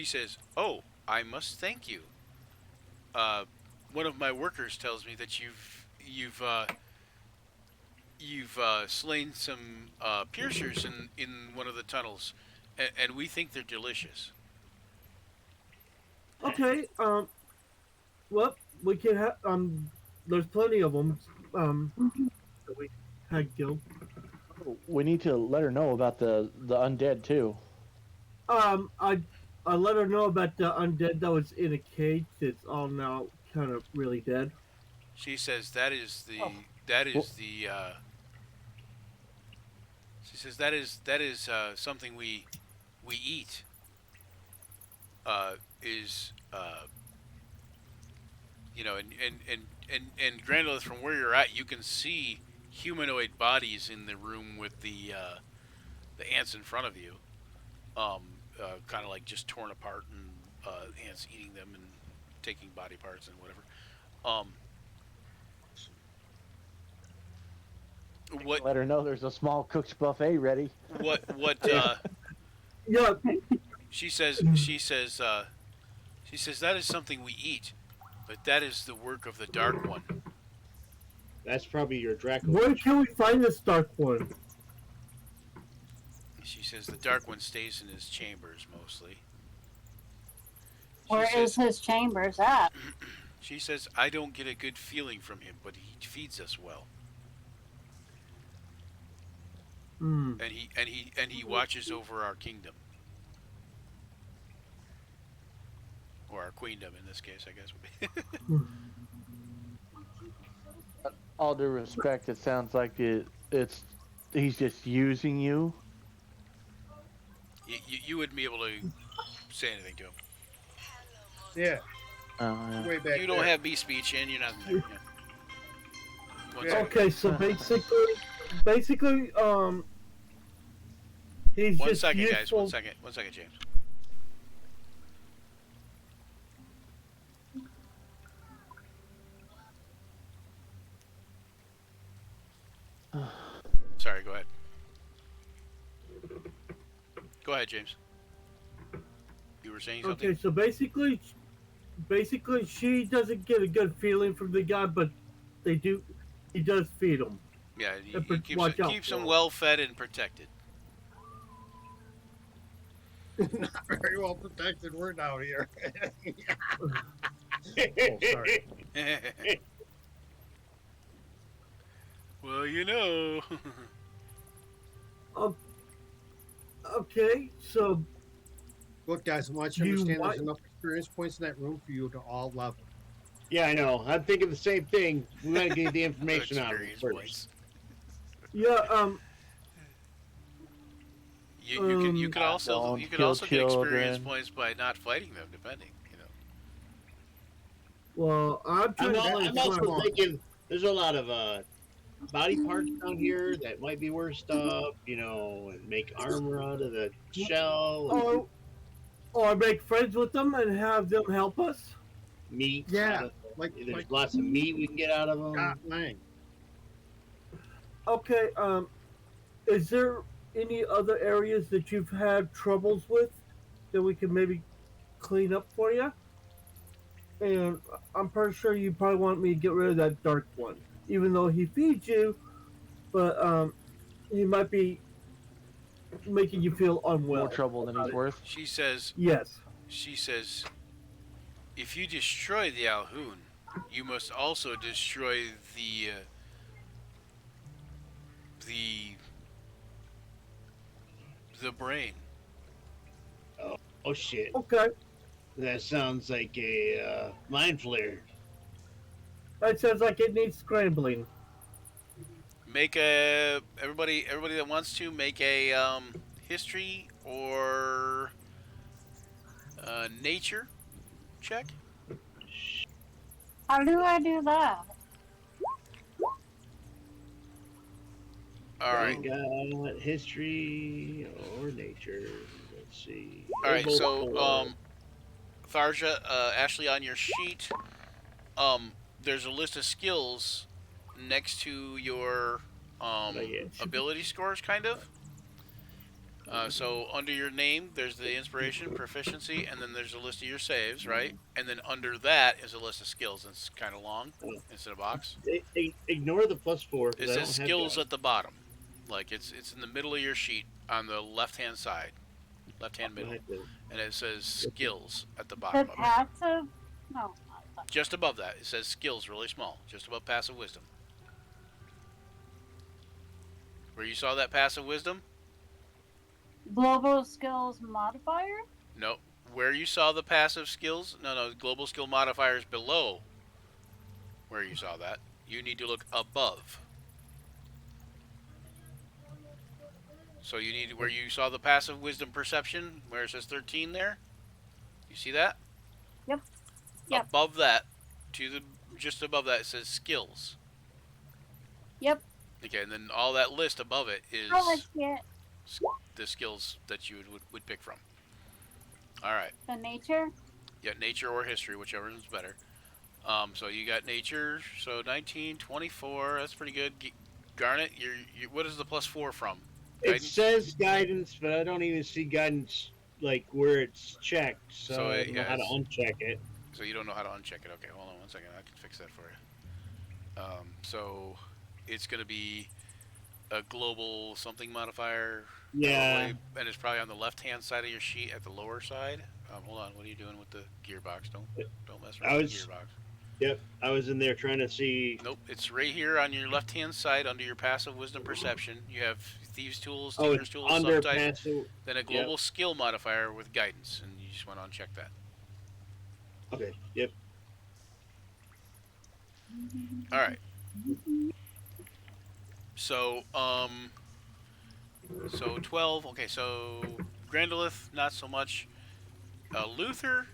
says, "Oh, I must thank you. One of my workers tells me that you've slain some piercers in one of the tunnels, and we think they're delicious." Okay, well, we can have, there's plenty of them, that we had killed. We need to let her know about the undead too. I let her know about the undead that was in a cage. It's all now kind of really dead. She says that is the She says that is something we eat. Is and Grandolph, from where you're at, you can see humanoid bodies in the room with the ants in front of you, kind of like just torn apart and ants eating them and taking body parts and whatever. Um, what Let her know there's a small cooked buffet ready. what Yeah. she says she says that is something we eat, but that is the work of the Dark One. That's probably your Draco. Where can we find this dark one? She says the Dark One stays in his chambers mostly. Where is his chambers at? She says I don't get a good feeling from him, but he feeds us well, Hmm. and he watches over our kingdom. Or our queendom in this case, I guess would be. All due respect, it sounds like it's he's just using you. You wouldn't be able to say anything to him. Yeah, Yeah. way back You don't there. have B speech, and you're not. Yeah. One Yeah. second. Okay, so basically, he's One just second, useful. guys. One second, James. Sorry, go ahead. Go ahead, James. You were saying something? Okay, so basically, she doesn't get a good feeling from the guy, but they do. He does feed him. Yeah, And he watch out keeps for them him. well fed and protected. Not very well protected. We're down here. Oh, sorry. Well, you know. Okay, so Look, guys, I want you to understand there's enough experience points in that room for you to all level. Yeah, I know. I'm thinking the same thing. We want to get the information out of it Experience first. points. yeah, You could also Don't you could kill also get experience children. points by not fighting them, depending. You know. well, I'm trying I'm to also thinking there's a lot of body parts down here that might be worth stuff, and make armor out of the shell, and or make friends with them and have them help us. meat. Yeah, There's lots of meat we can get out of them. Scott Lang. Okay, is there any other areas that you've had troubles with that we can maybe clean up for you? And I'm pretty sure you probably want me to get rid of that dark one, even though he feeds you, but he might be making you feel unwell. More trouble than he's worth. She says, Yes. if you destroy the Alhoun, you must also destroy the brain. Oh shit! Okay. That sounds like a mind flare. That sounds like it needs scrambling. Make a everybody that wants to make a history or nature check. How do I do that? All right. Got history or nature. Let's see. All right. Both So, four. Tharja, Ashley, on your sheet, there's a list of skills next to your ability scores, kind of. So under your name, there's the inspiration, proficiency, and then there's a list of your saves, right? And then under that is a list of skills. It's kind of long instead of box. Ignore the +4. It says skills at the bottom, like it's in the middle of your sheet on the left-hand side, left-hand middle, and it says skills at the The bottom of it. passive? No. Just above that, it says skills, really small, just above passive wisdom. Where you saw that passive wisdom? Global skills modifier? No. Where you saw the passive skills? No, global skill modifiers below where you saw that. You need to look above. So you need where you saw the passive wisdom perception, where it says 13 there. You see that? Yep. Yep. Above that, to the just above that, it says skills. Yep. Okay, and then all that list above it is Oh, I see it. the skills that you would pick from. All right. The nature. Yeah, nature or history, whichever is better. So you got nature. So 19, 24. That's pretty good. Garnet, what is the +4 from? It Guidance. says guidance, but I don't even see guidance like where it's checked, so I don't know how to uncheck it. So you don't know how to uncheck it. Okay, hold on one second. I can fix that for you. So it's going to be a global something modifier. Yeah. Probably, and it's probably on the left-hand side of your sheet at the lower side. Hold on. What are you doing with the gearbox? Don't mess around with the gearbox. Yep, I was in there trying to see. Nope, it's right here on your left-hand side under your passive wisdom perception. You have thieves tools, Oh, tinker's it's tools, under subtype, passive. then a global skill modifier with guidance, and you just want to uncheck that. Okay. Yep. All right. So 12. Okay, so Grandolith, not so much. Luther,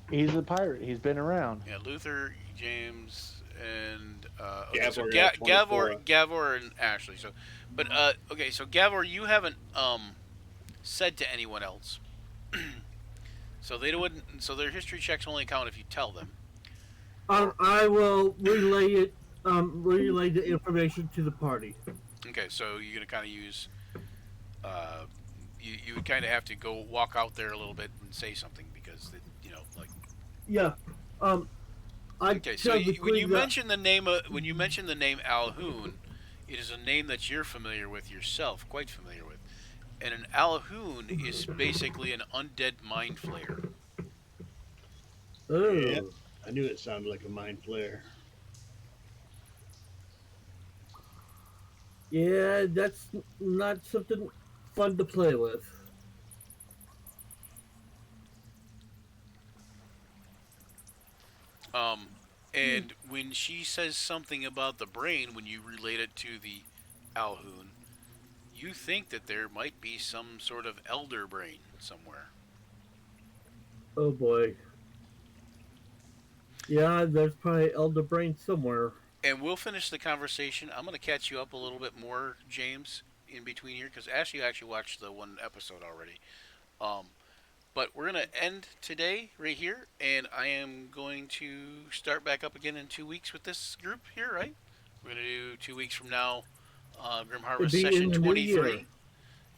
He's a pirate. He's been around. yeah, Luther, James, and Gavor, so Gavor, Gavor, and Ashley. So, but okay, so Gavor, you haven't said to anyone else. So they wouldn't. So their history checks only count if you tell them. I will relay it. Relay the information to the party. Okay, so you're gonna kind of use. You would kind of have to go walk out there a little bit and say something because like. Yeah. Okay, so when you mention the name Alhoon, it is a name that you're familiar with yourself, quite familiar with, and an Alhoon is basically an undead mind flayer. Oh. Yeah, I knew it sounded like a mind flare. Yeah, that's not something fun to play with. And when she says something about the brain, when you relate it to the Alhoon, you think that there might be some sort of elder brain somewhere. Oh boy. Yeah, there's probably elder brain somewhere. And we'll finish the conversation. I'm going to catch you up a little bit more, James, in between here, because Ashley actually watched the one episode already. But we're going to end today right here, and I am going to start back up again in 2 weeks with this group here, right? We're going to do 2 weeks from now, Grim Harvest session 23.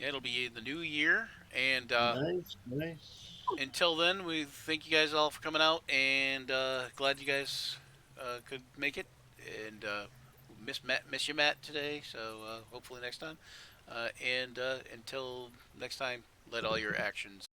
Yeah, it'll be in the new year. And nice. Until then, we thank you guys all for coming out, and glad you guys could make it. And miss you, Matt, today. So hopefully next time. And until next time, let all your actions